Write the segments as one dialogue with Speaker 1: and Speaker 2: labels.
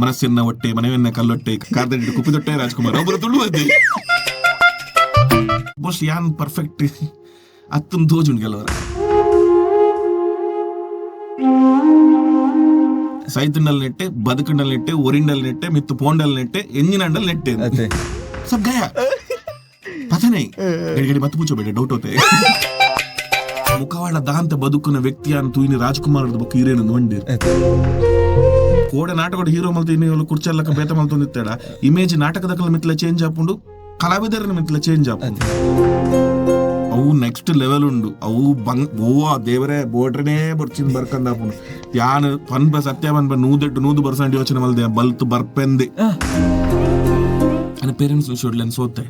Speaker 1: ಮನಸ್ಸನ್ನ ಹೊಟ್ಟೆ ಮನೆಯನ್ನ ಕಲ್ಲೊಟ್ಟೆ ಕಾರ್ದಡ್ಡಿ ಕುಪ್ಪಿದೊಟ್ಟೆ ರಾಜ್ಕುಮಾರ್ ಒಬ್ಬರು ತುಳು ಅದೇ ಬೋಸ್ ಯಾನ್ ಪರ್ಫೆಕ್ಟ್ ಅತ್ತನ್ ತೋಜುಂಡು ಕೆಲವರ ಸೈತಂಡಲ್ ನೆಟ್ಟೆ ಬದುಕಂಡಲ್ ನೆಟ್ಟೆ ಒರಿಂಡಲ್ ನೆಟ್ಟೆ ಮಿತ್ತು ಪೋಂಡಲ್ ನೆಟ್ಟೆ ಎಂಜಿನಂಡಲ್ ನೆಟ್ಟೆ ಸಬ್ ಗಯ ಪತನೇ ಗಡಿ ಮತ್ತೆ ಪೂಚೋಬೇಡ ಡೌಟ್ ಹೋತೆ ಮುಖವಾಡ ದಾಂತ ಬದುಕುನ ವ್ಯಕ್ತಿಯನ್ನು ತೂಯಿನಿ ರಾಜ್ಕುಮಾರ್ ಬುಕ್ ಹೀರೋಯಿನ್ ನೋಡಿರ್ ಕೋಡೆ ನಾಟಕದ ಹೀರೋ ಮಲ್ತೀನಿ ಕುರ್ಚಲ್ಲಕ ಬೇತ ಮಲ್ತೊಂದಿತ್ತೇಡ ಇಮೇಜ್ ನಾಟಕದ ಮಿತ್ಲ ಚೇಂಜ್ ಆಪುಂಡು ಕಲಾವಿದರ ಮಿತ್ಲ ಚೇಂಜ್ ಆಪುಂಡು ಅವು ನೆಕ್ಸ್ಟ್ ಲೆವೆಲ್ ಉಂಡು ಅವು ಓ ದೇವರೇ ಬೋಟ್ರನೇ ಬರ್ಚಿಂದ ಬರ್ಕಂದಾಪುಂಡು ಯಾನ್ ಪನ್ಪ ಸತ್ಯ ಪನ್ಪ 100% ಯೋಚನೆ ಮಲ್ದೆ ಬಲ್ತು ಬರ್ಪೆಂದೆ ನನ್ನ ಪೇರೆಂಟ್ಸ್ ಶೋಡ್ಲೆನ್ ಸೋತೆ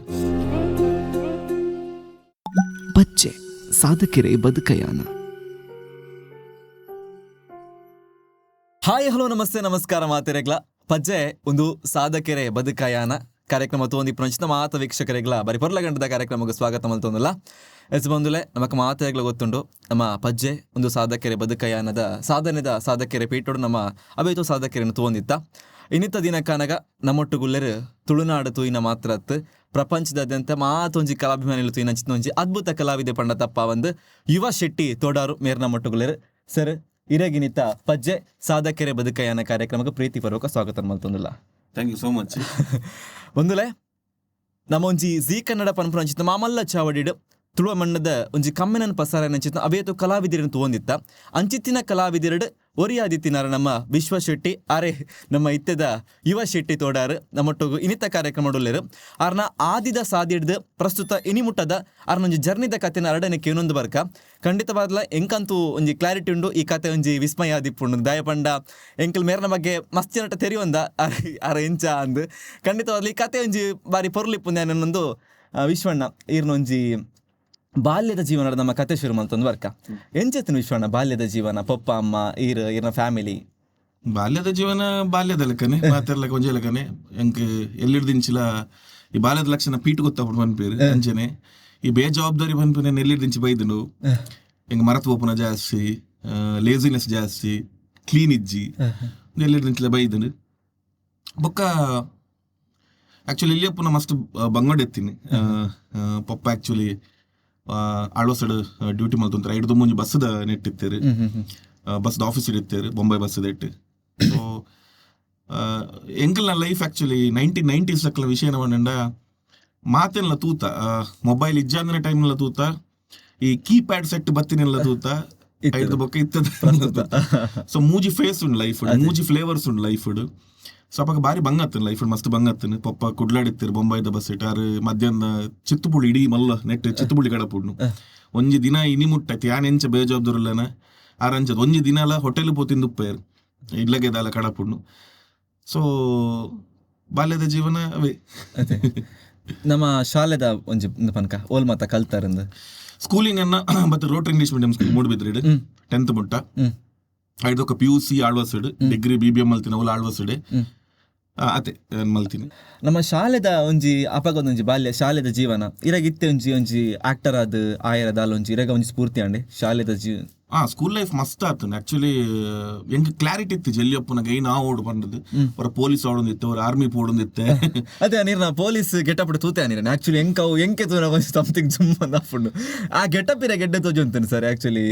Speaker 2: ಪಚ್ಚೆ ಸಾಧಕೆರೆ ಬದುಕಯಾನ.
Speaker 3: ಹಾಯ್ ಹಲೋ ನಮಸ್ತೆ ನಮಸ್ಕಾರ ಮಾತೆರೆಗ್ಲ ಪಜ್ಜೆ ಒಂದು ಸಾಧಕೆರೆ ಬದುಕಯಾನ ಕಾರ್ಯಕ್ರಮ ತೋಂದಿ ಪ್ರಪಂಚದ ಮಾತ ವೀಕ್ಷಕರೆಗ್ಲ ಬರೀ ಪೊರ್ಲಗಂಡದ ಕಾರ್ಯಕ್ರಮಕ್ಕೆ ಸ್ವಾಗತ ಮಲ್ತೊಂದಿಲ್ಲ ಎಸ್ ಬಂದುಲೆ ನಮಕ್ ಮಾತೆರೆಗ್ಲ ಗೊತ್ತುಂಡು ನಮ್ಮ ಪಜ್ಜೆ ಒಂದು ಸಾಧಕೆರೆ ಬದುಕಯಾನದ ಸಾಧನೆದ ಸಾಧಕೆರೆ ಪೀಠೋಡು ನಮ್ಮ ಅಬೇತು ಸಾಧಕೆರೆಯನ್ನು ತೋಂದಿತ್ತ ಇನ್ನಿತ್ತ ದಿನಕ್ಕಾನಗ ನಮ್ಮೊಟ್ಟುಗುಲ್ಲೆರು ತುಳುನಾಡು ತೂಯಿನ ಮಾತ್ರತ್ ಪ್ರಪಂಚದಾದ್ಯಂತ ಮಾತೊಂಜಿ ಕಲಾಭಿಮಾನಿಗಳು ತೂಯಿನ ಒಂಜಿ ಅದ್ಭುತ ಕಲಾವಿದೆ ಪಂಡ ತಪ್ಪ ಒಂದು ಯುವ ಶೆಟ್ಟಿ ತೋಡಾರು ಮೇರ್ ನಮ್ಮೊಟ್ಟುಗುಲ್ಲೆರು ಸರ್ ಇರಗಿನಿತ ಪಜ್ಜೆ ಸಾಧಕೆರೆ ಬದುಕಯಾನ ಕಾರ್ಯಕ್ರಮಕ್ಕೆ ಪ್ರೀತಿಪೂರ್ವಕ ಸ್ವಾಗತ ಮಲ್ತೊಂದಿಲ್ಲ.
Speaker 1: Thank you so much.
Speaker 3: ಒಂದುಲೆ ನಮ್ಮ ಒಂಜಿ ಜೀ ಕನ್ನಡ ಪನ್ಪುರಂಚಿತ ಮಾಮಲ್ಲ ಚಾವಡಿಡು ತುಳುವ ಮಣ್ಣದ ಒಂಜಿ ಕಮ್ಮಿನ ಪಸಾರ ಅಂಚಿತ ಅವೇತು ಕಲಾವಿದಿರನ್ನು ತೋಂದಿತ್ತ ಅಂಚಿತ್ತಿನ ಕಲಾವಿದಿರಡು ಒರಿಯಾದಿತ್ತಿನಾರ ನಮ್ಮ ವಿಶ್ವ ಶೆಟ್ಟಿ ಅರೆ ನಮ್ಮ ಇತ್ತೆದ ಯುವ ಶೆಟ್ಟಿ ತೋಡಾರು ನಮ್ಮೊಟ್ಟುಗು ಇನಿತ ಕಾರ್ಯಕ್ರಮ ಉಳ್ಳೇರು ಆರ್ನ ಆದಿದ ಸಾದಿಡ್ದು ಪ್ರಸ್ತುತ ಇನಿಮುಟ್ಟದ ಆರ್ನೊಂಜಿ ಜರ್ನಿದ ಕಥೆನ ಅರಡನೆಕ್ಕೆ ಇನ್ನೊಂದು ಬರ್ಕ ಖಂಡಿತವಾದ್ಲ ಎಂಕಂತೂ ಒಂಜಿ ಕ್ಲಾರಿಟಿ ಉಂಡು ಈ ಕತೆ ಒಂಜಿ ವಿಸ್ಮಯ ಆದಿಪ್ಪುಂಡು ದಯಪಂಡ ಎಂಕಲ್ ಮೇರ್ನ ಬಗ್ಗೆ ಮಸ್ತಿ ನಟ ತೆರಿಯೊಂದ ಅರ ಎಂಚ ಅಂದು ಖಂಡಿತವಾದ್ಲ ಈ ಕತೆ ಒಂಜಿ ಬಾರಿ ಪೊರ್ಲಿಪ್ಪುಂದೆ ಅನ್ನೊಂದು ವಿಶ್ವಣ್ಣ ಈರ್ನೊಂಜಿ ಬಾಲ್ಯದ ಜೀವನ ನಮ್ಮ ಕತೆ ಶುರು ಮಲ್ತೊಂದು ವರ್ಕ ಎಂಚೆತ್ತಿನ ವಿಶ್ವಣ್ಣ ಬಾಲ್ಯದ ಜೀವನ ಪಪ್ಪ ಅಮ್ಮ ಈರ್ನ ಫ್ಯಾಮಿಲಿ
Speaker 1: ಬಾಲ್ಯದ ಜೀವನ ಬಾಲ್ಯದ ಲೆಕ್ಕನೆ ಮಾತೆರ್ಲಕ ಒಂಜೆ ಲೆಕ್ಕನೆ ಎಂಕ್ ಎಲ್ಲಿಡ್ದಿಂಚಿಲ ಈ ಬಾಲ್ಯದ ಲಕ್ಷಣ ಪೀಟ್ ಗೊತ್ತಾಗ್ಬಿಡು ಪನ್ಪೇರು ಅಂಚನೆ ಈ ಬೇಜವಾಬ್ದಾರಿ ಪನ್ಪೇನೆ ಎಲ್ಲಿಡ್ದಿಂಚಿ ಬೈದನು ಎಂಗ್ ಮರತ್ ಓಪನ ಜಾಸ್ತಿ ಲೇಸಿನೆಸ್ ಜಾಸ್ತಿ ಕ್ಲೀನ್ ಇಜ್ಜಿ ಎಲ್ಲಿಡ್ದಿಂಚಿಲ ಬೈದನು ಬೊಕ್ಕ ಆಕ್ಚುಲಿ ಇಲ್ಲಿ ಪುನಃ ಮಸ್ತ್ ಬಂಗೋಡ್ ಎತ್ತೀನಿ ಪಪ್ಪ ಆಕ್ಚುಲಿ ಆಳ್ವಸಡ್ ಡ್ಯೂಟಿ ಮಲ್ತೊಂತಾರೆ ಐದು ಮುಂಜಿ ಬಸ್ದ ನೆಟ್ ಇತ್ತೇರು ಬಸ್ದ ಆಫೀಸ್ ಇಡಿತ್ತೇರು ಬೊಂಬೈ ಬಸ್ದ ಇಟ್ಟು ಸೊ ಎಂಕಲ್ನ ಲೈಫ್ ಆಕ್ಚುಲಿ 1990s ಅಕ್ಕಲ ವಿಷಯ ಏನಂಡ ಮಾತೆಲ್ಲ ತೂತ ಮೊಬೈಲ್ ಇಜ್ಜಾಂದ್ರೆ ಟೈಮ್ನೆಲ್ಲ ತೂತ ಈ ಕೀಪ್ಯಾಡ್ ಸೆಟ್ ಬತ್ತಿನೆಲ್ಲ ತೂತ ಐದು ಬೊಕ್ಕ ಇತ್ತದ ಸೊ ಮೂಜಿ ಫೇಸ್ ಉಂಡು ಲೈಫ್ ಮೂಜಿ ಫ್ಲೇವರ್ಸ್ ಉಂಡು ಲೈಫ್ ಸೊ ಅಪ್ಪ ಬಾರಿ ಬಂಗತ್ತನ್ ಲೈಫ್ ಮಸ್ತ್ ಬಂಗತ್ತನ್ ಪಪ್ಪ ಕುಡ್ಲಾಡಿತ್ತಿರು ಬೊಂಬೈದ ಬಸ್ ಇಟ್ಟಾರು ಮಧ್ಯಾಹ್ನ ಚಿತ್ತುಪುಳಿ ಇಡೀ ಮಲ್ಲ ನೆಟ್ ಚಿತ್ತುಪುಳಿ ಕಡಪುಡ್ನು ಒಂಜಿ ದಿನ ಇನಿ ಮುಟ್ಟೈತಿ ಯಾನ್ ಎಂಚ ಬೇಜವಾಬ್ದಾರಲ್ಲನ ಆರಂಚದ ಒಂಜಿ ದಿನ ಅಲ್ಲ ಹೋಟೆಲ್ ಪೋತಿಂದು ಉಪ್ಪೇರು ಇಡ್ಲಗೆದಲ್ಲ ಕಡಪುಡ್ನು ಸೊ ಬಾಲ್ಯದ ಜೀವನ ಅವೇ.
Speaker 3: ನಮ್ಮ ಶಾಲೆದ ಒಂಜಿ ಪನ್ಕ ಓಲ್ ಮಾತ ಕಲ್ತಾರಂದ
Speaker 1: ಸ್ಕೂಲಿಂಗ್ ಅನ್ನ ಮತ್ತೆ ರೋಟರಿ ಇಂಗ್ಲಿಷ್ ಮೀಡಿಯಂ ಸ್ಕೂಲ್ ಮೂಡ್ಬಿದ್ರಿಡ್ 10th ಮುಟ್ಟ ಐದೊಕ್ಕ PUC ಆಳ್ವಸಡ್ ಡಿಗ್ರಿ BBM ಮಲ್ತಿನ ಅವಳು ಆಳ್ವಸಡೆ ಅದೇ ಮಲ್ತೀನಿ.
Speaker 3: ನಮ್ಮ ಶಾಲೆದ ಒಂಜಿ ಅಪಗೊಂದೊಂಜಿ ಬಾಲ್ಯ ಶಾಲೆದ ಜೀವನ ಇರಾಗ ಇತ್ತೆ ಒಂಜಿ ಆಕ್ಟರ್ ಆದ್ ಆಯರದ ಒಂಜಿ ಇರಾಗ ಒಂಜಿ ಸ್ಫೂರ್ತಿ ಅಂಡೆ ಶಾಲೆದ
Speaker 1: ಸ್ಕೂಲ್ ಲೈಫ್ ಮಸ್ತ್ ಆತನ್ ಆಕ್ಚುಲಿ ಎಂಕ್ ಕ್ಲಾರಿಟಿ ಇತ್ತು ಜಲ್ಲಿಯಪ್ಪನಾಗ ಐ ನಾವು ಓಡ್ ಬಂದದ್ದು ಅವ್ರ ಪೊಲೀಸ್ ಆಡೊಂದಿತ್ತೆ ಅವ್ರ ಆರ್ಮಿ ಪೋಡೊಂದಿತ್ತೆ
Speaker 3: ಅದೇ ನೀರ್ನ ಪೊಲೀಸ್ ಗೆಟಪ್ ತೂತೆ ನೀರನ್ ಆಕ್ಚುಲಿ ಎಂಕವು ಎಂಕೆ ತೂರ ಸಮಥಿಂಗ್ ಜುಮ್ ಅಂದಪ್ಪುಂಡು ಆ ಗೆಟಪ್ ಇರ ಗೆಡ್ಡೆ ತೋಜು ಅಂತೇನೆ ಸರ್ ಆಕ್ಚುಲಿ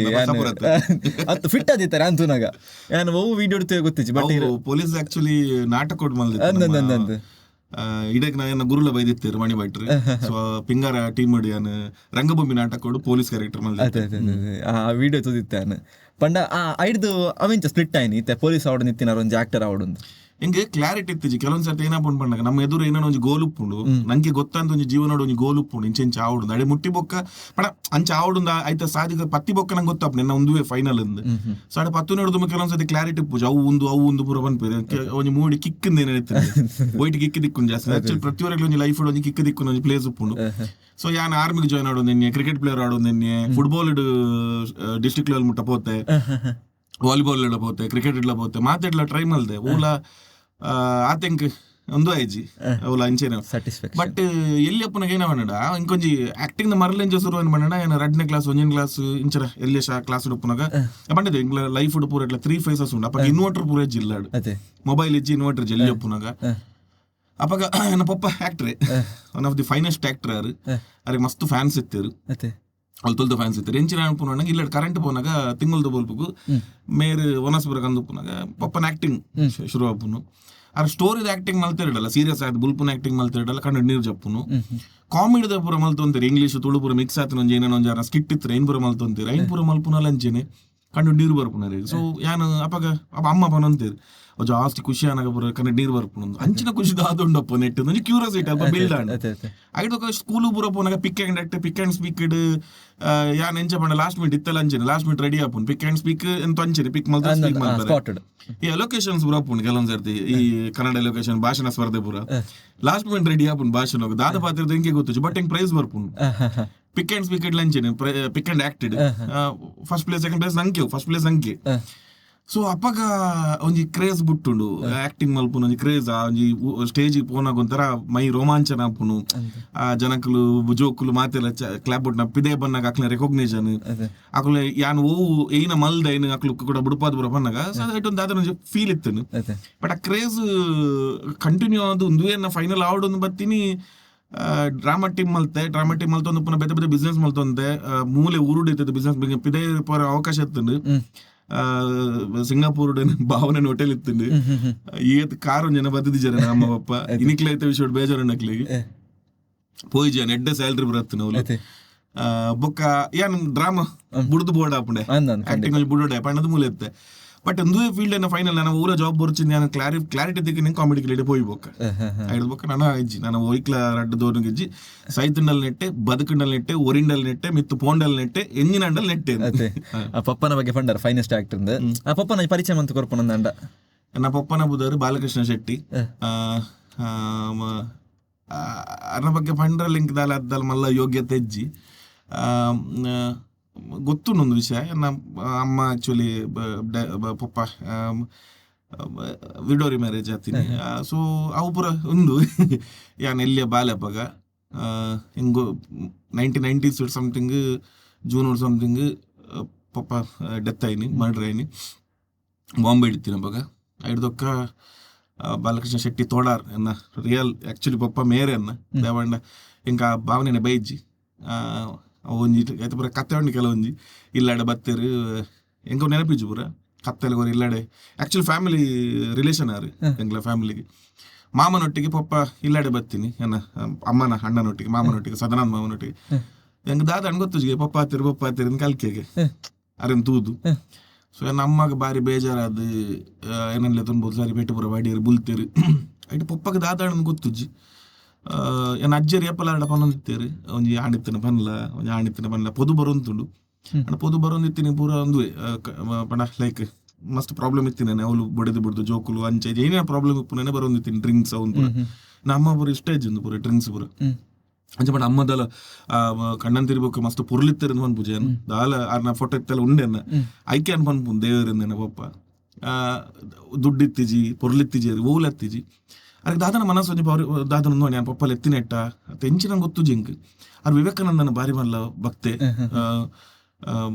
Speaker 3: ಅತ್ತು ಫಿಟ್ ಆದಿತ್ತಾರೆ ಅಂತೂನಾಗ ನಾನು ಓ ವಿಡಿಯೋ ಇಡ್ತೇವೆ ಗೊತ್ತಿಚ್ಚು ಬಟ್
Speaker 1: ಪೊಲೀಸ್ ಆಕ್ಚುಲಿ ನಾಟಕ ಕೊಡ್ ಮಲ್ದ ಇಡಕ್ ನಾ ಗುರುಲ ಬೈದಿತ್ತೇರು ಮಣಿ ಭಟ್ರು ಸೊ ಪಿಂಗಾರ ಟೀಮ್ ಯಾನ್ ರಂಗಭೂಮಿ ನಾಟಕ ಕೊಡು ಪೊಲೀಸ್ ಕ್ಯಾರೆಕ್ಟರ್
Speaker 3: ಆ ವಿಡಿಯೋ ತೋದಿತ್ತೆ ಪಂಡ ಐಡ್ದು ಅವೆಂಚ ಸ್ಪ್ಲಿಟ್ ಆಯ್ನಿ ಇತ್ತೆ ಪೊಲೀಸ್ ಆವಡ್ ನಿತ್ತಿನ ಒಂಜಿ ಆಕ್ಟರ್ ಆವಡ್
Speaker 1: ಎಂಗೆ ಕ್ಲಾರಿಟಿ ಇತ್ತಿಜಿ ಕೆಲವೊಂದ್ ಸರ್ತಿ ಏನಪ್ಪ ಪಂಡಾಗ ನಮ್ಮ ಎದುರು ಏನೋ ಒಂಜಿ ಗೋಲ್ ಉಪ್ಪುಂಡು ನಂಗೆ ಗೊತ್ತಂತ ಒಂಜಿ ಜೀವನೋಡು ಒಂಜಿ ಗೋಲ್ ಉಪ್ಪುಂಡು ಇಂಚೆಂಚ ಆವಡು ಅಡೆ ಮುಟ್ಟಿ ಬೊಕ್ಕ ಪಣ ಅಂಚ ಆವಡು ಆಯ್ತ ಸಾಧಿಕ ಪತ್ತಿ ಬೊಕ್ಕ ನಂಗೆ ಗೊತ್ತಪ್ಪ ನಿನ್ನ ಒಂದುವೇ ಫೈನಲ್ ಅಂದ್ ಸೊ ಅಡೆ ಪತ್ತು ನೋಡುದು ಕೆಲವೊಂದ್ ಸರ್ತಿ ಕ್ಲಾರಿಟಿ ಪೂಜ ಅವು ಒಂದು ಪೂರ ಬಂದ್ಪೇರು ಒಂಜಿ ಮೂಡಿ ಕಿಕ್ಕಿಂದ ಏನಿರ್ತದೆ ವೈಟ್ ಕಿಕ್ಕಿ ದಿಕ್ಕುಂಡು ಜಾಸ್ತಿ ಆಕ್ಚುಲಿ ಪ್ರತಿಯೊಬ್ಬರಿಗೆ ಒಂಜಿ ಲೈಫ್ ಒಂಜಿ ಕಿಕ್ಕ ದಿಕ್ಕುಂಡು ಒಂಜಿ ಪ್ಲೇಸ್ ಉಪ್ಪುಂಡು ಸೊ ಯಾನ್ ಆರ್ಮಿಗೆ ಜಾಯ್ನ್ ಆಡೋದೆನ್ನೆ ಕ್ರಿಕೆಟ್ ಪ್ಲೇಯರ್ ಆಡೋದೆನ್ನೆ ಫುಟ್ಬಾಲ್ ಡಿಸ್ಟ್ರಿಕ್ಟ್ ಲೆವೆಲ್ ಮುಟ್ಟ ಪೋತೆ ವಾಲಿಬಾಲ್ ಇಡ ಪೋತೆ ಕ್ರಿಕೆಟ್ ಇಡ್ಲ ಪೋತೆ ಮಾತಾಡ್ಲ ಟ್ರೈ ಮಲ್ದೆ ಊಲ ಆತೆಂಕ್ ಒಂದು ಐಜಿ ಅವಳ ಅಂಚೆನ
Speaker 3: ಸ್ಯಾಟಿಸ್ಫ್ಯಾಕ್ಷನ್
Speaker 1: ಬಟ್ ಎಲ್ಲಿ ಅಪ್ಪನಾಗ ಏನ ಮಾಡಡ ಇಂಕೊಂಜಿ ಆಕ್ಟಿಂಗ್ ದ ಮರಲೆಂಜ ಶುರು ಏನ್ ಮಾಡಣ ಏನ 2ನೇ ಕ್ಲಾಸ್ 1ನೇ ಕ್ಲಾಸ್ ಇಂಚರ ಎಲ್ಲಿ ಕ್ಲಾಸ್ ಉಡುಪುನಾಗ ಬಂದಿದೆ ಇಂಗ್ಲ ಲೈಫ್ ಉಡು ಪೂರ 3 ಫೇಸಸ್ ಉಂಡು ಅಪ್ಪ ಇನ್ವರ್ಟರ್ ಪೂರ ಜಿಲ್ಲಾಡು ಮೊಬೈಲ್ ಇಜ್ಜಿ ಇನ್ವರ್ಟರ್ ಜಲ್ಲಿ ಅಪ್ಪುನಾಗ ಅಪ್ಪಾಗ ನನ್ನ ಪಪ್ಪ ಆಕ್ಟ್ರೆ one of the finest actor ಅವ್ರಿಗೆ ಮಸ್ತ್ ಫ್ಯಾನ್ಸ್ ಇತ್ತೇರು ಅಲ್ಲಿ ತೊಲ್ದ ಫ್ಯಾನ್ಸ್ ಇತ್ತು ಎಂಚಿನ ಅನ್ಪುನಾಗ ಇಲ್ಲ ಕರೆಂಟ್ ಪೋನಾಗ ತಿಂಗಳ್ದು ಬೋಲ್ಪುಗು ಮೇರ್ ಒನಸ್ಪುರ ಕಂದುಪ್ಪುನಾಗ ಪಪ್ಪನ ಆಕ್ಟಿಂಗ್ ಶುರು ಅಪ್ಪುನು ಅವ್ರ ಸ್ಟೋರಿದ ಆಕ್ಟಿಂಗ್ ಮಲ್ತಿರಲ್ಲ ಸೀರಿಯಸ್ ಆಯ್ತು ಬುಲ್ಪುನ ಆಕ್ಟಿಂಗ್ ಮಲ್ತಿರಲ್ಲ ಕಂಡು ನೀರು ಜಪ್ಪುನು ಕಾಮಿಡಿದ ಪೂರ ಮಲ್ತೊಂತೀರಿ ಇಂಗ್ಲೀಷ್ ತುಳು ಪೂರ ಮಿಕ್ಸ್ ಆಯ್ತು ಒಂಜಿ ಏನೇನೋ ಒಂಜಾರ ಸ್ಕಿಟ್ ಇತ್ತು ಐನ್ ಪೂರ ಮಲ್ತೊಂತೀರಿ ಐನ್ ಪೂರ ಮಲ್ಪುನಲ್ಲ ಅಂಚೆನೆ ಕಂಡು ನೀರು ಬರ್ಪುನರಿ ಸೊ ಯಾನು ಅಪ್ಪಾಗ ಅಪ್ಪ ಅಮ್ಮ ಪನಂತೀರಿ ಜಾಸ್ತಿ ಖುಷಿ ಆನಾಗ ಪೂರ ಕಂಡು ನೀರು ಬರ್ಪುನ ಅಂಚಿನ ಖುಷಿ ದಾದುಂಡಪ್ಪ ನೆಟ್ಟು ಒಂಜಿ ಕ್ಯೂರಿಯಾಸಿಟಿ ಅಲ್ಪ ಬಿಲ್ಡ್ ಆಂಡ್ ಐಟು ಸ್ಕೂಲು ಪೂರ ಪೋನಾಗ ಪಿಕ್ ಆ್ಯಂಡ್ ಸ್ಪೀಕ್ ಯಾನ್ ಎಂಚ ಪಂಡ ಲಾಸ್ಟ್ ಮಿನಿಟ್ ಇತ್ತಲ್ಲ ಅಂಚೆನೆ ಲಾಸ್ಟ್ ಮಿನಿಟ್ ರೆಡಿ ಆಪುನ್ ಪಿಕ್ ಆ್ಯಂಡ್ ಸ್ಪೀಕ್ ಎಂತ ಅಂಚೆನೆ ಪಿಕ್ ಮಲ್ತ ಸ್ಪೀಕ್ ಮಾಡ್ತಾರೆ ಈ ಲೊಕೇಶನ್ಸ್ ಪೂರ ಆಪುನ್ ಕೆಲವೊಂದ್ ಸರ್ತಿ ಈ ಕನ್ನಡ ಲೊಕೇಶನ್ ಭಾಷಣ ಸ್ಪರ್ಧೆ ಪೂರ ಲಾಸ್ಟ್ ಮಿನಿಟ್ ರೆಡಿ ಆಪುನ್ ಭಾಷಣ ದಾದ ಪಾತ್ರ ಹೆಂಗೆ ಗೊತ್ತು ಬಟ್ ಹೆಂಗ್ ಪ್ರೈಸ್ ಬರ್ಪುನ್ ಪಿಕ್ ಆ್ಯಂಡ್ ಸ್ಪೀಕ್ ಲಂಚೆನೆ pick and acted first place second place ನಂಗೆ ಫಸ್ಟ್ ಪ್ಲೇಸ್ ನಂಗೆ ಸೊ ಅಪ್ಪಗ ಒಂಜಿ ಕ್ರೇಜ್ ಬಿಟ್ಟುಂಡು ಆಕ್ಟಿಂಗ್ ಮಲ್ಪುನ ಒಂಜಿ ಕ್ರೇಜ್ ಒಂಜಿ ಸ್ಟೇಜ್ ಪೋನಾಗ ಒಂಥರ ಮೈ ರೋಮಾಂಚನ ಆಪುನು ಆ ಜನಕುಲು ಜೋಕುಲು ಮಾತೆಲ್ಲ ಕ್ಲಾಪ್ ಬುಟ್ನ ಪಿದೆ ಬನ್ನಾಗ ಅಕ್ಲ ರೆಕಾಗ್ನೇಷನ್ ಅಕ್ಲೆ ಯಾನ್ ಓ ಏನ ಮಲ್ದ ಏನು ಅಕ್ಲು ಕೂಡ ಬುಡಪಾದ ಬುರ ಬನ್ನಾಗ ಒಂದು ಅದನ್ನ ಒಂಜಿ ಫೀಲ್ ಇತ್ತನು ಬಟ್ ಆ ಕ್ರೇಜ್ ಕಂಟಿನ್ಯೂ ಆದು ಒಂದು ಏನ ಫೈನಲ್ ಆವಡೊಂದು ಬತ್ತೀನಿ ಡ್ರಾಮಾ ಟೀಮ್ ಮಲ್ತೊಂದು ಪುನಃ ಬೇತೆ ಬೇತೆ ಬಿಸ್ನೆಸ್ ಮಲ್ತೊಂದೆ ಮೂಲೆ ಊರುಡಿತದ ಬಿಸ್ನೆಸ್ ಪಿದೆ ಪೋರ ಅವಕಾಶ ಇತ್ತಂಡು ಸಿಂಗಾಪುರ್ ಭಾವನೆ ಹೋಟೆಲ್ ಇತ್ತು ಏತ್ ಕಾರ್ ಜನ ಬದಿದ ಜನ ನಮ್ಮ ಪಪ್ಪ ಇನಿಕ್ಲ ಐತೆ ವಿಷಯ ಬೇಜಾರು ಪೋಯ್ಜಿ ಎಡ್ಡೆ ಸ್ಯಾಲ್ರಿ ಬರತ್ತು ನಾವು ಬೊಕ್ಕ ಏನ್ ಡ್ರಾಮಾ ಬುಡ್ದು ಬೋರ್ಡ್ ಆಪುಂಡೆ ಆಕ್ಟಿಂಗ್ ಬುಡೋಡೆ ಪಣ್ಣದ ಮೂಲೆ ಇತ್ತೆ ಬಟ್ ಒಂದು ಫೀಲ್ಡ್ ಏನ ಫೈನಲ್ ನಾನು ಊರ ಜಾಬ್ ಬರ್ಚಿಂದ ನಾನು ಕ್ಲಾರಿಟಿ ತೆಗಿ ಕಾಮಿಡಿ ಕ್ಲೇಡೆ ಹೋಯ್ಬೋಕ ಐಡ್ಬೋಕ ನಾನು ಇಜ್ಜಿ ನಾನು ಒಯ್ಕ್ಲ ರಡ್ಡು ದೋರ್ನಿಗೆ ಇಜ್ಜಿ ಸೈತಂಡಲ್ ನೆಟ್ಟೆ ಬದುಕಂಡಲ್ ನೆಟ್ಟೆ ಒರಿಂಡಲ್ ನೆಟ್ಟೆ ಮಿತ್ತು ಪೋಂಡಲ್ ನೆಟ್ಟೆ ಎಂಜಿನಂಡಲ್ ನೆಟ್ಟೆ
Speaker 3: ಪಪ್ಪನ ಬಗ್ಗೆ ಪಂಡಾರ ಫೈನೆಸ್ಟ್ ಆಕ್ಟರ್ ಆ ಪಪ್ಪನ ಪರಿಚಯ ಮಂತ್ ಕೊರ್ಪನ ಅಂಡ
Speaker 1: ನನ್ನ ಪಪ್ಪನ ಬುದರ್ ಬಾಲಕೃಷ್ಣ ಶೆಟ್ಟಿ ಅನ್ನ ಬಗ್ಗೆ ಪಂಡ್ರ ಲಿಂಕ್ ದಾಲ ಅದ್ದಲ್ ಮಲ್ಲ ಯೋಗ್ಯತೆ ಇಜ್ಜಿ ಗೊತ್ತುಂಡು ವಿಷಯ ನಮ್ಮ ಅಮ್ಮ ಆಕ್ಚುಲಿ ಪಪ್ಪ ವಿಡೋರಿ ಮ್ಯಾರೇಜ್ ಆತೀನಿ ಸೊ ಅವು ಪೂರ ಒಂದು ಯಾನ್ ಎಲ್ಲಿಯ ಬಾಲ್ಯಪ್ಪಾಗ ಹಿಂಗು 1990s ಸಮಥಿಂಗ್ ಜೂನ್ ಸಮಥಿಂಗ್ ಪಪ್ಪ ಡೆತ್ ಆಯ್ನಿ ಮರ್ಡರ್ ಆಯ್ನಿ ಬಾಂಬೆ ಹಿಡಿತೀನಿ ಅವಾಗ ಹಿಡ್ದೊಕ್ಕ ಬಾಲಕೃಷ್ಣ ಶೆಟ್ಟಿ ತೋಡಾರ್ ಎನ್ನ ರಿಯಲ್ ಆಕ್ಚುಲಿ ಪಪ್ಪ ಮೇರೆ ಅನ್ನ ದೇವಂಡ ಇಂಕ ಭಾವನೆ ಬೈಜ್ಜಿ ಒಂಜಿ ಐತೆ ಪೂರ ಕತ್ತೆ ಉಂಡು ಕೆಲವೊಂಜಿ ಇಲ್ಲಾಡೆ ಬತ್ತೇರು ಎಂಕ ನೆನಪಿಜ್ಜು ಪೂರ ಕತ್ತೆಲ್ಲ ಗೋರಿ ಇಲ್ಲಾಡೆ ಆಕ್ಚುಲಿ ಫ್ಯಾಮಿಲಿ ರಿಲೇಷನ್ ಆರು ಎಂಗ್ಲ ಫ್ಯಾಮಿಲಿಗೆ ಮಾಮನೊಟ್ಟಿಗೆ ಪಪ್ಪ ಇಲ್ಲಾಡೆ ಬತ್ತೀನಿ ಎನ್ನ ಅಮ್ಮನ ಅಣ್ಣನೊಟ್ಟಿಗೆ ಮಾಮನೊಟ್ಟಿಗೆ ಸದನಂದ ಮಾಮನೊಟ್ಟಿಗೆ ಹೆಂಗ ದಾದ ಅಣ್ಗೊತ್ತುಜಿಗೆ ಪಪ್ಪ ಹತ್ತಿರ ಕಲ್ಕೆಗೆ ಅರೆನ್ ತೂದು ಸೊ ನನ್ನ ಅಮ್ಮಗೆ ಬಾರಿ ಬೇಜಾರಾದ ಏನಲ್ಲ ತುಂಬೋದು ಸಾರಿ ಪೇಟೆ ಪೂರ ಬಾಡಿಯರು ಬುಲ್ತೇರು ಐಟು ಪಪ್ಪಗೆ ದಾದ ಅಣ್ಣನ ಗೊತ್ತುಜ್ಜಿ ಏನ್ ಅಜ್ಜರಿ ಎಪ್ಪಲಾಡ ಪನ್ನೊಂದಿತ್ತೇರು ಒಂಜಿ ಆಣಿತ್ತಿನ ಪನ್ಲ ಪೊದು ಬರೋಂತುಂಡು ಪೊದು ಬರೋಂದಿತ್ತೀನಿ ಪೂರ ಒಂದು ಪಂಡ ಲೈಕ್ ಮಸ್ತ್ ಪ್ರಾಬ್ಲಮ್ ಇತ್ತಿನೇನೆ ಅವಳು ಬಡಿದು ಬಿಡ್ದು ಜೋಕುಲು ಅಂಚೆ ಏನೇ ಪ್ರಾಬ್ಲಮ್ ಇಪ್ಪುನೇ ಬರೋಂದಿತ್ತೀನಿ ಡ್ರಿಂಕ್ಸ್ ಅವ್ನು ಪೂರ ನಮ್ಮ ಪೂರ ಇಷ್ಟ ಇಜ್ಜಂದು ಪೂರ ಡ್ರಿಂಕ್ಸ್ ಪೂರ ಅಂಚೆ ಪಂಡ ಅಮ್ಮದಲ್ಲ ಕಣ್ಣನ್ ತಿರ್ಬೇಕು ಮಸ್ತ್ ಪುರ್ಲಿತ್ತೇರು ಪನ್ ಪೂಜೆ ದಾಲ ಆರ್ನ ಫೋಟೋ ಇತ್ತೆಲ್ಲ ಉಂಡೆನ್ನ ಐಕೆ ಅನ್ ಪನ್ಪುನ್ ದೇವರಿಂದೇನೆ ಪಪ್ಪ ದುಡ್ಡಿತ್ತಿಜಿ ಪೊರ್ಲಿತ್ತಿಜಿ ಓಲೆತ್ತಿಜಿ ಅದಕ್ಕೆ ದಾದನ ಮನಸ್ಸು ಒಂಜಿ ದಾದನ ನೋಡಿ ನಾನು ಪಪ್ಪಲ್ಲಿ ಎತ್ತಿನೆಟ್ಟ ತೆಂಚಿನ ಗೊತ್ತು ಜಿಂಕ್ ಅದು ವಿವೇಕಾನಂದನ ಬಾರಿ ಮಲ್ಲ ಭಕ್ತೆ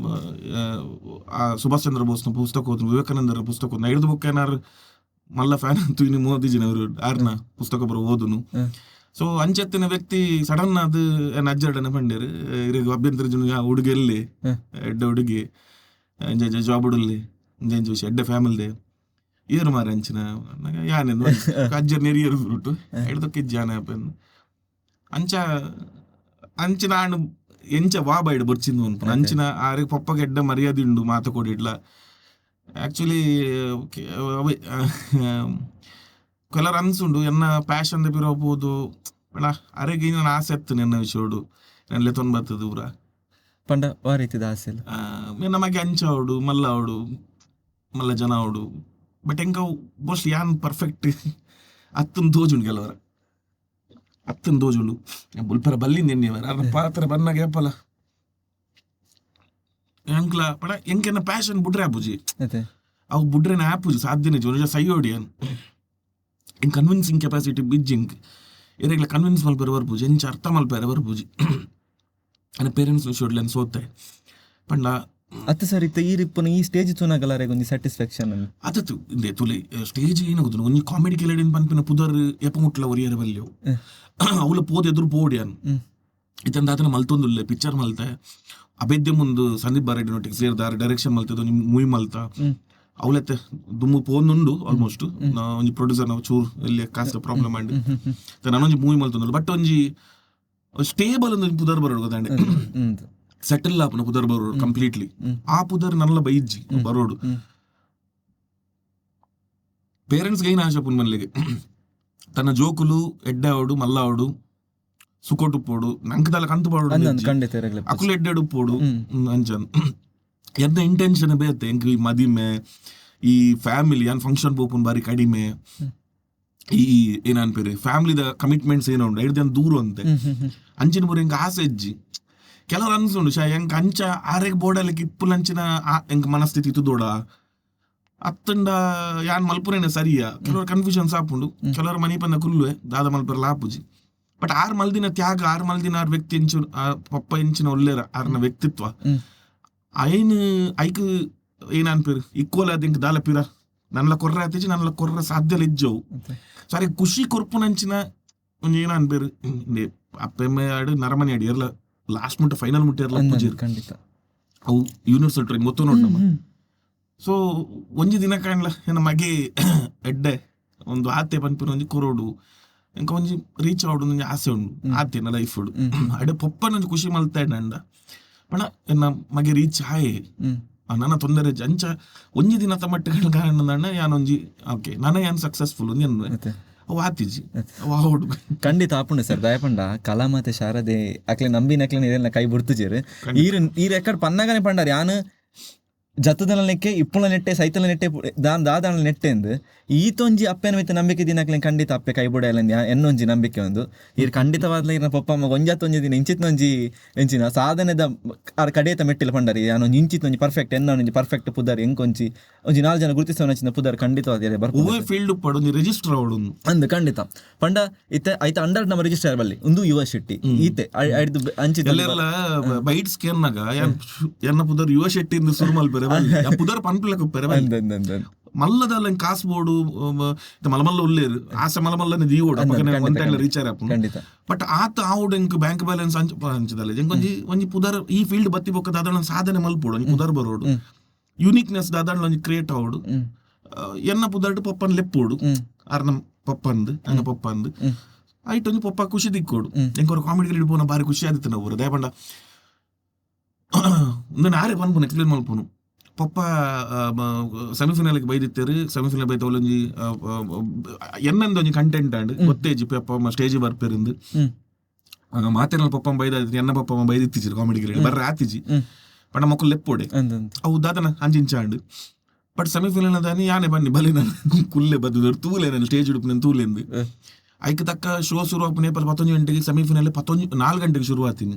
Speaker 1: ಸುಭಾಷ್ ಚಂದ್ರ ಬೋಸ್ನ ಪುಸ್ತಕ ಓದ್ ವಿವೇಕಾನಂದರ ಪುಸ್ತಕ ಓದ್ ಹಿಡಿದು ಬುಕ್ ಏನಾರು ಮಲ್ಲ ಫ್ಯಾನ್ ಅಂತೂ ಇನ್ನು ಮೋದಿ ಜನ ಅವರು ಆರ್ನ ಪುಸ್ತಕ ಬರೋ ಓದುನು ಸೊ ಅಂಚೆತ್ತಿನ ವ್ಯಕ್ತಿ ಸಡನ್ ಅದು ಏನ್ ಅಜ್ಜರ್ಡನ ಪಂಡೇರು ಇರಿಗೆ ಅಭ್ಯಂತರ ಜನ ಹುಡುಗಿ ಎಲ್ಲಿ ಎಡ್ಡೆ ಹುಡುಗಿ ಜಾಬ್ ಹುಡುಲ್ಲಿ ವಿಷಯ ಎಡ್ಡೆ ಫ್ಯಾಮಿಲಿದೆ ಏರು ಮಾರ ಅಂಚಿನ ಯಾನೆಂದು ಅಜ್ಜರ್ ನೆರಿಯರು ಬಿಟ್ಟು ಹಿಡ್ದಕ್ಕಿಜ್ಜಾನ ಅಂಚಿನ ಆಣು ಎಂಚ ವಾ ಬೈಡ್ ಬರ್ಚಿಂದು ಅನ್ಪ ಅಂಚಿನ ಆರಿಗೆ ಪಪ್ಪಗೆ ಎಡ್ಡ ಮರ್ಯಾದೆ ಉಂಡು ಮಾತು ಕೊಡಿಡ್ಲ ಆಕ್ಚುಲಿ ಕೆಲವರು ಅನ್ಸುಂಡು ಎನ್ನ ಪ್ಯಾಷನ್ ಬಿರೋಬಹುದು ಬೇಡ ಅರೆಗೆ ನಾನು ಆಸೆ ಎತ್ತು ನನ್ನ ವಿಷಯಡು ನನ್ಲೆ ತೊಂದು ಬರ್ತದೆ ಊರ
Speaker 3: ಪಂಡ ವಾ ರೀತಿದ ಆಸೆ
Speaker 1: ನಮಗೆ ಅಂಚ ಅವಡು ಮಲ್ಲ ಅವಡು ಮಲ್ಲ ಜನ ಅವಡು ಬಟ್ ಹೆಂಗ ಮೋಸ್ಟ್ ಯಾನ್ ಪರ್ಫೆಕ್ಟ್ ಅತ್ತನ್ ತೋಜುಂಡು ಕೆಲವರ ಅತ್ತನ್ ತೋಜುಂಡು ಬುಲ್ಪರ ಬಲ್ಲಿಂದ ಎಣ್ಣೆವರ ಅದ್ರ ಪಾತ್ರ ಬನ್ನಾಗ ಏಪಲ್ಲ ಎಂಕ್ಲ ಪಡ ಎಂಕೆನ್ನ ಪ್ಯಾಷನ್ ಬುಡ್ರೆ ಆಪುಜಿ ಅವು ಬುಡ್ರೆನ ಆಪುಜಿ ಸಾಧ್ಯನೇ ಜೋನ ಸೈ ಹೊಡಿ ಇನ್ ಕನ್ವಿನ್ಸಿಂಗ್ ಕೆಪಾಸಿಟಿ ಬಿಜ್ಜಿಂಗ್ ಏರೆಗ್ಲ ಕನ್ವಿನ್ಸ್ ಮಲ್ಪೇರೆ ಬರ್ಪೂಜಿ ಎಂಚ ಅರ್ಥ ಮಲ್ಪೇರೆ ಬರ್ಪೂಜಿ ಅನ್ನ ಪೇರೆಂಟ್ಸ್ ಶೋಡ್ಲೆನ್ ಸೋತೆ ಪಂಡ
Speaker 3: ಅತ್ತ ಸರ್ ಇತ್ತ ಈ ರಿಪ್ಪನ ಈ ಸ್ಟೇಜ್ ತೂನಾಗಲಾರೆ ಒಂದು ಸ್ಯಾಟಿಸ್ಫ್ಯಾಕ್ಷನ್
Speaker 1: ಅದತ್ತು ಇಂದೆ ತುಲೆ ಸ್ಟೇಜ್ ಏನಾಗುದು ಒಂಜಿ ಕಾಮಿಡಿ ಕೆಲೆಡಿನ ಪನ್ಪಿನ ಪುದರ್ ಎಪ್ಪ ಮುಟ್ಲ ಒರಿಯರೆ ಬಲ್ಲೆವು ಅವಳ ಪೋದ್ ಎದುರು ಪೋಡಿಯನ್ ಇತಂದ ಆತನ ಮಲ್ತೊಂದುಲ್ಲೆ ಪಿಕ್ಚರ್ ಮಲ್ತೆ ಅಭೇದ್ಯ ಮುಂದು ಸಂದೀಪ್ ಬಾರೆಡ್ಡಿನೊಟ್ಟಿಗೆ ಸೇರ್ದಾರೆ ಡೈರೆಕ್ಷನ್ ಮಲ್ತದ ಮೂವಿ ಮಲ್ತ ಅವಳೆತ್ತೆ ದುಮ್ಮು ಪೋನುಂಡು ಆಲ್ಮೋಸ್ಟ್ ನಾ ಒಂಜಿ ಪ್ರೊಡ್ಯೂಸರ್ ನಾವು ಚೂರ್ ಎಲ್ಲಿ ಕಾಸ್ಟ್ ಪ್ರಾಬ್ಲಮ್ ಆಂಡ್ ನಾನೊಂಜಿ ಮೂವಿ ಮಲ್ತೊಂದು ಬಟ್ ಒಂಜಿ ಸ್ಟೇಬಲ್ ಒಂದು ಪುದರ್ ಬರೋಡು ಗೊತ್ತಾಂಡೆ ಸೆಟಲ್ ಆಪನ ಪುದರ್ ಬರೋಡು ಕಂಪ್ಲೀಟ್ಲಿ ಆ ಪುದರ್ ನಲ್ಲ ಬೈಜ್ಜಿ ಬರೋಡು ಪೇರೆಂಟ್ಸ್ಗೆ ಏನು ಆಶೆ ಪುನ್ಮಲ್ಲಿಗೆ ತನ್ನ ಜೋಕುಲು ಎಡ್ಡೆ ಆವಡು ಮಲ್ಲ ಆವಡು ಸುಕೋಟು ಪೋಡು ನಂಕದಲ್ಲ ಕಂತು ಪಾಡು ಅಕುಲು ಎಡ್ಡೆ ಉಪ್ಪೋಡು ಅಂಚನ್ ಎಂತ ಇಂಟೆನ್ಷನ್ ಬೇತೆ ಎಂಕ್ ಈ ಮದಿಮೆ ಈ ಫ್ಯಾಮಿಲಿ ಏನ್ ಫಂಕ್ಷನ್ ಪೋಪುನ್ ಬಾರಿ ಕಡಿಮೆ ಈ ಏನನ್ಪೇರಿ ಫ್ಯಾಮಿಲಿದ ಕಮಿಟ್ಮೆಂಟ್ಸ್ ಏನೋ ಉಂಡು ಹಿಡ್ದು ದೂರ ಅಂತೆ ಅಂಚಿನ ಬರೀ ಎಂಕ ಆಸೆ ಇಜ್ಜಿ ಕೆಲವ್ರು ಅನ್ಸುಂಡು ಎಂಕ ಅಂಚ ಆರೆಗ್ ಬೋರ್ಡಲ್ಲಿ ಇಪ್ಪುಲ್ ಅಂಚಿನ ಎಂಕ ಮನಸ್ಥಿತಿ ತುದೋಡ ಅತ್ತಂಡ ಯಾನ್ ಮಲ್ಪುರೇನೆ ಸರಿಯಾ ಕೆಲವ್ರು ಕನ್ಫ್ಯೂಷನ್ಸ್ ಆಪುಂಡು ಕೆಲವ್ರ ಮನಿ ಪಂದ ಕುಲ್ಲುವೆ ದಾದ ಮಲ್ಪರ ಆಪುಜಿ ಬಟ್ ಆರ್ ಮಲ್ದಿನ ತ್ಯಾಗ ಆರ್ ಮಲ್ದಿನ ಆರ್ ವ್ಯಕ್ತಿ ಎಂಚು ಪಪ್ಪ ಎಂಚಿನ ಒಳ್ಳೆರ ಆರ್ನ ವ್ಯಕ್ತಿತ್ವ ಐನ್ ಐಕ್ ಏನನ್ಪೇರು ಈಕ್ವಲ್ ಅದಿಂಕ್ ದಾಲ ಪಿರ ನನ್ಲ ಕೊರ್ರ ಆತಿಜಿ ನನ್ಲ ಕೊರ್ರ ಸಾಧ್ಯಲ ಇಜ್ಜವು ಸಾರಿ ಖುಷಿ ಕೊರ್ಪುನಂಚಿನ ಒಂಜಿ ಏನನ್ಪೇರು ಅಪ್ಪೆಮ್ಮೆ ಆಡು ನರಮನಿ ಆಡಿ ಎಲ್ಲ ಲಾಸ್ಟ್ ಮುಟ್ಟ ಫೈನಲ್ ಮುಟ್ಟ ಎಲ್ಲ ಪೂಜಿರ್ ಅವು ಯೂನಿವರ್ಸಲ್ ಟ್ರೈನ್ ಗೊತ್ತು ನೋಡ್ ನಮ್ಮ ಸೊ ಒಂಜಿ ದಿನ ಕಾಣ್ಲ ಏನ ಮಗೆ ಎಡ್ಡೆ ಒಂದು ಆತೆ ಪನ್ಪಿನ ಒಂಜಿ ಕೊರೋಡು ಎಂಕ ಒಂಜಿ ರೀಚ್ ಆವಡು ಒಂಜಿ ಆಸೆ ಉಂಡು ಆತೇನ ಲೈಫ್ ಉಡು ಅಡೆ ಪೊಪ್ಪನ ಒಂಜಿ ಖುಷಿ ಮಲ್ತಾಯ್ಡ ಅಂಡ ಪಣ ಎನ್ನ ಮಗೆ ರೀಚ್ ಆಯೆ ನನ್ನ ತೊಂದರೆ ಅಂಚ ಒಂಜಿ ದಿನದ ಮಟ್ಟಿಗೆ ಕಾರಣ ಯಾನೊಂಜಿ ಓಕೆ ನನ್ನ ಯಾನ್ ಸಕ್ಸಸ್ಫುಲ್ ಅವು ಆತಿಜಿ ಅವು
Speaker 3: ಖಂಡಿತ ಆಪುಂಡು ಸರ್ ದಯಪಂಡ ಕಲಾ ಮತ್ತೆ ಶಾರದೆ ಅಕ್ಲೆ ನಂಬಿನಕ್ಲೆ ಇದೆಲ್ಲ ಕೈ ಬುಡ್ತುಜೇರು ಈ ರೆಕಾರ್ಡ್ ಪನ್ನಗಾನೆ ಪಂಡಾರ ಯಾನು ಜತ್ತದಲ್ಲ ನೆಕ್ಕೆ ಇಪ್ಪುಳ ನೆಟ್ಟೆ ಸೈತಲ ನೆಟ್ಟೆ ದಾದಾಳ ನೆಟ್ಟೆ ಎಂದು ಈತೊಂಜಿ ಅಪ್ಪೆನ ಮಿತ್ತ ನಂಬಿಕೆ ದಿನಕ್ಲೆ ಖಂಡಿತ ಅಪ್ಪೆ ಕೈ ಬುಡ ಇಲ್ಲ ಎನ್ನೊಂಜಿ ನಂಬಿಕೆ ಒಂದು ಈರ್ ಖಂಡಿತವಾದ್ಲ ಇರ್ನ ಪಪ್ಪ ಅಮ್ಮ ಒಂಜತ್ತೊಂಜಿ ದಿನ ಇಂಚಿತ್ನೊಂಜಿ ಎಂಚಿನ ಸಾಧನೆದ ಆರ್ ಕಡೆಯತ ಮೆಟ್ಟಿಲ ಪಂಡಾರಿ ಯಾನೊಂಜಿ ಇಂಚಿತ್ನೊಂಜಿ ಪರ್ಫೆಕ್ಟ್ ಎನ್ನೊಂಜಿ ಪರ್ಫೆಕ್ಟ್ ಪುದಾರ್ ಎಂಕೊಂಚಿ ಒಂಜಿ 4 ಜನ ಗುರುತಿಸೋನಂಚಿನ ಪುದಾರ್ ಖಂಡಿತವಾದ ಬರ್ಬೋದು
Speaker 1: ಫೀಲ್ಡ್ ಪಡೊಂಜಿ ರಿಜಿಸ್ಟರ್ ಆವಡು
Speaker 3: ಅಂದ್ ಖಂಡಿತ ಪಂಡ ಇತ್ತೆ ಐತ ಅಂಡರ್ ನಮ್ಮ ರಿಜಿಸ್ಟರ್ ಬಲ್ಲಿ ಒಂದು ಯುವ ಶೆಟ್ಟಿ ಈತೆ ಐದು ಅಂಚಿದ
Speaker 1: ಬೈಟ್ಸ್ ಕೇರ್ನಾಗ ಎನ್ನ ಪುದಾರ್ ಯುವ ಶೆಟ್ಟಿ ಇಂದ ಶುರು ಮಲ್ಪೆರೆ ಪುದರ್ ಪನ್ಪಿಲಕ ಉಪ್ಪೆರೆ ಮಲ್ಲದಲ್ಲ ಕಾಸ್ಬೋಡು ಮಲಮಲ್ಲ ಉಳ್ಳೇರು ಆಸೆ ಮಲಮಲ್ಲ ದೀವೋಡು ರೀಚಾರ್ ಬಟ್ ಆತ ಆವುಡ್ ಎಂಕ್ ಬ್ಯಾಂಕ್ ಬ್ಯಾಲೆನ್ಸ್ ಹಂಚದಲ್ಲ ಒಂಜಿ ಪುದರ್ ಈ ಫೀಲ್ಡ್ ಬತ್ತಿ ಬೊಕ್ಕ ದಾದಾಳ ಸಾಧನೆ ಮಲ್ಪೋಡು ಒಂಜಿ ಪುದರ್ ಬರೋಡು ಯುನೀಕ್ನೆಸ್ ದಾದಾಳ ಒಂಜಿ ಕ್ರಿಯೇಟ್ ಆವೋಡು ಎನ್ನ ಪುದರ್ಡ್ ಪಪ್ಪನ್ ಲೆಪ್ಪೋಡು ಆರ್ನ ಪಪ್ಪಂದು ಅಂಗ ಪಪ್ಪಂದು ಐಟ್ ಒಂಜಿ ಪಪ್ಪ ಖುಷಿ ದಿಕ್ಕೋಡು ಎಂಕವ್ರ ಕಾಮಿಡಿ ಕ್ರಿಯೇಟ್ ಪೋನ ಬಾರಿ ಖುಷಿ ಆದಿತ್ತು ನಾವು ದಯಪಂಡ ಒಂದು ನಾರೇ ಪನ್ಪುನು ಎಕ್ಸ್ಪ್ಲೇನ್ ಮಲ್ಪುನು ಪಪ್ಪ ಸೆಮಿಫೈನಲ್ಗೆ ಬೈದಿತ್ತೇರು ಸೆಮಿಫೈನಲ್ ಬೈತ ಒಂಜಿ ಎನ್ನೊಂದು ಒಂಜಿ ಕಂಟೆಂಟ್ ಆಂಡ್ ಗೊತ್ತೇಜಿ ಪಪ್ಪ ಸ್ಟೇಜ್ ಬರ್ಪೇರಿಂದು ಮಾತೇನ ಪಪ್ಪ ಬೈದ ಎನ್ನ ಪಪ್ಪ ಬೈದಿತ್ತಿಜಿರು ಕಾಮಿಡಿ ಕ್ರಿಯೇಟ್ ಬರ್ರ ಆತಿಜಿ ಪಂಡ ಮಕ್ಕಳು ಲೆಪ್ಪೋಡೆ ಅವು ದಾದನ ಅಂಜಿಂಚಾಂಡ್ ಬಟ್ ಸೆಮಿಫೈನಲ್ ದಾನಿ ಯಾನೆ ಬನ್ನಿ ಬಲಿ ನಾನು ಕುಲ್ಲೆ ಬದ್ದು ತೂಲೆ ನಾನು ಸ್ಟೇಜ್ ಉಡುಪು ತೂಲೆಂದು ಐಕ್ ತಕ್ಕ ಶೋ ಶುರು ಆಪು ನೇಪಾಳ 11 ಗಂಟೆಗೆ ಸೆಮಿಫೈನಲ್ 4 ಗಂಟೆಗೆ ಶುರು ಆತೀನಿ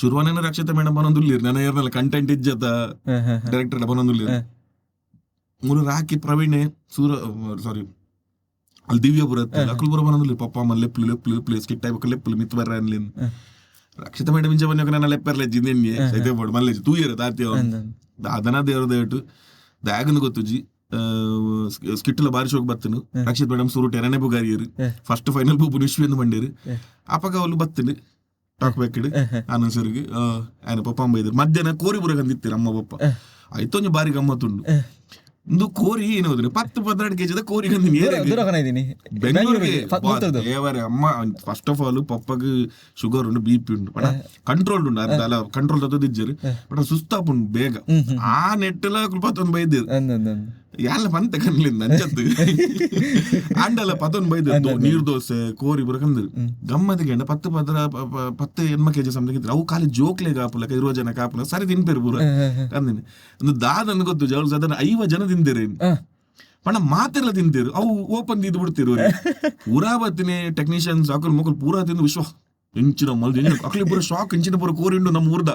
Speaker 1: ಶುರುವಾನ ರಕ್ಷಿತ ಮೇಡಮ್ ಬನ್ನೊಂದುಲ್ಲಿರ್ ನನ್ನ ಏರ್ನಲ್ಲ ಕಂಟೆಂಟ್ ಇಜ್ಜತ ಡೈರೆಕ್ಟರ್ ಬನ್ನೊಂದುಲ್ಲಿರ್ ಮೂರು ರಾಕಿ ಪ್ರವೀಣೆ ಸಾರಿ ಅಲ್ಲಿ ದಿವ್ಯಪುರ ಅಕಲ್ಪುರ ಬನ್ನೊಂದುಲ್ಲಿರ್ ಪಪ್ಪ ಅಮ್ಮ ಲೆಪ್ಪಲು ಸ್ಕಿಟ್ ಆಯ್ಬೇಕು ಲೆಪ್ಪಲು ಮಿತ್ ಬರ್ರ ಅನ್ಲಿನ್ ರಕ್ಷಿತ ಮೇಡಮ್ ಇಂಚ ಬನ್ನಿ ನನ್ನ ಲೆಪ್ಪರ್ಲೆ ಜಿಂದೆನ್ನಿ ಸೈತೆ ಬೋರ್ಡ್ ಮಲ್ಲೇಜ್ ತೂಯರ ತಾತ್ಯ ಅದನ ದೇವ್ರದೇಟು ದಾಗನ್ ಗೊತ್ತುಜಿ ಸ್ಕಿಟ್ಲ ಬಾರಿ ಶೋಕ್ ಬತ್ತನು ರಕ್ಷಿತ್ ಮೇಡಮ್ ಸುರುಟೆ ಎರಡನೇ ಬುಗಾರಿಯರು ಫಸ್ಟ್ ಫೈನಲ್ ಪೂಪು ವಿಶ್ವೇಂದು ಬಂಡೇರು ಅಪ್ಪಗ ಅವಳು ಬತ್ತನು ಟಾಕ್ ಬೇಕಿಡು ಆನಂಸರ್ಗೆ ಆಯ್ನ ಪಪ್ಪ ಅಮ್ಮ ಇದ್ರು ಮಧ್ಯಾಹ್ನ ಕೋರಿ ಬುರಗಂದಿತ್ತೀರ ಅಮ್ಮ ಪಪ್ಪ ಆಯ್ತೊಂದು ಬಾರಿ ಗಮ್ಮತ್ತುಂಡು ಒಂದು ಕೋರಿ ಏನು 10-12 kg ಕೋರಿ ಬೆಂಗಳೂರಿಗೆ ಅಮ್ಮ ಫಸ್ಟ್ ಆಫ್ ಆಲ್ ಪಪ್ಪಗೆ ಶುಗರ್ ಉಂಡು BP ಉಂಡು ಬಟ್ ಕಂಟ್ರೋಲ್ ಉಂಡು ಅದಲ್ಲ ಕಂಟ್ರೋಲ್ ತತ್ತದಿಜ್ಜರು ಬಟ್ ಸುಸ್ತಾಪುಂಡು ಬೇಗ ಆ ನೆಟ್ಟೆಲ್ಲ 11 ಬೈದಿರು ಯಾಲ ಪಂತ ಕನ್ಲಿಂದ ಅಂಚತ್ತು ಆಂಡಲ 11 ಬೈದಿರು ನೀರ್ ದೋಸೆ ಕೋರಿ ಬುರಕಂದ್ರು ಗಮ್ಮತ್ತಿಗೆ 10 ಎನ್ಮ kg ಸಮಥಿಂಗ್ ಅವು ಖಾಲಿ ಜೋಕ್ಲೆ ಕಾಪುಲ 20 ಜನ ಕಾಪುಲ ಸರಿ ತಿನ್ಪೇರು ಪೂರ ಅಂದಿನಿ ಒಂದು ದಾದನ್ ಗೊತ್ತು ಜವಳು ಸಾಧಾರಣ 50 ಜನ ತಿಂದಿರೇನು ಪಣ ಮಾತೆಲ್ಲ ತಿಂತೀರು ಅವು ಓಪನ್ ತಿಂದು ಬಿಡ್ತಿರು ಪೂರಾ ಬತ್ತಿನಿ ಟೆಕ್ನಿಷಿಯನ್ಸ್ ಅಕಲ್ ಮಕ್ಕಳು ಪೂರಾ ತಿಂದು ವಿಶ್ವ ಎಂಚಿನ ಮಲ್ದ ಅಕ್ಲಿ ಪೂರ ಶಾಕ್ ಎಂಚಿನ ಪೂರ ಕೋರಿ ಉಂಡು ನಮ್ಮ ಊರ್ದ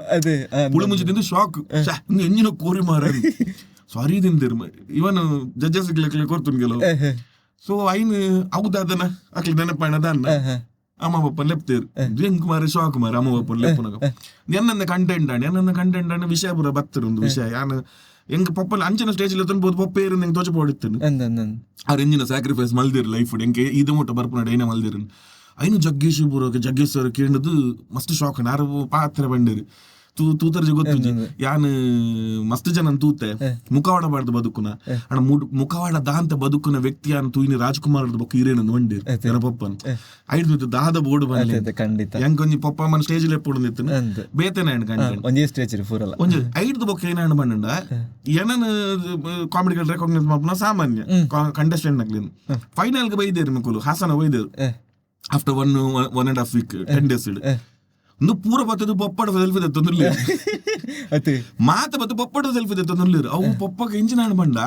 Speaker 1: ಪುಳಿ ಮುಂಚೆ ತಿಂದು ಶಾಕ್ ಎಂಜಿನ ಕೋರಿ ಮಾರ ಸಾರಿ ತಿಂತೀರು ಇವನ್ ಜಡ್ಜಸ್ ಕೊಡ್ತೀನಿ ಕೆಲವು ಸೊ ಐನ್ ಅವದಾದನ ಅಕ್ಲಿ ನೆನಪಾಣದ ಅನ್ನ ಅಮ್ಮ ಪಪ್ಪನ್ ಲೆಪ್ತೇರು ಎಂಕ್ ಮಾರ ಶಾಕ್ ಮಾರ ಅಮ್ಮ ಪಪ್ಪನ್ ಲೆಪ್ಪುನಾಗ ಎನ್ನ ಕಂಟೆಂಟ್ ಅಣ್ಣ ವಿಷಯ ಪೂರ ಬತ್ತರು ಒಂದು ವಿಷಯ ಯಾನು ಎಂಗ್ ಪಪ್ಪಲ್ ಅಂಚನ ಸ್ಟೇಜ್ ಬೋದು ಪಪ್ಪ ಇರು ಎಂಗ್ ತೋಚ ಪೋಡಿತ್ತೇನೆ ಅವ್ರ ಎಂಜಿನ ಸ್ಯಾಕ್ರಿಫೈಸ್ ಮಲ್ದಿರು ಲೈಫ್ ಎಂಕೆ ಇದು ಮುಟ್ಟ ಬರ್ಪುನ ಐನ ಮಲ್ದಿರು ಐನು ಜಗ್ಗೇಶ್ ಸರ್ ಕೇಳದು ಮಸ್ತ್ ಶಾಕ್ ನಾರು ಪಾತ್ರ ಬಂದಿರು ತೂತರ ಗೊತ್ತು ಯಾನ್ ಮಸ್ತ್ ಜನ ತೂತೆ ಮುಖವಾಡ ಬಾರ್ದು ಬದುಕುನ ಅಣ್ಣ ಮುಖವಾಡ ದಾಂತ ಬದುಕುನ ವ್ಯಕ್ತಿ ಯಾನ್ ತೂಯಿನಿ ರಾಜ್ಕುಮಾರ್ ಬೊಕ್ಕ ಹಿರೇನಂದು ಬಂದಿರು ನನ್ನ ಪಪ್ಪನ್ ಐದು ದಾದ ಬೋರ್ಡ್ ಬಂದ
Speaker 3: ಖಂಡಿತ
Speaker 1: ಹೆಂಗ್ ಒಂಜಿ ಪಪ್ಪ ಅಮ್ಮನ ಸ್ಟೇಜ್ ಲೆಪ್ಪುಡು ಬೇತೇನೆ
Speaker 3: ಒಂದೇ ಸ್ಟೇಜ್ ಪೂರಲ್ಲ
Speaker 1: ಒಂಜಿ ಐದು ಬೊಕ್ಕ ಏನ ಬಂಡ ಏನನ್ ಕಾಮಿಡಿಗಳು ರೆಕಾಗ್ನೈಸ್ ಮಾಡ್ಪುನ ಸಾಮಾನ್ಯ ಕಂಟೆಸ್ಟೆಂಟ್ ನಕ್ಲಿನ್ ಫೈನಲ್ಗೆ ಬೈದೇರು ಮಕ್ಕಳು ಹಾಸನ ಬೈದೇರು ಆಫ್ಟರ್ 1.5 week 10 days ಒಂದು ಪೂರ ಬತ್ತದು ಪಪ್ಪಡ ಸೆಲ್ಫಿ ತೆತ್ತೊಂದುಲ್ಲ ಮಾತ ಬತ್ತು ಪಪ್ಪಡ ಸೆಲ್ಫಿ ತೆತ್ತೊಂದುಲ್ಲ ಅವು ಪಪ್ಪಗೆ ಇಂಜಿನ ಬಂಡ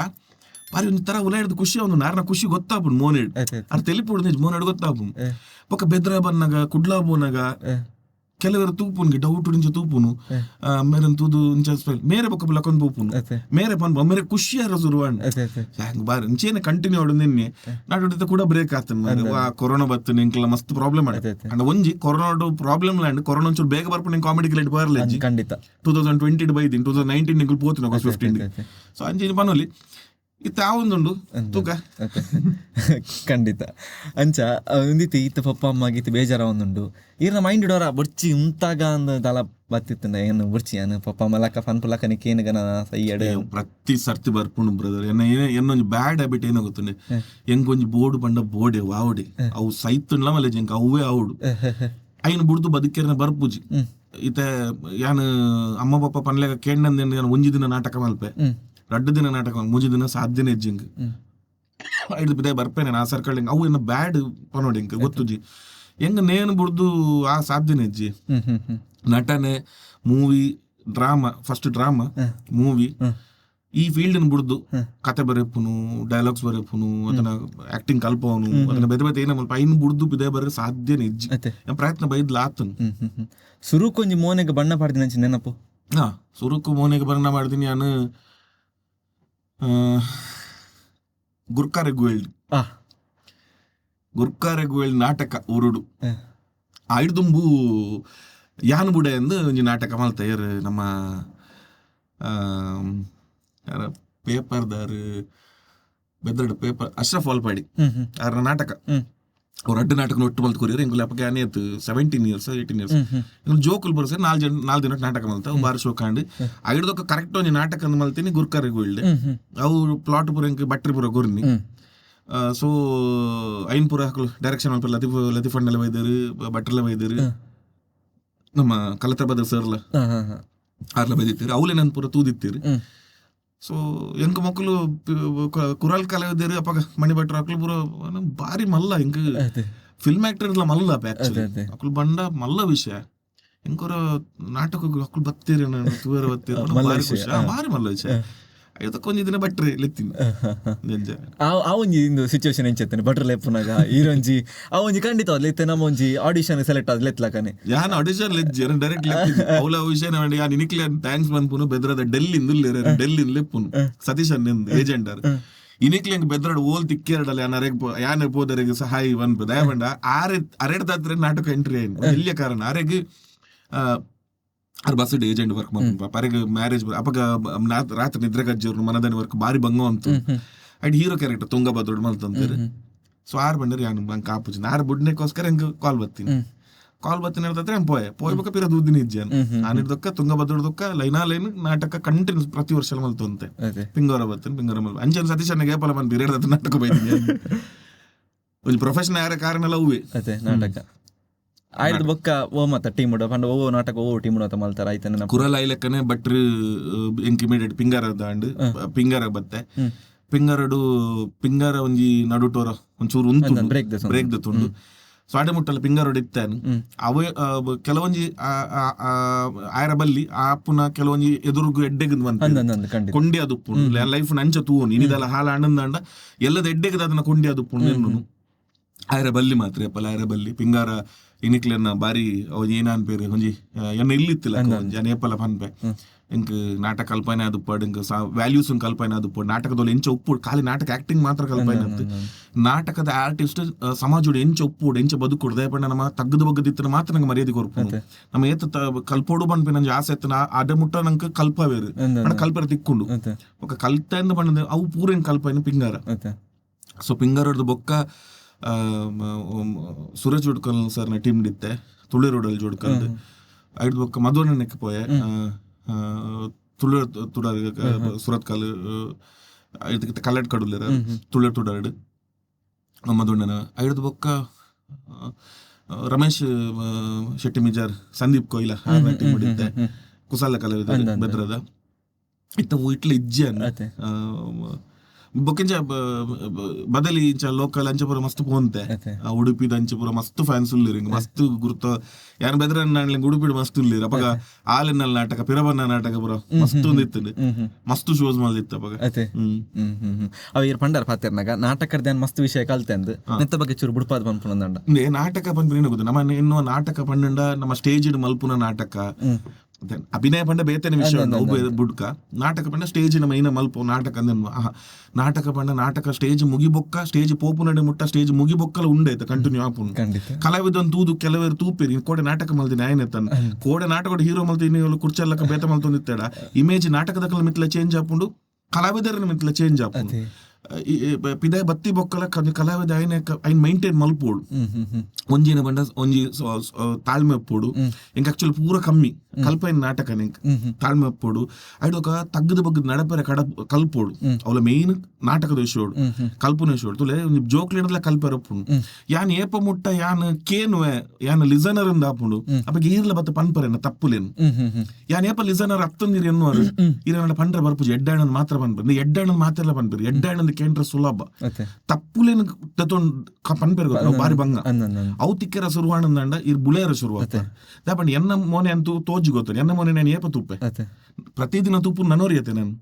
Speaker 1: ಬಾರಿ ಒಂದು ತರ ಉಲಾಡಿದ ಖುಷಿ ಅವನು ನಾರನ ಖುಷಿ ಗೊತ್ತಾಪುಂಡು ಮೋನೇಡ್ ಅರ್ ತೆಲಿಪುಡು ಮೋನೇಡ್ ಗೊತ್ತಾಪುಂ ಪಕ್ಕ ಬೆದ್ರ ಬನ್ನಾಗ ಕುಡ್ಲಾ ಬೋನಾಗ ಕೆಲವರು ತೂಪುನ್ಗೆ ಡೌಟ್ ಇಂಚ ತೂಪುನು ಮೇರೆ ತೂದು ಇಂಚ ಮೇರೆ ಪಕ್ಕ ಲಕೊಂಡ್ ಪೂಪುನು ಮೇರೆ ಪನ್ ಮೇರೆ ಖುಷಿ ಯಾರ ಶುರುವಾಂಡ್ ಹಂಗ ಬಾರಿ ಇಂಚೇನೆ ಕಂಟಿನ್ಯೂ ಆಡು ನಿನ್ನೆ ನಾಡು ಕೂಡ ಬ್ರೇಕ್ ಆಗ್ತಾನೆ ಕೊರೋನಾ ಬತ್ತು ನಿಂಕಲ್ಲ ಮಸ್ತ್ ಪ್ರಾಬ್ಲಮ್ ಆಯ್ತು ಅಂಡ್ ಒಂಜಿ ಕೊರೋನಾ ಪ್ರಾಬ್ಲಮ್ ಲ್ಯಾಂಡ್ ಕೊರೋನಾ ಒಂಚೂರು ಬೇಗ ಬರ್ಪು ಕಾಮಿಡಿ ಕ್ಲೈಟ್ ಬರಲ್ಲ
Speaker 3: ಖಂಡಿತ
Speaker 1: 2020 ಬೈದಿನ್ 2019 ನಿಂಕಲ್ ಪೋತು 15 ಸೊ ಅಂಚಿನ ಪನೋಲಿ ಇತ್ತ ಯಾವೊಂದುಂಡು ತೂಕ
Speaker 3: ಖಂಡಿತ ಅಂಚ ಒಂದಿತ್ತು ಈತ ಪಪ್ಪ ಅಮ್ಮಗೆ ಇತ್ತು ಬೇಜಾರ ಒಂದುಂಡು ಈರ್ನ ಮೈಂಡ್ ಇಡೋರ ಬುಡ್ಚಿ ಉಂತಾಗ ಅಂದ ದಲ ಬತ್ತಿತ್ತಂದ ಏನು ಬುಡ್ಚಿ ಏನು ಪಪ್ಪ ಮಲಕ ಫನ್ ಪುಲಕ ನಿಕೇನಗನ ಸೈಯಡೆ
Speaker 1: ಪ್ರತಿ ಸರ್ತಿ ಬರ್ಪುಂಡು ಬ್ರದರ್ ಏನೊಂದು ಬ್ಯಾಡ್ ಹ್ಯಾಬಿಟ್ ಏನೋ ಗೊತ್ತುಂಡೆ ಎಂಗೊಂಜಿ ಬೋರ್ಡ್ ಬಂಡ ಬೋಡೆ ವಾವುಡೆ ಅವು ಸೈತುಂಡ್ಲ ಮಲೆ ಜಂಕ ಅವೇ ಆವುಡು ಐನ್ ಬುಡ್ದು ಬದುಕೇರ್ನ ಬರ್ಪುಜಿ ಈತ ಯಾನ್ ಅಮ್ಮ ಪಪ್ಪ ಪನ್ಲೆಗ ಕೇಂಡಂದ ಒಂಜಿ ದಿನ ನಾಟಕ ಮಲ್ಪೆ 2 ದಿನ ನಾಟಕ 3 ದಿನ ಸಾಧ್ಯನೇ ಹೆಜ್ಜಿಂಗ್ 5 ಬಿದೆ ಬರ್ಪೇನೆ ನಾ ಸರ್ಕಳಿಂಗ್ ಅವು ಇನ್ನು ಬ್ಯಾಡ್ ಪನೋಡಿ ಇಂಕ ಗೊತ್ತುಜಿ ಹೆಂಗ ನೇನು ಬಿಡ್ದು ಆ ಸಾಧ್ಯನೇ ಹೆಜ್ಜಿ ನಟನೆ movie drama first drama movie ಈ ಫೀಲ್ಡ್ ಬಿಡ್ದು ಕತೆ ಬರೆಪುನು ಡೈಲಾಗ್ಸ್ ಬರೆಪುನು ಅದನ್ನ ಆಕ್ಟಿಂಗ್ ಕಲ್ಪವನು ಅದನ್ನ ಬೇರೆ ಬೇರೆ ಏನ ಮಲ್ಪ ಐನ್ ಬಿಡ್ದು ಬಿದೆ ಬರ ಸಾಧ್ಯನೇ ಹೆಜ್ಜಿ ಪ್ರಯತ್ನ ಬೈದ್ಲ ಆತನು
Speaker 3: ಸುರು ಕೊಂಜಿ ಮೋನೆಗೆ ಬಣ್ಣ ಪಾಡ್ದಿನ ನೆನಪು
Speaker 1: ಸುರುಕು ಮೋನೆಗೆ ಬಣ್ಣ ಮಾಡ್ತೀನಿ ನಾನು ಗುರ್ಕಾರೆಗುವೆಲ್ಡ್ ನಾಟಕ ಉರುಡು ಆಯ್ದುಂಬು ಯಾನ್ ಬುಡೆ ಅಂದು ಒಂಜಿ ನಾಟಕ ಮಲ್ತಯ್ಯರ್ ನಮ್ಮ ಪೇಪರ್ದಾರು ಬೆದರ್ಡ್ ಪೇಪರ್ ಅಶ್ರಫ್ ವಾಲ್ಪಾಡಿ ಅವ್ರ ನಾಟಕ ಅವ್ರು 2 ನಾಟಕ ಒಟ್ಟು ಮಲ್ತು ಕೊರಿಯರ್ ಎಂಗುಲ ಅಪ್ಪಗೆ ಅನೇತ್ 17 years 18 years ಜೋಕುಲ್ ಬರ್ಸ 4 ದಿನ ನಾಟಕ ಮಲ್ತ ಬಾರಿ ಶೋಕಾಂಡ್ ಐಡ್ದೊಕ್ಕ ಕರೆಕ್ಟ್ ಒಂಜಿ ನಾಟಕ ಮಲ್ತೀನಿ ಗುರ್ಕಾರೆಗುವೆಲ್ಡ್ ಅವು ಪ್ಲಾಟ್ ಪುರ ಎಂಕ್ ಬಟ್ರಿ ಪುರ ಗೊರ್ನಿ ಸೊ ಐನ್ ಪುರ ಡೈರೆಕ್ಷನ್ ಮಲ್ಪ ಲತೀಫ್ ಅಣ್ಣೆಲ್ಲ ಬೈದರು ಭಟ್ರೆಲ್ಲ ಬೈದರು ನಮ್ಮ ಕಲತ್ರಬದ್ರ ಸರ್ಲ ಆರ್ಲ ಬೈದಿತ್ತೀರಿ ಅವಲೇ ನನ್ ಪುರ ತೂದಿತ್ತೀರಿ ಸೊ ಎಂಕ ಮಕ್ಕಳು ಕುರಾಲ್ ಕಲಾವಿದರು ಅಪ್ಪ ಮಣಿ ಭಟ್ರು ಅಕ್ಲು ಪೂರ ಬಾರಿ ಮಲ್ಲ ಎಂಕ ಫಿಲ್ಮ್ ಆಕ್ಟರ್ ಇಲ್ಲ ಮಲ್ಲ ಅಕ್ಲು ಬಂಡ ಮಲ್ಲ ವಿಷಯ ಎಂಕರ ನಾಟಕ ಅಕ್ಲು ಬತ್ತೀರಿ ತೂರ ಬತ್ತೀರಿ ಬಾರಿ ಮಲ್ಲ ವಿಷಯ ಕೊಂಚ ದಿನ ಭಟ್ರೆ ಲೆತ್ತೀನಿ
Speaker 3: ಅವೊಂಜಿ ಇಂದು ಸಿಚುವೇಶನ್ ಎಂಚೆತ್ತನೆ ಭಟ್ರೆ ಲೆಪ್ಪುನಾಗ ಈರೊಂಜಿ ಅವೊಂಜಿ ಖಂಡಿತ ಲೆತ್ತೆ ನಮ್ಮ ಒಂಜಿ ಆಡಿಷನ್ ಸೆಲೆಕ್ಟ್ ಆದ್ ಲೆತ್ಲಕನೆ
Speaker 1: ಯಾನ್ ಆಡಿಷನ್ ಲೆಜ್ಜಿ ಡೈರೆಕ್ಟ್ ಅವಲ ವಿಷಯ ಮಾಡಿ ಯಾನ್ ಇನಿಕ್ಲೆ ಥ್ಯಾಂಕ್ಸ್ ಬಂದ್ಪುನು ಬೆದ್ರದ ಡೆಲ್ಲಿ ಲೆಪ್ಪುನು ಸತೀಶ್ ಅನ್ನ ಏಜೆಂಟ್ ಇನಿಕ್ಲೆ ಬೆದ್ರಡ್ ಓಲ್ ತಿಕ್ಕೇರಡಲ್ಲ ಯಾನ ಪೋದರಿಗೆ ಸಹಾಯ ಬಂದ್ಪು ದಯಬಂಡ ಅರೆಡ್ದಾದ್ರೆ ನಾಟಕ ಎಂಟ್ರಿ ಏನು ಎಲ್ಲಿಯ ಕಾರಣ ಅರೆಗೆ ಬಸ್ ಏಜೆಂಟ್ ವರ್ಕ್ ಮಾಡ್ತೀನಿ ಪರೆಗೆ ಮ್ಯಾರೇಜ್ ಅಪಗ ರಾತ್ರಿ ನಿದ್ರೆ ಗಜ್ಜವ್ರು ಮನದನಿ ವರ್ಕ್ ಬಾರಿ ಬಂಗ ಅಂತು ಅಡ್ ಹೀರೋ ಕ್ಯಾರೆಕ್ಟರ್ ತುಂಗಭದ್ರೋಡ್ ಮಲ್ತಂತಾರೆ ಸೊ ಆರ್ ಬಂದ್ರೆ ಯಾನು ಹಂಗೆ ಕಾಪುಜಿ ಆರ್ ಬುಡ್ನೆಗೋಸ್ಕರ ಹೆಂಗೆ ಕಾಲ್ ಬರ್ತೀನಿ ಹೇಳ್ತಾರೆ ಪೋಯ್ಬೇಕ ಪಿರ ದೂದಿನ ಇಜ್ಜಾನ್ ನಾನು ಇರ್ದಕ್ಕ ತುಂಗಭದ್ರೋಡ್ದಕ್ಕ ಲೈನ್ ನಾಟಕ ಕಂಟಿನ್ಯೂಸ್ ಪ್ರತಿ ವರ್ಷ ಮಲ್ತಂತೆ ಪಿಂಗೋರ ಪಿಂಗೋರ ಮಲ್ ಅಂಜನ್ ಸತೀಶ್ ಅನ್ನಗೆ ಫಲ ಬಂದು ಬೇರೆ ನಾಟಕ ಬೈತೀನಿ ಒಂದು ಪ್ರೊಫೆಷನ್ ಯಾರ ಕಾರಣ ಎಲ್ಲ ಹೂವೆ
Speaker 3: ನಾಟಕ ಆಯ್ತು ಬೊಕ್ಕ ಓ ಮತ್ತ ಟೀಮ್ ಪಂಡ ಓ ನಾಟಕ ಓ ಟೀಮ್ ಮಲ್ತಾರ ಆಯ್ತಾನೆ
Speaker 1: ಕುರಲ್ ಐಲಕ್ಕನೆ ಬಟ್ರು ಎಂಕ್ ಇಮಿಡಿಯೇಟ್ ಪಿಂಗಾರ ದಾಂಡ್ ಪಿಂಗಾರ ಬತ್ತೆ ಪಿಂಗಾರ ಒಂಜಿ ನಡುಟೋರ ಒಂಚೂರು ಉಂಟು ಬ್ರೇಕ್ ದತ್ತುಂಡು ಸ್ವಾಡೆ ಮುಟ್ಟಲ್ಲ ಪಿಂಗಾರೋಡ್ ಇತ್ತಾನು ಅವ ಕೆಲವೊಂಜಿ ಆಯರ ಬಲ್ಲಿ ಆಪುನ ಕೆಲವೊಂಜಿ ಎದುರುಗು ಎಡ್ಡೆಗದ್ ಬಂತ ಕೊಂಡಿ ಅದುಪ್ಪುಂಡು ಲೈಫ್ ನಂಚ ತೂವನು ಇನಿದಲ್ಲ ಹಾಲ ಅಣ್ಣಂದ ಎಲ್ಲದ ಎಡ್ಡೆಗದ ಅದನ್ನ ಕೊಂಡಿ ಅದುಪ್ಪುಂಡು ಎನ್ನು ಆಯರ ಬಲ್ಲಿ ಮಾತ್ರ ಅಪ್ಪಲ್ಲ ಆಯರ ಬಲ್ಲಿ ಪಿಂಗಾರ ಇನಿಕ್ಲೆನ್ನ ಬಾರಿ ಅವ್ ಏನಾನ್ ಪೇರು ಒಂಜಿ ಎನ್ನ ಇಲ್ಲಿತ್ತಿಲ್ಲ ಒಂಜಿ ಏಪಲ ಪನ್ಪೆ ಇಂಕ್ ನಾಟಕ ಕಲ್ಪನೆ ಅದು ಪಡ್ ಇಂಕ್ ವ್ಯಾಲ್ಯೂಸ್ ಕಲ್ಪನೆ ಅದು ಪಡ್ ನಾಟಕದಲ್ಲಿ ಎಂಚ ಉಪ್ಪು ಖಾಲಿ ನಾಟಕ ಆಕ್ಟಿಂಗ್ ಮಾತ್ರ ಕಲ್ಪನೆ ಅಂತ ನಾಟಕದ ಆರ್ಟಿಸ್ಟ್ ಸಮಾಜೋಡು ಎಂಚ ಉಪ್ಪುಡು ಎಂಚ ಬದುಕುಡು ದಯಪಂಡ ನಮ್ಮ ತಗ್ಗದ ಬಗ್ಗದಿತ್ತ ಮಾತ್ರ ನಂಗೆ ಮರ್ಯಾದೆ ಕೊರ್ಪುಂಡು ನಮ್ಮ ಏತ ಕಲ್ಪೋಡು ಬಂದ್ಪಿ ನಂಗೆ ಆಸೆ ಎತ್ತನ ಅಡ ಮುಟ್ಟ ನಂಗೆ ಕಲ್ಪವೇರು ಕಲ್ಪರ ತಿಕ್ಕೊಂಡು ఒక ಕಲ್ತೆಂದ ಬಂದ ಅವು ಪೂರೇನ್ ಕಲ್ಪನೆ ಪಿಂಗಾರ ಸೊ ಪಿಂಗಾರದ್ದು ಬೊಕ್ಕ ಸುರೇಶ್ ಜೋಡ್ಕಲ್ ಸರ್ನ ಟೀಮ್ ಇತ್ತೆ ತುಳಿ ರೋಡಲ್ಲಿ ಜೋಡ್ಕಲ್ದು ಐದು ಬೊಕ್ಕ ಮಧುವಣ್ಣನಕ್ಕೆ ಪೋಯೆ ತುಳು ತುಡಾರ್ ಸುರತ್ ಕಾಲು ಇದಕ್ಕೆ ಕಲ್ಲಡ್ ಕಡುಲ್ಲೆರ ತುಳು ತುಡಾರ್ಡ್ ಮಧುವಣ್ಣನ ಐದು ಬೊಕ್ಕ ರಮೇಶ್ ಶೆಟ್ಟಿ ಮಿಜಾರ್ ಸಂದೀಪ್ ಕೊಯ್ಲ ಟೀಮ್ ಹಿಡಿತ್ತೆ ಕುಸಾಲ ಕಲಾವಿದ ಬೆದ್ರದ ಇತ್ತ ಇಟ್ಲ ಇಜ್ಜೆ ಬೊಕ್ಕಿಂಚ ಬದಲಿ ಇಂಚ ಲೋಕಲ್ ಅಂಚ ಪೂರ ಮಸ್ತ್ ಪೋಂತೆ ಉಡುಪಿದ ಅಂಚ ಪೂರ ಮಸ್ತ್ ಫ್ಯಾನ್ಸ್ ಉಲ್ಲಿರಿ ಮಸ್ತ್ ಗುರುತ ಯಾನ್ ಬೆದ್ರ ಉಡುಪಿಡ್ ಮಸ್ತ್ ಉಲ್ಲಿರಿ ಅಪಗ ಆಲಿನಲ್ ನಾಟಕ ಪಿರಬನ್ನ ನಾಟಕ ಪೂರ ಮಸ್ತ್ ಒಂದಿತ್ತು ಮಸ್ತ್ ಶೋಸ್ ಮಲ್ದಿತ್ತು ಅಪಗ
Speaker 3: ಅವ ಪಂಡರ್ ಪಾತಿರ್ನಾಗ ನಾಟಕದ ಮಸ್ತ್ ವಿಷಯ ಕಲ್ತೆ ಅಂದ್ ನೆತ್ತ ಬಗ್ಗೆ ಚೂರು ಬುಡ್ಪಾದ ಪನ್ಪುನಂದ
Speaker 1: ನಾಟಕ ಪಂಪಿನ ಗೊತ್ತು ನಮ್ಮ ಇನ್ನು ನಾಟಕ ಪಂಡ ನಮ್ಮ ಸ್ಟೇಜ್ ಮಲ್ಪುನ ನಾಟಕ ಅಭಿನಯ ಪಂಡ ಬೇತನೆ ವಿಷಯ ಬುಡ್ಕ ನಾಟಕ ಪಂಡ ಸ್ಟೇಜ್ ಮೈನ ಮಲ್ಪ ನಾಟಕ ನಾಟಕ ಪಂಡ ನಾಟಕ ಸ್ಟೇಜ್ ಮುಗಿಬೊಕ್ಕ ಸ್ಟೇಜ್ ಪೋಪು ನಡೆ ಮುಟ್ಟ ಸ್ಟೇಜ್ ಮುಗಿಬೊಕ್ಕಲ ಉಂಡೈತೆ ಕಂಟಿನ್ಯೂ ಆಪುನ್ ಕಲಾವಿದನ್ ತೂದು ಕೆಲವರು ತೂಪಿರಿ ಕೋಡೆ ನಾಟಕ ಮಲ್ದಿನ ಆಯ್ನೆತ್ತನ್ ಕೋಡೆ ನಾಟಕ ಹೀರೋ ಮಲ್ತೀನಿ ಕುರ್ಚೆಲ್ಲಕ ಬೇತ ಮಲ್ತೊಂದಿತ್ತೇಡ ಇಮೇಜ್ ನಾಟಕದ ಮಿತ್ಲ ಚೇಂಜ್ ಆಪುಂಡು ಕಲಾವಿದರ ಮಿತ್ಲ ಚೇಂಜ್ ಆಪುಂಡು ಪಿದಾಯ ಬತ್ತಿ ಬೊಕ್ಕಲ ಕಲಾವಿದ ಐನ್ ಮೈಂಟೈನ್ ಮಲ್ಪೋಡು ಒಂಜಿನ ಬಂಡ ಒಂಜಿ ತಾಳ್ಮೆ ಅಪ್ಪೋಡು ಇಂಕ ಆಕ್ಚುಲಿ ಪೂರ ಕಮ್ಮಿ ಕಲ್ಪೈನ ನಾಟಕ ನಿಂಕ್ ತಾಳ್ಮೆ ಅಪ್ಪೋಡು ಐಡೊಕ ತಗ್ಗದ ಬಗ್ಗದ ನಡಪೆರ ಕಲ್ಪೋಡು ಅವಳ ಮೇನ್ ನಾಟಕದ ವಿಷಯೋಡು ಕಲ್ಪನೆ ವಿಷಯೋಡು ತುಲೆ ಜೋಕ್ಲಿಡದ್ಲ ಕಲ್ಪೆರ ಅಪ್ಪುಂಡು ಯಾನ್ ಏಪ ಮುಟ್ಟ ಯಾನ್ ಕೇನುವೆ ಯಾನ್ ಲಿಸನರ್ ಅಂದ ಆಪುಂಡು ಅಪ್ಪಗೆ ಈರ್ಲ ಬತ್ತ ಪನ್ಪರೆನ ತಪ್ಪುಲೇನು ಯಾನ್ ಏಪ ಲಿಸನರ್ ಅತ್ತಂದಿರಿ ಎನ್ನುವರು ಇರ ಪಂಡ್ರ ಬರ್ಪುಜಿ ಎಡ್ಡಾಣದ್ ಮಾತ್ರ ಪನ್ಪರ್ ಎಡ್ಡಾಣದ್ ಮಾತ್ರ ಪನ್ಪರ್ ಎಡ್ಡಾಣದ್ ಕೇಂದ್ರ ಸುಲಭ ತಪ್ಪುಲೇನು ಪನ್ಪೆರ್ ಬಾರಿ ಬಂಗ ಅವು ತಿಕ್ಕೆರ ಶುರುವಾಣಂದಂಡ ಇರ್ ಬುಳೇರ ಶುರುವಾತ ದಾಪಂಡ ಎನ್ನ ಮೋನೆ ಅಂತೂ ತೋಜಿ ಗೊತ್ತ ಎನ್ನ ಮೋನೆ ನಾನು ಏಪ ತುಪ್ಪೆ ಪ್ರತಿದಿನ ತುಪ್ಪು ನನೋರಿಯತೆ ನಾನು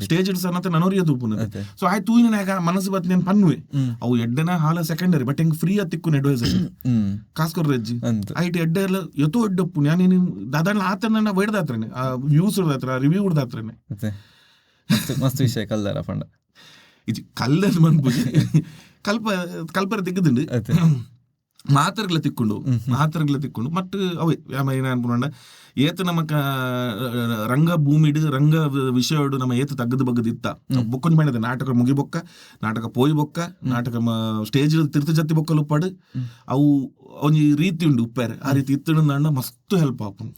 Speaker 1: ಸ್ಟೇಜ್ ಸನ್ನತೆ ನನೋರಿಯ ತುಪ್ಪು ಸೊ ಆಯ್ತು ತೂಯಿನಾಗ ಮನಸ್ಸು ಬತ್ నేను ಪನ್ನುವೆ ಅವು ಎಡ್ಡನ ಹಾಲ ಸೆಕೆಂಡರಿ ಬಟ್ ಹೆಂಗ್ ಫ್ರೀ ತಿಕ್ಕು ಅಡ್ವೈಸರ್ ಕಾಸ್ಕೊರ್ ರಜ್ಜಿ ಐಟಿ ಎಡ್ಡ ಎಲ್ಲ ಎತ್ತೋ ಎಡ್ಡಪ್ಪು ನಾನು ದಾದಾಣ ಆತನ ಬೈಡ್ದಾತ್ರೇನೆ ವ್ಯೂಸ್ ಹಿಡ್ದಾತ್ರ ರಿವ್ಯೂ ಹಿಡ್ದಾತ್ರೇನೆ
Speaker 3: ಮಸ್ತ್ ವಿಷಯ ಕಲ್ದಾರ ಪಂಡ
Speaker 1: ಇದು ಕಲ್ಲದ ಮನ್ಪುಜಿ ಕಲ್ಪರ ತೆಗೆದುಂಡು ಮಾತರ್ಗಳ ತಿಕ್ಕೊಂಡು ಮಟ್ಟ ಅವೇ ಏನ ಅನ್ಪುಂಡ ಏತ ನಮಕ ರಂಗ ಭೂಮಿಡ್ ರಂಗ ವಿಷಯಡು ನಮ್ಮ ಏತ ತಗ್ಗದ ಬಗ್ಗದ ಇತ್ತ ಬೊಕ್ಕೊಂದು ಮಾಡಿದೆ ನಾಟಕ ಮುಗಿಬೊಕ್ಕ ನಾಟಕ ಪೋಯಿ ಬೊಕ್ಕ ನಾಟಕ ಸ್ಟೇಜ್ ತಿರ್ತ ಜತ್ತಿ ಬೊಕ್ಕಲು ಪಡು ಅವು ಒಂಜಿ ರೀತಿ ಉಂಡು ಉಪ್ಪೇರೆ ಆ ರೀತಿ ಇತ್ತಂಡ ಮಸ್ತ್ ಹೆಲ್ಪ್ ಆಪುಂಡು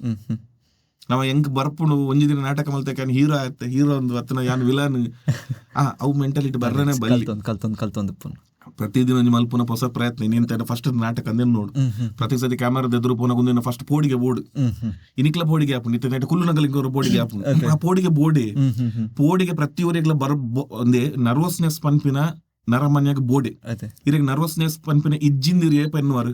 Speaker 1: ನಾವ ಹೆಂಗ್ ಬರ್ಪುಂಡು ಒಂಜಿ ದಿನ ನಾಟಕ ಮಲ್ತಕ ಹೀರೋ ಆಯ್ತೆ ಹೀರೋ ಒಂದು ಅತ್ತನ ಯಾನ್ ವಿಲನ್ ಅವು ಮೆಂಟಾಲಿಟಿ ಬರ್ರನೆ ಬಲ್ಲಿ
Speaker 3: ಕಲ್ತೊಂದು
Speaker 1: ಪ್ರತಿದಿನ ಮಲ್ಪುನ ಹೊಸ ಪ್ರಯತ್ನ ಇನ್ನೇಂತ ಫಸ್ಟ್ ನಾಟಕ ಅಂದೇನು ನೋಡು ಪ್ರತಿ ಸತಿ ಕ್ಯಾಮರಾದ ಎದುರು ಪೋನ ಗುಂದಿನ ಫಸ್ಟ್ ಪೋಡಿಗೆ ಬೋರ್ಡ್ ಇನಿಕ್ಲ ಪೋಡಿಗೆ ಆಪುಂಡು ಇತ್ತ ನೆಟ್ ಕುಲ್ಲು ನಗಲಿಂಗ ಪೋಡಿಗೆ ಆಪುಂಡು ಆ ಪೋಡಿಗೆ ಬೋರ್ಡೆ ಪೋಡಿಗೆ ಪ್ರತಿಯೊರಿಗ್ಲ ಒಂದೇ ನರ್ವಸ್ನೆಸ್ ಪನ್ಪಿನ ನರಮನ್ಯಾಗ ಬೋಡೆ ಇರಗ್ ನರ್ವಸ್ನೆಸ್ ಪನ್ಪಿನ ಇಜ್ಜಿಂದಿರಿ ಪೆನ್ನುವರು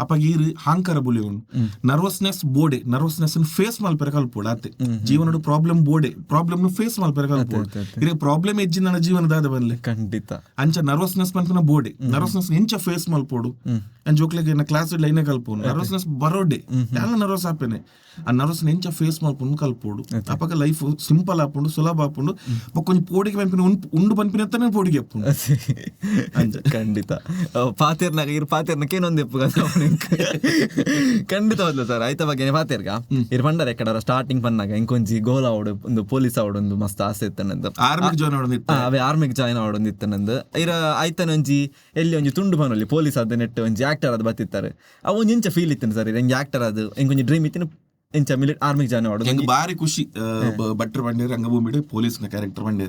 Speaker 1: ಅಪ್ಪ ಈರು ಹಾಂಕಾರ ಬುಲಿ ಉಂಡು ನರ್ವಸ್ನೆಸ್ ಬೋಡೆ ನರ್ವಸ್ನೆಸ್ ಫೇಸ್ ಮಲ್ಪೆರ ಕಲ್ಪೋಡು ಆತೆ ಜೀವನಡು ಪ್ರಾಬ್ಲಮ್ ಬೋಡೆ ಪ್ರಾಬ್ಲಮ್ ಫೇಸ್ ಮಲ್ಪೆರ ಕಲ್ಪೋಡು ಇರಗ್ ಪ್ರಾಬ್ಲಮ್ ಇಜ್ಜಿ ನನ್ನ ಜೀವನದಾದ ಬನ್ಲೆ
Speaker 3: ಖಂಡಿತ
Speaker 1: ಅಂಚ ನರ್ವಸ್ನೆಸ್ ಪನ್ಪಿನ ಬೋಡೆ ನರ್ವಸ್ನೆಸ್ ಎಂಚ ಫೇಸ್ ಮಲ್ಪೋಡು ಅಂಚ ಜೋಕ್ಲೆಗೆ ಕ್ಲಾಸ್ ಲೈನೇ ಕಲ್ಪೋನು ನರ್ವಸ್ನೆಸ್ ಬರೋಡೆ ಎಲ್ಲ ನರ್ವಸ್ ಆಪೇನೆ ಆ ನರ್ವಸ್ ಎಂಚ ಫೇಸ್ ಮಲ್ಪುಂಡು ಕಲ್ಪೋಡು ಅಪ್ಪಗ ಲೈಫ್ ಸಿಂಪಲ್ ಆಪುಂಡು ಸುಲಭ ಆಪುಂಡು ಕೊಂಚ ಪೋಡಿಗೆ ಪಂಪಿನ ಉಂಡು ಪನ್ಪಿನ ಎತ್ತನೇ ಪೋಡಿಗೆ ಆಪುಂಡು
Speaker 3: ಖಂಡಿತ ಪಾತೇರ್ನಾಗ ಇರ್ ಪಾತೇರ್ನಕ್ಕೆ ಏನೊಂದು ಎಪ್ಪು ಖಂಡಿತ ಹೋದ್ಲು ಸರ್ ಆಯ್ತ ಬಗ್ಗೆ ಪಾತೇರ್ಗ ಇರ್ ಪಂಡರ ಎಕ್ಕಡ ಸ್ಟಾರ್ಟಿಂಗ್ ಪನ್ನಾಗ ಇಂಕೊಂಜಿ ಗೋಲ್ ಆವಡು ಒಂದು ಪೊಲೀಸ್ ಆವಡು ಒಂದು ಮಸ್ತ್ ಆಸೆ ಇತ್ತನಂದು ಆರ್ಮಿಗೆ ಜಾಯ್ನ್ ಆವಡೊಂದು ಇತ್ತನಂದು ಇರ ಆಯ್ತಾನ ಒಂಜಿ ಎಲ್ಲಿ ಒಂಜಿ ತುಂಡು ಪನಲ್ಲಿ ಪೊಲೀಸ್ ಆದ ನೆಟ್ಟು ಒಂಜಿ ಆಕ್ಟರ್ ಅದು ಬತ್ತಿತ್ತಾರೆ ಅವು ಒಂಜಿ ಇಂಚ ಫೀಲ್ ಇತ್ತನ ಸರ್ ಹೆಂಗೆ ಆಕ್ಟರ್ ಅದು ಹೆಂಗೊಂಜಿ ಡ್ರೀಮ್ ಇತ್ತಿನ ಇಂಚ ಆರ್ಮಿಗೆ ಜಾಯ್ನ್ ಆವಡು
Speaker 1: ಹೆಂಗೆ ಬಾರಿ ಖುಷಿ ಭಟ್ರು ಬಂಡೆ ರಂಗಭೂಮಿ ಪೊಲೀಸ್ನ ಕ್ಯಾರೆಕ್ಟರ್ ಬಂಡೆ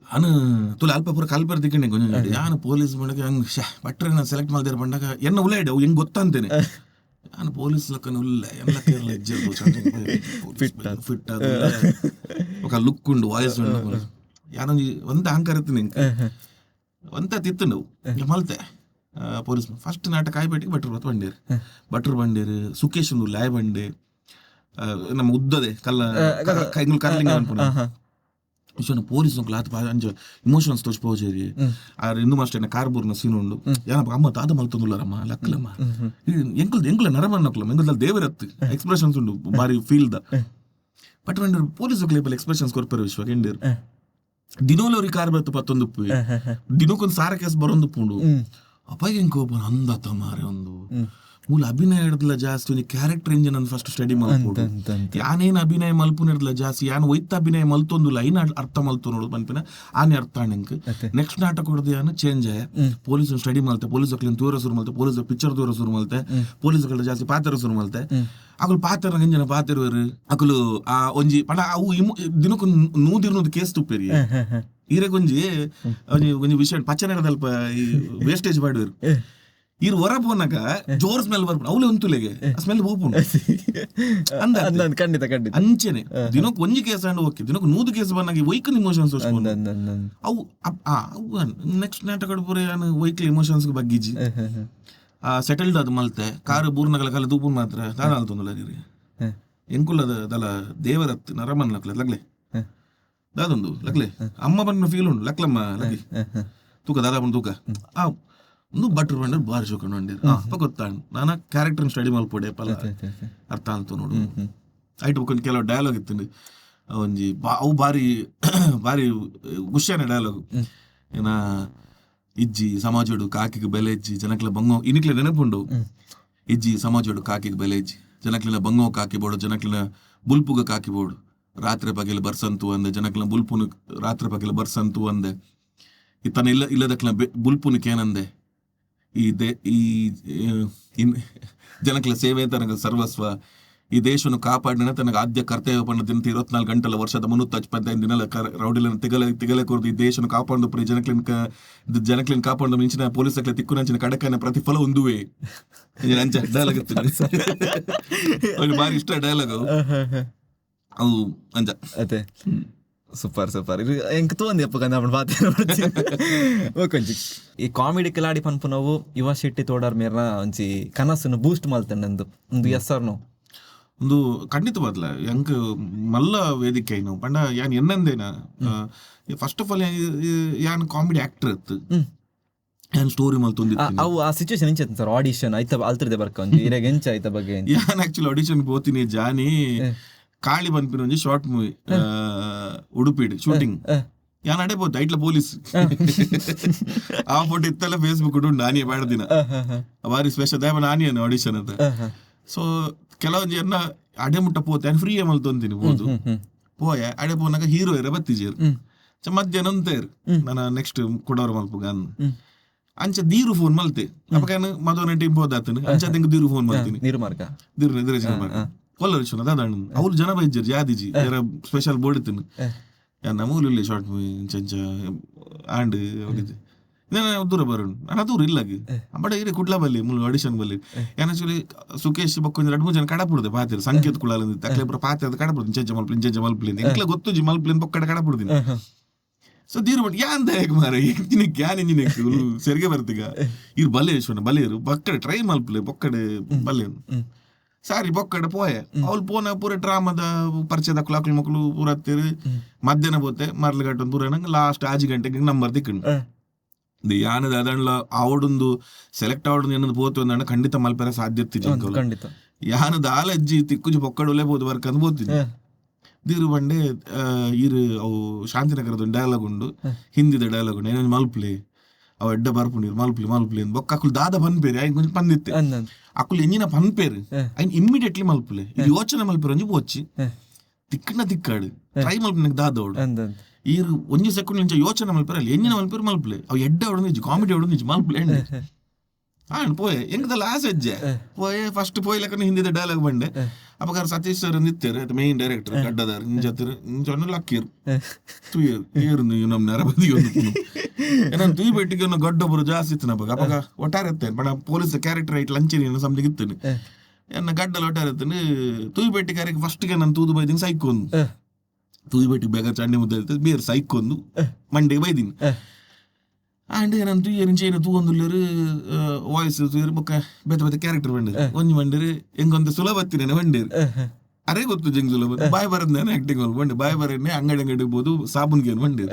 Speaker 1: ಅನು ತುಲ ಅಲ್ಪ ಪೂರ ಕಲ್ಪರ್ ತಿಕ್ಕಂಡೆ ಕೊಂಚ ಯಾನು ಪೊಲೀಸ್ ಮಾಡಕ್ಕೆ ಹಂಗೆ ಭಟ್ರನ್ನ ಸೆಲೆಕ್ಟ್ ಮಾಡ್ದಾರ ಬಂದಾಗ ಎನ್ನ ಉಲ್ಲ ಇಡ ಹೆಂಗೆ ಗೊತ್ತಂತೇನೆ ನಾನು ಪೊಲೀಸ್ ಲಕ್ಕನ ಉಲ್ಲ ಎಲ್ಲ ಕೇರಳ ಫಿಟ್ ಅದು ఒక ಲುಕ್ ಉಂಡು ವಾಯ್ಸ್ ಉಂಡು ಯಾನೊಂದು ಒಂದ ಅಹಂಕಾರ ಇತ್ತು ನಿಂಗೆ ಒಂತ ತಿತ್ತು ನಾವು ಮಲ್ತೆ ಪೊಲೀಸ್ ಫಸ್ಟ್ ನಾಟಕ ಆಯ್ಬೇಟಿಗೆ ಭಟ್ರು ಬಂಡೇರು ಸುಕೇಶ್ ಒಂದು ಲಾಯ್ ಬಂಡೆ ನಮ್ಮ ಉದ್ದದೆ ಕಲ್ಲ ಕೈಗಳು ಕರ್ಲಿಂಗ್ ಅನ್ಪುಣ ವಿಷಯ ಪೊಲೀಸ್ ಲಾತ್ ಅಂಚ ಇಮೋಷನ್ಸ್ ತೋಚ್ಪೋಜೇರಿ ಆರ್ ಇಂದು ಮಾಸ್ಟರ್ ಕಾರ್ಬೂರ್ನ ಸೀನ್ ಉಂಡು ಏನಪ್ಪ ಅಮ್ಮ ತಾತ ಮಲ್ತೊಂದುಲ್ಲಾರಮ್ಮ ಲಕ್ಕಲಮ್ಮ ಎಂಕಲ್ ನರಮನ್ನಕ್ಲಮ್ಮ ಎಂಕಲ್ ದೇವರತ್ತು ಎಕ್ಸ್ಪ್ರೆಷನ್ಸ್ ಉಂಡು ಬಾರಿ ಫೀಲ್ ದ ಬಟ್ ಬಂದಿರು ಪೊಲೀಸ್ ಲೇಬಲ್ ಎಕ್ಸ್ಪ್ರೆಷನ್ಸ್ ಕೊರ್ಪರ ವಿಶ್ವ ಕೆಂಡಿರು ದಿನೋಲೆ ಅವ್ರಿಗೆ ಕಾರ್ ಬತ್ತು ಪತ್ತೊಂದು ದಿನಕ್ಕೊಂದು ಸಾರ ಕೇಸ್ ಬರೋದು ಪುಂಡು ಅಪ್ಪಾಗ ಹೆಂಗ್ ಕೋಪ ಅಂದತ್ತ ಮಾರೆ ಒಂದು ಮೂಲ ಅಭಿನಯ ಹಿಡ್ದಲ್ಲ ಜಾಸ್ತಿ ಒಂದು ಕ್ಯಾರೆಕ್ಟರ್ ಇಂಜಿನ್ ಅಂತ ಫಸ್ಟ್ ಸ್ಟಡಿ ಮಾಡ್ಬೋದು ಯಾನೇನ್ ಅಭಿನಯ ಮಲ್ಪುನ ಹಿಡ್ದಲ್ಲ ಜಾಸ್ತಿ ಯಾನ್ ಒಯ್ತ ಅಭಿನಯ ಮಲ್ತೊಂದು ಲೈನ್ ಅರ್ಥ ಮಲ್ತು ನೋಡು ಬಂದ್ಪಿನ ಆನೆ ಅರ್ಥ ಆಣಂಕ್ ನೆಕ್ಸ್ಟ್ ನಾಟಕ ಹೊಡೆದು ಯಾನು ಚೇಂಜ್ ಆಯ ಪೊಲೀಸ್ ಸ್ಟಡಿ ಮಲ್ತೆ ಪೊಲೀಸ್ ತೂರ ಶುರು ಮಲ್ತೆ ಪೊಲೀಸ್ ಪಿಕ್ಚರ್ ತೂರ ಶುರು ಮಲ್ತೆ ಪೊಲೀಸ್ ಜಾಸ್ತಿ ಪಾತ್ರ ಶುರು ಮಲ್ತೆ ಅಕಲು ಪಾತ್ರ ಗಂಜನ ಪಾತಿರುವರು ಅಕಲು ಆ ಒಂಜಿ ಪಂಡ ಅವು ದಿನಕ್ಕೂ ನೂದಿರ್ನೂದು ಕೇಸ್ ತುಪ್ಪೇರಿ ಈರಗೊಂಜಿ ಒಂಜಿ ವಿಷಯ ಪಚ್ಚನಗರದಲ್ಪ ವೇಸ್ಟೇಜ್ ಮಾಡಿದ್ರು ಇರ್ ಹೊರ ಪೋನಾಗ ಜೋರ್ ಸ್ಮೆಲ್ ಬರ್ಬೋದು ಅವಳೆ ಒಂತುಲೆಗೆ ಸ್ಮೆಲ್ ಹೋಗ್ಬೋದು
Speaker 3: ಖಂಡಿತ ಖಂಡಿತ
Speaker 1: ಅಂಚೆನೆ ದಿನಕ್ಕೆ ಒಂಜಿ ಕೇಸ್ ಅಂಡ್ ಓಕೆ ದಿನಕ್ಕೆ 100 ಕೇಸ್ ಬಂದಾಗ ವೈಕಲ್ ಇಮೋಷನ್ಸ್ ಅವು ನೆಕ್ಸ್ಟ್ ನಾಟಕ ಪೂರ ವೈಕಲ್ ಇಮೋಷನ್ಸ್ ಬಗ್ಗಿಜಿ ಸೆಟಲ್ಡ್ ಅದು ಮಲ್ತೆ ಕಾರು ಬೂರ್ನಗಳ ಕಾಲ ದೂಪುನ್ ಮಾತ್ರ ತಾನ ಅಲ್ತೊಂದಲ್ಲ ಎಂಕುಲ್ಲದ ದಲ ದೇವರತ್ ನರಮನ್ ಲಕ್ಲೆ ಲಗ್ಲೆ ದಾದೊಂದು ಲಗ್ಲೆ ಅಮ್ಮ ಬನ್ನ ಫೀಲ್ ಉಂಡು ಲಕ್ಲಮ್ಮ ಲಗ್ಲಿ ತೂಕ ದಾದ ಬಂದು ತೂಕ ಒಂದು ಬಟ್ರ್ ಬಂದ್ರೆ ಬಾರಿ ಶೋಕಂಡು ಬಂದಿರು ಅಪ್ಪ ಗೊತ್ತಾಂಡು ನಾನು ಕ್ಯಾರೆಕ್ಟರ್ ಸ್ಟಡಿ ಮಲ್ಪೊಡೆ ಪಲ ಅರ್ಥ ಅಂತ ನೋಡು ಐಟ್ ಬುಕ್ಕೊಂಡು ಕೆಲವು ಡಯಲಾಗ್ ಇತ್ತು ಒಂಜಿ ಅವು ಬಾರಿ ಬಾರಿ ಖುಷಿಯಾನ ಡಯಲಾಗು ಏನ ಇಜ್ಜಿ ಸಮಾಜೋಡು ಕಾಕಿಗೆ ಬೆಲೆ ಇಜ್ಜಿ ಜನಕ್ಲ ಬಂಗೋ ಇನಿಕ್ಲೆ ನೆನಪುಂಡು ಇಜ್ಜಿ ಸಮಾಜೋಡು ಕಾಕಿಗೆ ಬೆಲೆ ಇಜ್ಜಿ ಜನಕ್ಲಿನ ಬಂಗೋ ಕಾಕಿ ಬೋಡು ಜನಕ್ಲಿನ ಬುಲ್ಪುಗ ಕಾಕಿ ಬೋಡು ರಾತ್ರಿ ಪಗೆಲು ಬರ್ಸಂತು ಅಂದೆ ಜನಕ್ಲಿನ ಬುಲ್ಪುನು ರಾತ್ರಿ ಪಗೆಲು ಬರ್ಸಂತು ಅಂದೆ ಇತನ ಇಲ್ಲದಕ್ಲ ಬುಲ್ಪುನಕ್ಕೆ ಏನಂದೆ ಈ ಜನಕ್ಲ ಸೇವೆ ತನಗ ಸರ್ವಸ್ವ ಈ ದೇಶವನ್ನು ಕಾಪಾಡಿನ ತನಗೆ ಆದ್ಯ ಕರ್ತವ್ಯ ಪಂಡ ದಿನ 24 ಗಂಟೆಲ ವರ್ಷದ 365 ದಿನ ರೌಡಿಲನ್ನು ತಿಗಲೆ ಕೊರದು ಈ ದೇಶವನ್ನು ಕಾಪಾಡು ಪ್ರಿ ಜನಕ್ಲಿನ ಕಾಪಾಡು ಮಿಂಚಿನ ಪೊಲೀಸಕ್ಲ ತಿಕ್ಕುನಂಚಿನ ಕಡಕನ ಪ್ರತಿಫಲ ಒಂದುವೇ ಅಂಚ ಡೈಲಾಗ್ ಇತ್ತು ಬಾರಿ ಇಷ್ಟ ಡೈಲಾಗ್ ಅವು ಅಂಚ
Speaker 3: ಅದೇ ಸೂಪರ್ ಸೂಪರ್ ಎಂಕ್ ತೋಂದಿ ಅಪ್ಪ ಕಂದ ಓಕೊಂಜಿ ಈ ಕಾಮಿಡಿ ಕಿಲಾಡಿ ಪನ್ಪುನವು ಯುವ ಶೆಟ್ಟಿ ತೋಡಾರ್ ಮೇರ್ನ ಒಂಜಿ ಕನಸನ್ನು ಬೂಸ್ಟ್ ಮಲ್ತಂಡು ಒಂದು ಎಸ್ಸರ್ನು
Speaker 1: ಒಂದು ಖಂಡಿತ ಬದಲ ಎಂಕ್ ಮಲ್ಲ ವೇದಿಕೆ ಏನು ಪಂಡ ಯಾನ್ ಎನ್ನಂದೇನ ಫಸ್ಟ್ ಆಫ್ ಆಲ್ ಯಾನ್ ಕಾಮಿಡಿ ಆಕ್ಟರ್ ಇತ್ತು ಯಾನ್ ಸ್ಟೋರಿ ಮಲ್ತೊಂದಿತ್ತು
Speaker 3: ಅವು ಆ ಸಿಚುವೇಶನ್ ಎಂಚ ಸರ್ ಆಡಿಷನ್ ಐತ ಅಲ್ತಿರ್ದೆ ಬರ್ಕೊಂಜಿ ಇರಾಗ ಎಂಚ ಐತ ಬಗ್ಗೆ
Speaker 1: ಯಾನ್ ಆಕ್ಚುಲಿ ಆಡಿಷನ್ ಹೋತೀನಿ ಜಾನಿ ಕಾಳಿ ಬಂದ್ಪಿನ ಒಂಜಿ ಶಾರ್ಟ್ ಮೂವಿ ಉಡುಪಿಡ್ ಶೂಟಿಂಗ್ ಯಾನ್ ಅಡೆ ಬೋತ್ ಐಟ್ಲ ಪೊಲೀಸ್ ಆ ಫೋಟೋ ಇತ್ತಲ್ಲ ಫೇಸ್ಬುಕ್ ಉಂಟು ನಾನಿಯ ಬೇಡ ದಿನ ಬಾರಿ ಸ್ಪೆಷಲ್ ದೇವ ನಾನಿಯನು ಆಡಿಷನ್ ಅಂತ ಸೊ ಕೆಲವೊಂದು ಜನ ಅಡೆ ಮುಟ್ಟ ಪೋತೆ ಫ್ರೀ ಮಲ್ತೊಂತೀನಿ ಹೋದು ಪೋಯ ಅಡೆ ಪೋನಾಗ ಹೀರೋ ಇರ ಬತ್ತಿಜೇರು ಮಧ್ಯಾಹ್ನ ಅಂತೇರು ನಾನು ನೆಕ್ಸ್ಟ್ ಕೊಡೋರು ಮಲ್ಪುಗ ಅಂಚ ದೀರು ಫೋನ್ ಮಲ್ತೆ ಅಪ್ಪನ ಮದುವೆ ಟೀಮ್ ಹೋದಾತನು ಅಂಚ ತೆಂಗ ದೀರು ಫೋನ್ ಮಲ್ತೀನಿ ನೀರು ಕೊಲ್ಲರಿಶನ ದಾದಾಣ ಅವ್ರು ಜನ ಬೈಜರ್ ಯಾದಿಜಿ ಸ್ಪೆಷಲ್ ಬೋರ್ಡ್ ಇತ್ತು ನಮೂಲಿ ಶಾರ್ಟ್ ಮೂವಿ ಚಂಚ ಆಂಡ್ ಹೋಗಿದ್ದೆ ದೂರ ಬರೋಣ ನಾನು ದೂರ ಇಲ್ಲಾಗಿ ಬಡ ಇರೇ ಕುಡ್ಲ ಬಲ್ಲಿ ಮುಳ್ಳು ಆಡಿಷನ್ ಬಲ್ಲಿ ಏನಾಕ್ಚುಲಿ ಸುಖೇಶ್ ಬಕ್ಕೊಂದು 2-3 ಜನ ಕಡಪುಡ್ದೆ ಪಾತಿರು ಸಂಕೇತ ಕುಳಾಲ ತಕ್ಲೆ ಪಾತಿ ಅದು ಕಡಪುಡ್ದು ಇಂಚೆ ಮಲ್ಪ್ಲಿಂದ ಎಂಕ್ಲ ಗೊತ್ತು ಜಿ ಮಲ್ಪ್ಲಿಂದ ಬೊಕ್ಕಡೆ ಕಡಪುಡ್ದಿನಿ ಸೊ ದೀರು ಬಟ್ ಯಾನ್ ದಾಯಕ್ ಮಾರ ಇಂಜಿನಿಕ್ ಯಾನ್ ಇಂಜಿನಿಕ್ ಸೆರಿಗೆ ಬರ್ತೀಗ ಇರು ಬಲ್ಲೆ ಯಶ್ವನ ಬಲ್ಲೆಯರು ಬಕ್ಕಡೆ ಟ್ರೈ ಮಲ್ಪ್ಲೆ ಬೊಕ್ಕಡೆ ಬಲ್ಲೆ ಸಾರಿ ಬೊಕ್ಕಡೆ ಪೋಯ ಅವ್ಳು ಪೋನ ಪೂರ ಡ್ರಾಮದ ಪರಿಚಯದ ಕುಲಾಕುಲ್ ಮಕ್ಕಳು ಪೂರ ಹತ್ತಿರ ಮಧ್ಯಾಹ್ನ ಬೋತೆ ಮರ್ಲಗಟ್ಟ ಪೂರ ನಂಗೆ ಲಾಸ್ಟ್ 5 ಗಂಟೆಗೆ ನಂಬರ್ ತಿಕ್ಕೊಂಡು ಯಾನದ ಅದಣ್ಣ ಅವಡೊಂದು ಸೆಲೆಕ್ಟ್ ಅವಡೊಂದು ಏನದು ಪೋತು ಅಂದಣ್ಣ ಖಂಡಿತ ಮಲ್ಪೆರ ಸಾಧ್ಯತೆ
Speaker 3: ಖಂಡಿತ
Speaker 1: ಯಾನದ ಆಲಜ್ಜಿ ತಿಕ್ಕುಜಿ ಬೊಕ್ಕಡೊಲೆ ಬೋದು ವರ್ಕ್ ಅಂದ್ ಬೋತಿದ್ದೆ ದೀರು ಬಂಡೆ ಇರು ಅವು ಶಾಂತಿನಗರದ ಡೈಲಾಗ್ ಉಂಡು ಹಿಂದಿದ ಡೈಲಾಗ್ ಉಂಡು ಏನೇನು ಮಲ್ಪ್ಲೆ ಅವ ಎಡ್ಡ ಬರ್ಪುಂಡಿರು ಮಲ್ಪ್ಲೆ ಅಂತ ಬೊಕ್ಕ ಅಕ್ಕಳು ದಾದ ಪನ್ಪೇರಿ ಆಯ್ತು ಕೊಂಚ ಪಂದಿತ್ತೆ ಅಕ್ಕಳು ಎಂಜಿನ ಪನ್ಪೇರು ಆಯ್ತು ಇಮ್ಮಿಡಿಯೇಟ್ಲಿ ಮಲ್ಪ್ಲೆ ಇದು ಯೋಚನೆ ಮಲ್ಪೇರು ಒಂಜಿ ಬೋಚ್ಚಿ ತಿಕ್ಕಣ್ಣ ತಿಕ್ಕಾಡು ಟ್ರೈ ಮಲ್ಪನೆ ದಾದೋಡು ಈರು ಒಂಜಿ ಸೆಕೆಂಡ್ ನಿಂಚ ಯೋಚನೆ ಮಲ್ಪೇರು ಅಲ್ಲಿ ಎಂಜಿನ ಮಲ್ಪೇರು ಮಲ್ಪ್ಲೆ ಅವು ಎಡ್ಡ ಹೊಡೆದು ಕಾಮಿಡಿ ಹೊಡೆದು ಮಲ್ಪ್ಲೆ ಪೋಯೆ ಎಂಕದಲ್ಲ ಆಸಜ್ಜೆ ಪೋಯೆ ಫಸ್ಟ್ ಪೋಯ್ಲಕ್ಕ ಹಿಂದಿದ ಡೈಲಾಗ್ ಬಂಡೆ ಅಪಕಾರ ಸತೀಶ್ ಸರ್ ನಿತ್ತೇರು ಮೇನ್ ಡೈರೆಕ್ಟರ್ ಗಡ್ಡದಾರ ನಿಂಜತ್ತಿರು ನಿಂಚೊನ್ನ ಲಕ್ಕಿರು ತುಯ್ಯರು ಏರು ನೀವು ನಮ್ಮ ನೆರಬದಿ ನಾನು ತುಯ್ ಬೆಟ್ಟಿಗೆ ಗಡ್ಡೊಬ್ಬರು ಜಾಸ್ತಿ ಇತ್ತು ನವಾಗ ಅವಾಗ ಒಟ್ಟಾರೆ ಇರ್ತೇನೆ ಬಡ ಪೊಲೀಸ್ ಕ್ಯಾರೆಕ್ಟರ್ ಐಟ್ ಲಂಚಿನ ಸಮಜಿಗೆ ಇತ್ತೇನೆ ಎನ್ನ ಗಡ್ಡಲ್ಲಿ ಒಟ್ಟಾರೆ ಇರ್ತೇನೆ ತುಯ್ ಬೆಟ್ಟಿ ಕ್ಯಾರೆಕ್ಟರ್ ಫಸ್ಟ್ಗೆ ನಾನು ತೂದು ಬೈದಿನಿ ಸೈಕೊಂದು ತುಯ್ ಬೆಟ್ಟಿಗೆ ಬೇಗ ಚಂಡಿ ಮುದ್ದೆ ಇರ್ತದೆ ಬೇರೆ ಸೈಕೊಂದು ಮಂಡಿಗೆ ಬೈದಿನಿ ಆಂಡ್ ಏನಂತೂ ಏನು ತೂಗೊಂದುಲ್ಲರು ವಾಯ್ಸ್ ತೂರು ಬೊಕ್ಕ ಬೇತೆ ಕ್ಯಾರೆಕ್ಟರ್ ಬಂದಿರು ಒಂಜಿ ಬಂದಿರು ಹೆಂಗೊಂದು ಸುಲಭತ್ತಿನೇನೆ ಬಂದಿರು ಅರೇ ಗೊತ್ತು ಜಂಗ್ ಸುಲಭ ಬಾಯ್ ಬರದ್ನೇನೆ ಆಕ್ಟಿಂಗ್ ಅಲ್ಲಿ ಬಂಡೆ ಬಾಯ್ ಬರನ್ನೇ ಅಂಗಡಿ ಬೋದು ಸಾಬೂನ್ಗೇನು ಬಂದಿರು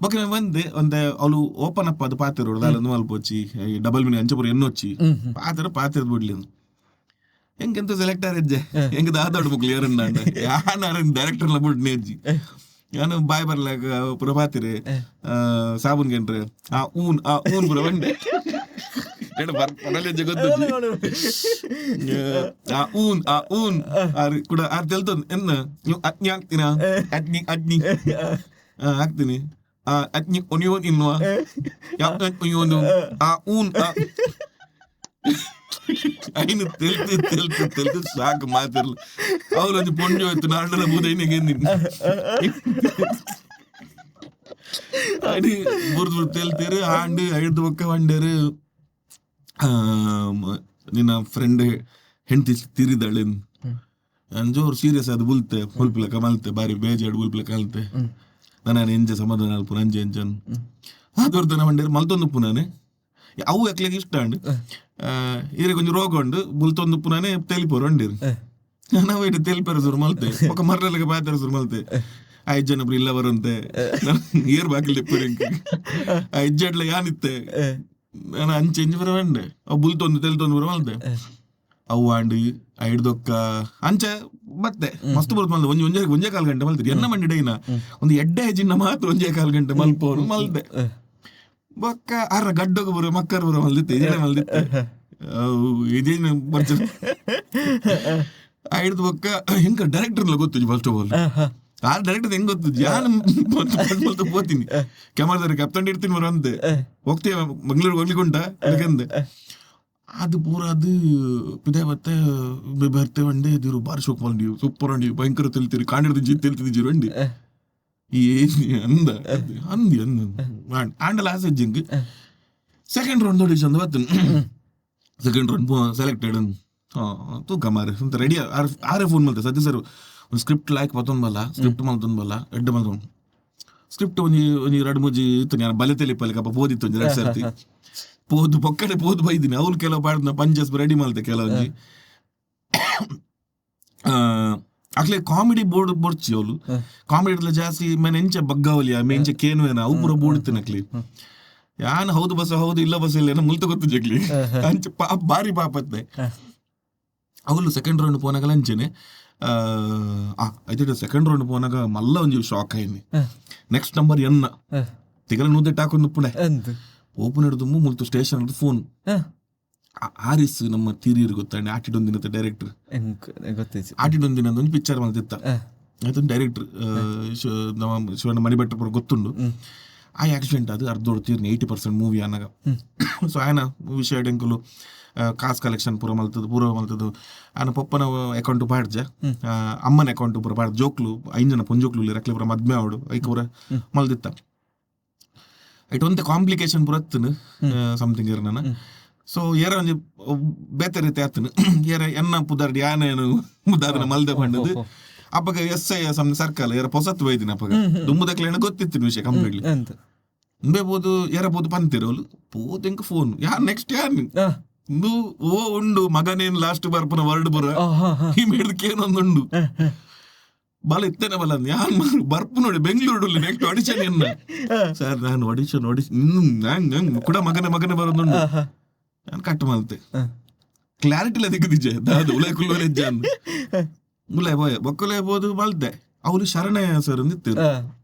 Speaker 1: ಬೊಕ್ಕ ಬಂದೆ ಒಂದೆ ಅವಳು ಓಪನ್ ಅಪ್ ಅದು ಪಾತಿರೋಡು ಅಲ್ಲೊಂದು ಮಲ್ಪೊಚ್ಚಿ ಡಬಲ್ ಮೀನಿಂಗ್ ಅಂಚಪುರ ಎನ್ನೊಚ್ಚಿ ಪಾತಿರ ಬಿಡ್ಲಿ ಎಂತ ಸೆಲೆಕ್ಟ್ ಆರಿಜ್ಜೆ ಹೆಂಗ ದಾದಾಡು ಮಕ್ಳು ಯಾರನ್ನ ಯಾರು ಡೈರೆಕ್ಟರ್ ಬಿಟ್ಟು ನೇಜಿ ನಾನು ಬಾಯ್ ಬರ್ಲಾಗ ಪುರ ಪಾತಿರಿ ಸಾಬೂನ್ ಗೆಂಡ್ರೆ ಆ ಊನ್ ಪುರ ಬಂಡೆ ಗೊತ್ತು ಆ ಊನ್ ಕೂಡ ಆರ್ ತೆಲ್ತೊಂದು ಎನ್ನ ಅಜ್ಞಿ ಹಾಕ್ತೀನ ಅಜ್ಞಿ ಹಾಕ್ತೀನಿ ಅಜ್ಞಿ ಒನಿಯೋನ್ ಇನ್ನುವ ಒನಿಯೋನು ಆ ಊನ್ అయిన తెలుసు సాకు మాత్రలు అవును అది పొండి వచ్చి నాడల బుధైనగేంది అది బుర్దు తెలుతేరు ఆండు ఐదు ఒక్క వండరు ನಿನ್ನ ಫ್ರೆಂಡ್ ಹೆಂಡತಿ ತಿರಿದಾಳೆ ಅಂಜೋರು ಸೀರಿಯಸ್ ಅದು ಬುಲ್ತೆ ಹುಲ್ಪಿಲಕ ಮಲ್ತೆ ಬಾರಿ ಬೇಜಾಡು ಹುಲ್ಪಿಲಕ ಕಲ್ತೆ ನಾನು ಎಂಜ ಸಮಾಧಾನ ಅಲ್ಪ ಅಂಜೆ ಎಂಜನ್ ಅದೊರ್ದನ ಬಂಡೇರು ಮಲ್ತೊಂದು ಪುನಾನೆ ಅವು ಎಕ್ಲೆಗೆ ಇಷ್ಟ ಅಂಡು ಇರೆ ಕೊಂಚ ರೋಗ ಉಂಡು ಬುಲ್ತೊಂದು ಪುನಾನೆ ತೆಲಿಪೋರು ಅಂಡೇರು ನಾವು ಇಟ್ಟು ತೆಲಿಪೇರ ಸುರು ಮಲ್ತೆ ಒಕ್ಕ ಮರ್ರಲ್ಲಿಗೆ ಬಾತಾರ ಸುರು ಮಲ್ತೆ 5 ಜನ ಇಲ್ಲ ಬರಂತೆ ಏರ್ ಬಾಕಿಲ್ ತೆಪ್ಪುರಿಂಕ್ 5 ಜಡ್ಲ ಯಾನಿತ್ತೆ ನಾನು ಅಂಚೆ ಎಂಜಿ ಬರ ಬಂಡೆ ಅವು ಬುಲ್ತೊಂದು ತೆಲ್ತೊಂದು ಬರ ಮಲ್ತೆ ಅವು ಆಂಡು ಐಡ್ದೊಕ್ಕ ಅಂಚೆ ಬತ್ತೆ ಮಸ್ತ್ ಬರುತ್ತೆ ಮಲ್ದೆ ಒಂಜೇ 1.5 ಗಂಟೆ ಮಲ್ತೀರಿ ಎನ್ನ ಮಂಡಿ ಡೈನ ಒಂದು ಎಡ್ಡೆ ಜಿನ್ನ ಮಾತ್ರ 1.5 ಗಂಟೆ ಮಲ್ಪೋರು ಮಲ್ದೆ ಬೊಕ್ಕ ಅರ್ರ ಗಡ್ಡೋಗ ಬರೋ ಮಕ್ಕರ್ ಬರೋ ಮಲ್ದಿತ್ತೆ ಇದೇ ಮಲ್ದಿತ್ತೆ ಇದೇನು ಬರ್ತಾರೆ ಐಡ್ದು ಬೊಕ್ಕ ಹೆಂಗ ಡೈರೆಕ್ಟರ್ ಗೊತ್ತು ಫಸ್ಟ್ ಆಫ್ ಆಲ್ ಆ ಡೈರೆಕ್ಟರ್ ಹೆಂಗ್ ಗೊತ್ತು ನಾನು ಹೋಗ್ತೀನಿ ಕ್ಯಾಮರಾದಾರ ಕ್ಯಾಪ್ಟನ್ ಇರ್ತೀನಿ ಬರೋ ಅಂತೆ ಹೋಗ್ತೀಯ ಮಂಗ್ಳೂರಿಗೆ ಹೋಗ್ಲಿಕ್ಕುಂಟ ಅದಕ್ಕಂದೆ ಅದು ಪೂರ ಅದು ಪಿದೆ ಮತ್ತೆ ಬರ್ತೇವೆ ಅಂಡೆ ಇದಿರು ಬಾರಿ ಶೋಕ್ ಮಾಡಿವು ಸೂಪರ್ ಅಂಡಿ ಭಯಂಕರ ತೆಲ್ತೀರಿ ಕಾಂಡಿರ್ದು ತೆಲ್ತಿದ್ದೀರು ಅಂಡಿ ಅಂದ ಅಂದಿ ಅಂದ ಆಂಡಲ ಆಸೆಜ್ಜಿಂಗ್ ಸೆಕೆಂಡ್ ರೌಂಡ್ ನೋಡಿ ಚಂದ ಬರ್ತೇನೆ ಸೆಕೆಂಡ್ ರೌಂಡ್ ಸೆಲೆಕ್ಟೆಡ್ ತೂಕ ಮಾರಿ ಅಂತ ರೆಡಿ ಆರೇ ಫೋನ್ ಮಾಡ್ತೆ ಸದ್ಯ ಸರ್ ಒಂದು ಸ್ಕ್ರಿಪ್ಟ್ ಲಾಯ್ಕ್ ಮತ್ತೊಂದು ಬಲ್ಲ ಸ್ಕ್ರಿಪ್ಟ್ ಮಲ್ತೊಂದು ಬಲ್ಲ ಎಡ್ಡೆ ಮಲ್ಕೊಂಡು ಸ್ಕ್ರಿಪ್ಟ್ ಒಂದು 2-3 ಇತ್ತು ನಾನು ಬಲೆ ತೆಲಿಪಲ್ಲಿಕಪ್ಪ ಓದಿತ್ತು ಒಂದು 2 ಸರ್ತಿ ಪೋದು ಪೊಕ್ಕಡೆ ಪೋದು ಬೈದಿನಿ ಅವ್ರು ಕೆಲವು ಪಾಡ್ನ ಪಂಚಸ್ ರೆಡಿ ಮಾಡ್ತೆ ಕೆಲವೊಂಜಿ ಅಕ್ಲೆ ಕಾಮಿಡಿ ಬೋರ್ಡ್ ಬೋಡ್ಚಿ ಅವಳು ಕಾಮಿಡಿ ಜಾಸ್ತಿ ಮೇನ್ ಎಂಚ ಬಗ್ಗಾವಲಿಯ ಮೇಂಚ ಕೇನುವೇನ ಅವು ಪೂರ ಬೋಡ್ತೀನಿ ಅಕ್ಲಿ ಯಾನ್ ಹೌದು ಬಸ್ ಹೌದು ಇಲ್ಲ ಬಸ್ ಇಲ್ಲ ಮುಲ್ತ ಗೊತ್ತು ಜಗ್ಲಿ ಅಂಚ ಬಾರಿ ಪಾಪತ್ತೆ ಅವಳು ಸೆಕೆಂಡ್ ರೌಂಡ್ ಪೋನಾಗಲ್ಲ ಅಂಚೆನೆ అయితే సెకండ్ రౌండ్ పోనాక మళ్ళా కొంచెం షాక్ అయింది నెక్స్ట్ నంబర్ ఎన్న తిగల నూతే టాకుంది ఇప్పుడే ಓಪನ್ ಹಿಡಿದು ಮುಲ್ತು ಸ್ಟೇಷನ್ ಫೋನ್ ಆರಿಸ್ ನಮ್ಮ ತೀರಿಯರು ಗೊತ್ತಾಂಡಿ ಆಟಿಡೊಂದಿನ ಡೈರೆಕ್ಟರ್ ಆಟಿಡೊಂದಿನ ಒಂದು ಪಿಕ್ಚರ್ ಮಲ್ತಿತ್ತ ಆಯ್ತು ಡೈರೆಕ್ಟರ್ ನಮ್ಮ ಶಿವಣ್ಣ ಮಣಿಭಟ್ರ ಪುರ ಗೊತ್ತುಂಡು ಆ ಆಕ್ಸಿಡೆಂಟ್ ಅದು ಅರ್ಧ ತೀರ್ನಿ 80% ಮೂವಿ ಅನ್ನಾಗ ಸೊ ಆಯ್ನ ವಿಷಯ ಟೆಂಕುಲು ಕಾಸ್ ಕಲೆಕ್ಷನ್ ಪೂರ ಮಲ್ತದ್ದು ಆನ ಪಪ್ಪನ ಅಕೌಂಟ್ ಪಾಡ್ಜ ಅಮ್ಮನ ಅಕೌಂಟ್ ಪೂರ ಪಾಡ್ ಜೋಕ್ಲು 5 ಜನ ಪೊಂಜೋಕ್ಲು ರಕ್ಲೆ ಪೂರ ಮದ್ಮೆ ಅವಡು ಐಕ ಪೂರ ಮಲ್ದಿತ್ತ ಐಟ್ ಒಂತೆ ಕಾಂಪ್ಲಿಕೇಶನ್ ಪೂರ ಹತ್ತನು ಸಮಥಿಂಗ್ ಇರ್ನ ಸೊ ಏರ ಒಂಜಿ ಬೇತೆ ರೀತಿ ಆತನು ಏರ ಎನ್ನ ಪುದಾರ್ಡಿ ಯಾನೇನು ಮುದಾದನ ಮಲ್ದೆ ಪಂಡದು ಅಪ್ಪಗ SI ಸರ್ಕಲ್ ಏರ ಪೊಸತ್ ಬೈದಿನ ಅಪ್ಪಗ ದುಮ್ಮದಕ್ಲೇನ ಗೊತ್ತಿತ್ತಿನ ವಿಷಯ ಕಂಪ್ಲೀಟ್ಲಿ ಮುಂಬೆ ಬೋದು ಏರ ಬೋದು ಪಂತಿರೋಲು ಪೋದು ಎಂಕ ಫೋನ್ ಯಾರ್ ನೆಕ್ಸ್ಟ್ ಯಾರ್ ನೀವು ಓ ಉಂಡು ಮಗನೇನು ಲಾಸ್ಟ್ ಬರ್ಪನ ವರ್ಡ್ ಬರ ಈ ಮೇಡ್ದಕ್ಕೇನೊಂದುಂಡು ಬಲ ಇತ್ತೇನೆ ಬಲ ಯಾನ್ ಬರ್ಪು ನೋಡಿ ಬೆಂಗಳೂರು ನೆಕ್ಸ್ಟ್ ಆಡಿಷನ್ ಎನ್ನ ಸರ್ ನಾನು ಆಡಿಷನ್ ಕೂಡ ಮಗನೇ ಬರೋದುಂಡು ನಾನು ಕಟ್ ಮಲ್ತೆ ಕ್ಲಾರಿಟಿ ದಿಗ್ಗದಿಜ್ಜೆ ದಾದು ಉಳೆ ಕುಲ್ಲೋಲೆ ಜಾನ್ ಉಳೆ ಬೋಯ್ ಬೊಕ್ಕಲೇಬೋದು ಮಲ್ತೆ ಅವಳು ಶರಣಯ್ಯ ಸರ್ ಅಂದಿತ್ತು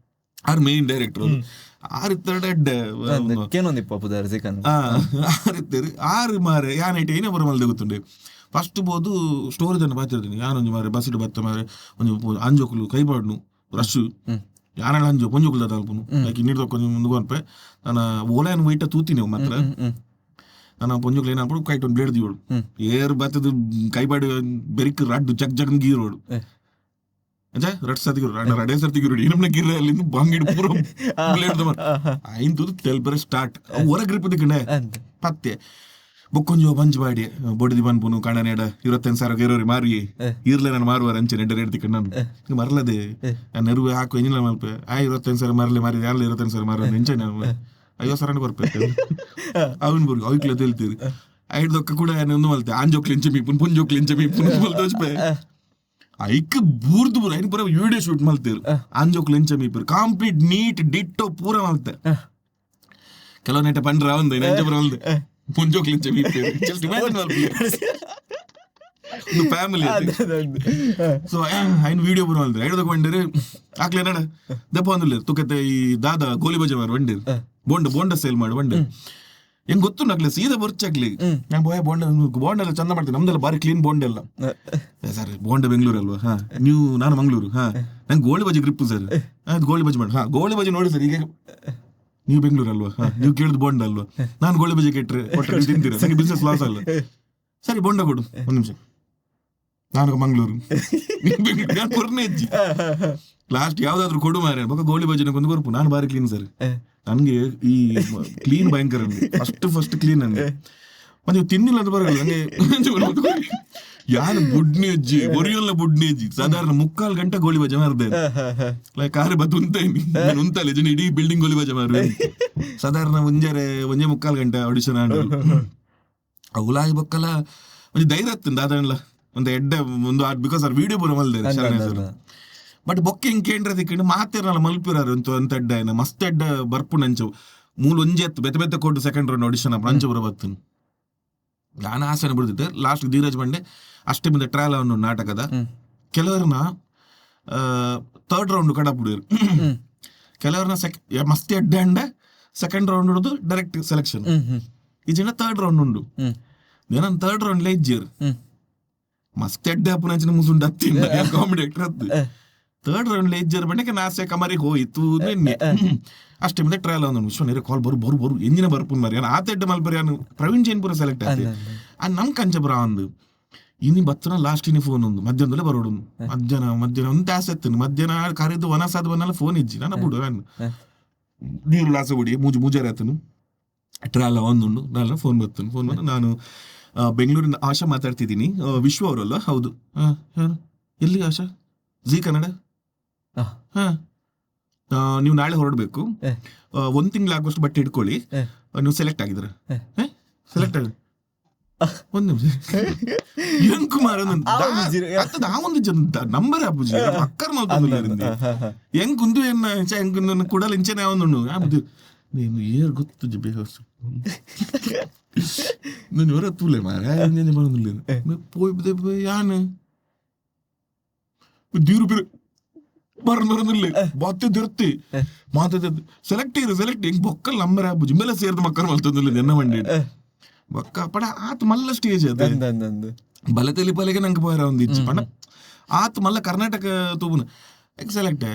Speaker 1: ಆರ್ ಮೇನ್ ಡೈರೆಕ್ಟರ್ ಆರು ಮಾರೆ ಯಾನೈಟ್ ಏನೇ ಬರ ಮಲ್ದೆ ಗೊತ್ತುಂಡೆ ಫಸ್ಟ್ ಬೋದು ಸ್ಟೋರಿ തന്നെ ಪಾತಿರ್ತೀನಿ ಯಾನೊಂದು ಮಾರೆ ಬಸ್ ಇಟ್ಟು ಬತ್ತ ಮಾರೆ ಒಂದು ಅಂಜೋಕುಲು ಕೈಪಾಡ್ನು ರಶ್ ಯಾನ ಅಂಜೋ ಪೊಂಜೋಕುಲು ತಲ್ಪುನು ಲೈಕ್ ಇನ್ನಿಡ್ದು ಕೊಂಚ ಮುಂದೆ ಅನ್ಪೆ ನಾನು ಓಲೆಯನ್ನು ವೈಟ ತೂತೀನಿ ಮಾತ್ರ ನಾನು ಪೊಂಜೋಕುಲು ಏನಾಗ್ಬಿಡು ಕೈಟ್ ಒಂದು ಬ್ಲೇಡ್ ದಿವಳು ಏರ್ ಬತ್ತದು ಕೈಪಾಡು ಬೆರಿಕ್ ರಡ್ಡು ಜಗ್ ಗೀರೋಡು ರಡ್ ಸರ್ತಿಗಿರು ರಡೇ ಸರ್ತಿಗಿರು ಏನಮ್ಮನ ಗಿರ ಅಲ್ಲಿಂದ ಬಾಂಗಿಡ್ ಪೂರ ಐಂತು ತೆಲ್ಬರ ಸ್ಟಾರ್ಟ್ ಹೊರ ಗ್ರಿಪ್ ದಿಕ್ಕಂಡೆ ಪತ್ತೆ ಬೊಕ್ಕೊಂಜೋ ಬಂಜ್ ಬಾಡಿ ಬೊಡಿದಿ ಬನ್ಪುನು ಕಣ್ಣನೇಡ 25,000 ಗೆರೋರಿ ಮಾರಿ ಇರ್ಲೆ ನಾನು ಮಾರುವಾರ ಅಂಚೆ ನೆಡ್ಡ ರೇಟ್ ದಿಕ್ಕ ನಾನು ಮರಲದೆ ನೆರುವೆ ಹಾಕು ಎಂಜಿನ ಮಲ್ಪೆ 25,000 ಮರಲೆ ಮಾರಿ ಯಾರಲ್ಲ 25,000 ಮಾರ ಎಂಚೆ ನಾನು 50,000 ಬರ್ಬೇಕು ಅವನ್ ಬರ್ಗು ಅವಕ್ಲೆ ತೇಳ್ತೀರಿ ಐಡ್ದೊಕ್ಕ ಕೂಡ ಒಂದು ಮಲ್ತೆ ಆಂಜೋಕ್ಲಿ ಎಂಚೆ ಮೀಪುನ್ ಪುಂಜೋಕ್ಲಿ ಎಂಚೆ ಮೀಪುನ್ ಮಲ್ತೋಚ್ಪೆ ಐಕ್ ಬೂರ್ದು ಪೂರ ಐನ್ ಪೂರ ವಿಡಿಯೋ ಶೂಟ್ ಮಲ್ತೀರು ಆಂಜೋಕ್ಲು ಎಂಚ ಮೀಪುರು ಕಂಪ್ಲೀಟ್ ನೀಟ್ ಡಿಟ್ಟೋ ಪೂರ ಮಲ್ತೆ ಕೆಲವು ನೆಟ್ಟ ಪಂಡ್ರ ಒಂದು ಎಂಚ ಪೂರ ಮಲ್ತೆ ಪುಂಜೋಕ್ಲು ಎಂಚ ಮೀಪುರು ಜಸ್ಟ್ ಇಮ್ಯಾಜಿನ್ ಮಲ್ಪೆ ಫ್ಯಾಮಿಲಿ ಸೊ ఆయన వీడియో ಬರುವಲ್ರಿ ಐದು ತಗೊಂಡಿರಿ ಆಕ್ಲೆ ನಡ ದಪ್ಪ ಅಂದಿಲ್ಲ ತುಕತೆ ಈ ದಾದ ಗೋಲಿ ಬಜೆ ಮಾರು ಬಂದಿರಿ ಬೋಂಡ ಸೇಲ್ ಮಾಡಿ ಬಂದಿರಿ ಹೆಂಗ್ ಗೊತ್ತು ನಕ್ಲೆ ಸೀದಾ ಬರ್ಚಾಗ್ಲಿ ನಾನು ಬೋಂಡ ಎಲ್ಲ ಚಂದ ಮಾಡ್ತೀನಿ ನಮ್ದೆಲ್ಲ ಬಾರಿ ಕ್ಲೀನ್ ಬೋಂಡ್ ಎಲ್ಲ ಸರ್ ಬೋಂಡ ಬೆಂಗಳೂರು ಅಲ್ವಾ ಹಾ ನೀವು ನಾನು ಮಂಗಳೂರು ಹಾ ನಂಗೆ ಗೋಳಿ ಬಜಿ ಗ್ರಿಪ್ಪು ಸರ್ ಅದು ಗೋಳಿ ಬಜಿ ಮಾಡಿ ಹಾ ಗೋಳಿ ಬಜಿ ನೋಡಿ ಸರ್ ಈಗ ನೀವು ಬೆಂಗಳೂರು ಅಲ್ವಾ ಹಾ ನೀವು ಕೇಳಿದ್ ಬೋಂಡ ಅಲ್ವಾ ನಾನು ಗೋಳಿ ಬಜಿ ಕೆಟ್ಟರೆ ತಿಂತೀರ ನಂಗೆ ಬಿಸ್ನೆಸ್ ಲಾಸ್ ಅಲ್ಲ ಸರಿ ಬೋಂಡ ಕೊಡು ಒಂದ್ ನಿಮಿಷ ನಾನು ಮಂಗಳೂರು ನಾನು ಕೊರ್ನೆ ಇಜ್ಜಿ ಲಾಸ್ಟ್ ಯಾವ್ದಾದ್ರು ಕೊಡು ಮಾರ ಬೊಕ್ಕ ಗೋಳಿ ಬಜಿನ ಕೊಂದು ಬರ್ಪು ನಾನು ಬಾರಿ ಕ್ಲೀನ್ ಸರ್ ನನ್ಗೆ ಈ ಕ್ಲೀನ್ ಭಯಂಕರ ಫಸ್ಟ್ ಕ್ಲೀನ್ ನಂಗೆ ಮತ್ತೆ ತಿನ್ನಿಲ್ಲ ಅಂತ ಬರಲ್ಲ ನಂಗೆ ಯಾನು ಬುಡ್ನಿ ಅಜ್ಜಿ ಒರಿಯಲ್ಲ ಬುಡ್ನಿ ಅಜ್ಜಿ ಸಾಧಾರಣ 3/4 ಗಂಟೆ ಗೋಳಿ ಬಜೆ ಮಾರ್ದೆ ಕಾರ್ ಬತ್ ಉಂತಲ್ಲ ಜನ ಇಡೀ ಬಿಲ್ಡಿಂಗ್ ಗೋಳಿ ಬಜೆ ಮಾರು ಸಾಧಾರಣ ಒಂಜೆ 3/4 ಗಂಟೆ ಆಡಿಷನ್ ಆಡ ಅವಲಾಗಿ ಬಕ್ಕಲ್ಲ ಒಂದು ಧೈರ್ಯ ಹತ್ತಂದ ಅದನ್ನೆಲ್ಲ ಒಂದು ಎಡ್ಡೆ ಒಂದು ಬಿಕಾಸ್ ಅವ್ರ ವಿಡಿಯೋ ಬರೋ ಮಲ್ದೆ ಸರ್ ಬಟ್ ಬೊಕ್ಕೆ ಹಿಂಗೆ ಕೇಂದ್ರ ತಿಕ್ಕೊಂಡು ಮಾತೇರಲ್ಲ ಮಲ್ಪಿರಾರು ಅಂತ ಎಡ್ಡ ಮಸ್ತ್ ಎಡ್ಡ ಬರ್ಪು ನಂಚು ಮೂಲ ಒಂಜೆ ಎತ್ತು ಬೆತ್ತ ಕೊಟ್ಟು ಸೆಕೆಂಡ್ ರೌಂಡ್ ಆಡಿಷನ್ ನಂಚ ಬರಬತ್ತು ನಾನು ಆಸೆನ ಬಿಡ್ತಿದ್ದೆ ಲಾಸ್ಟ್ ಧೀರಜ್ ಬಂಡೆ ಅಷ್ಟೇ ಮುಂದೆ ಟ್ರಯಲ್ ಅವನು ನಾಟಕದ ಕೆಲವ್ರನ್ನ ಥರ್ಡ್ ರೌಂಡ್ ಕಡಾಪುಡಿರು ಕೆಲವ್ರನ್ನ ಮಸ್ತ್ ಎಡ್ಡ ಅಂಡೆ ಸೆಕೆಂಡ್ ರೌಂಡ್ ಹಿಡಿದು ಡೈರೆಕ್ಟ್ ಸೆಲೆಕ್ಷನ್ ಈ ಜನ ಥರ್ಡ್ ರೌಂಡ್ ಉಂಡು ನಾನು ಥರ್ಡ್ ರೌಂಡ್ಲೇ ಇಜ್ಜಿರು ಮಸ್ತ್ ಎಡ್ಡೆ ಅಪ್ಪನ ಮುಸುಂಡು ಹತ್ತಿ ಕಾಮಿಡಿ ಆಕ್ಟರ್ ಹತ್ತು ಥರ್ಡ್ ರೌಂಡ್ ಇಜ್ಜರ್ ಬಂಡಕ್ಕೆ ನಾಸೆ ಕಮರಿಗೆ ಹೋಯ್ತು ನಿನ್ನೆ ಅಷ್ಟೇ ಮುಂದೆ ಟ್ರಯಲ್ ಅವನು ವಿಶ್ವನೇರ ಕಾಲ್ ಬರು ಎಂಜಿನ ಬರ್ಪುನ್ ಮಾರಿ ನಾನು ಆತೆಡ್ಡ ಮಲ್ಪರಿ ನಾನು ಪ್ರವೀಣ್ ಜೈನ್ಪುರ ಸೆಲೆಕ್ಟ್ ಆಯ್ತು ಅದು ನಮ್ ಕಂಚ ಬರ ಅಂದು ಇನಿ ಬತ್ತನ ಲಾಸ್ಟ್ ಇನಿ ಫೋನ್ ಒಂದು ಮಧ್ಯಾಹ್ನದಲ್ಲೇ ಬರೋಡು ಮಧ್ಯಾಹ್ನ ಒಂದು ಆಸೆ ಎತ್ತನು ಮಧ್ಯಾಹ್ನ ಕರೆದು ವನಸಾದ ಬನ್ನೆಲ್ಲ ಫೋನ್ ಇಜ್ಜಿ ನಾನು ಬಿಡು ನಾನು ನೀರು ಲಾಸ ಬಿಡಿ ಮೂಜಾರೆ ಆತನು ಟ್ರಯಲ್ ಒಂದುಂಡು ನಾನು ಫೋನ್ ಬರ್ತನು ಫೋನ್ ಬಂದು ನಾನು ಬೆಂಗಳೂರಿನ ಆಶಾ ಮಾತಾಡ್ತಿದ್ದೀನಿ ವಿಶ್ವ ಅವರಲ್ಲ ಹೌದು ಎಲ್ಲಿ ಆಶಾ ಜಿ ಕನ್ನಡ ಹಾ ನೀವು ನಾಳೆ ಹೊರಡ್ಬೇಕು 1 ತಿಂಗಳು ಆಗುವಷ್ಟು ಬಟ್ಟೆ ಇಟ್ಕೊಳ್ಳಿ ನೀವು ಸೆಲೆಕ್ಟ್ ಆಗಿದ್ರೆ ಸೆಲೆಕ್ಟ್ ಆಗಿ ಒಂದ್ ನಿಮಿಷ ಹೆಂಗ್ ಕುಮಾರ್ ಒಂದು ನಂಬರ್ ಅಪ್ಪುಜಿ ಅಕ್ಕರ್ ಮಾಡ್ಕೊಂಡು ಹೆಂಗ್ ಕುಂದು ಹೆಂಗ್ ಕೂಡಲ ಇಂಚನೆ ಅವನು ನೀನು ಏರ್ ಗೊತ್ತು ಬೇಕಾಸು ನಾನು ಹೊರ ತೂಲೆ ಮಾರ ಬರೋದಿಲ್ಲ ಯಾನು ದೀರು ಬರನಿಲ್ಲ ಬಾತ್ಯದಿರ್ತಿ ಮಾತಾಡ ಸೆಲೆಕ್ಟ್ ಹೆಂಗ್ ಬೊಕ್ಕಲ್ ನಂಬರ್ ಆಬುಜಿ ಮೇಲೆ ಸೇರ್ದ ಮಕ್ಕಳು ಮಲ್ತಂದಿಲ್ಲ ನೆನ್ನ ಮಂಡಿ ಬೊಕ್ಕ ಪಡ ಆತ್ ಮಲ್ಲ ಸ್ಟೇಜ್ ಅದ ಬಲತೆಲಿ ಪಲೆಗೆ ನಂಗೆ ಪೋರ ಒಂದು ಇಚ್ಚಿ ಪಣ ಆತ್ ಮಲ್ಲ ಕರ್ನಾಟಕ ತೂಬುನ ಸೆಲೆಕ್ಟ್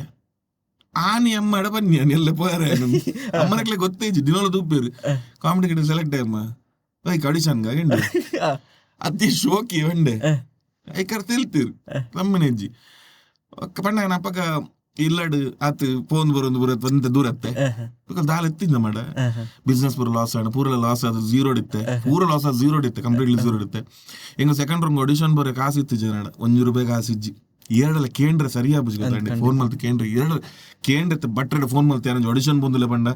Speaker 1: ಆನಿ ಅಮ್ಮ ಎಡ ಬನ್ನಿ ಎಲ್ಲ ಪೋರ ಅಮ್ಮನಕ್ಲೆ ಗೊತ್ತೇ ಇಜ್ಜಿ ದಿನೋಳ ತೂಪೇರು ಕಾಮಿಡಿ ಗಿಡ ಸೆಲೆಕ್ಟ್ ಅಮ್ಮ ಬೈಕ್ ಆಡಿಷನ್ ಗಾಗಿಂಡು ಅತಿ ಶೋಕಿ ಒಂಡೆ ಐಕರ್ ತಿಳ್ತೀರು ನಮ್ಮನೆ ಅಜ್ಜಿ ಪಂಡ ನಪ್ಪಗ ಇಲ್ಲಡ್ ಆತ್ ಫೋನ್ ಬರೋದು ಬರತ್ತೆ ಒಂದ ದೂರತ್ತೆ ಬಿಕಾಸ್ ದಾಲ್ ಎತ್ತಿದ್ದ ಮಾಡ ಬಿಸ್ನೆಸ್ ಪೂರ ಲಾಸ್ ಆಡ ಪೂರ ಲಾಸ್ ಆದ ಝೀರೋ ಇತ್ತೆ ಪೂರ ಲಾಸ್ ಆದ ಝೀರೋ ಇತ್ತೆ ಕಂಪ್ಲೀಟ್ಲಿ ಝೀರೋ ಇತ್ತೆ ಹೆಂಗ ಸೆಕೆಂಡ್ ರೌಂಡ್ ಆಡಿಷನ್ ಬರೋ ಕಾಸು ಇತ್ತು ಜನ ₹1 ಕಾಸು ಇಜ್ಜಿ ಎರಡಲ್ಲ ಕೇಂದ್ರ ಸರಿಯಾ ಬುಜ್ಗ ಫೋನ್ ಮಲ್ತು ಕೇಂದ್ರ ಎರಡು ಕೇಂದ್ರ ಬಟ್ರೆ ಫೋನ್ ಮಲ್ತು ಆಡಿಷನ್ ಬಂದಿಲ್ಲ ಪಂಡ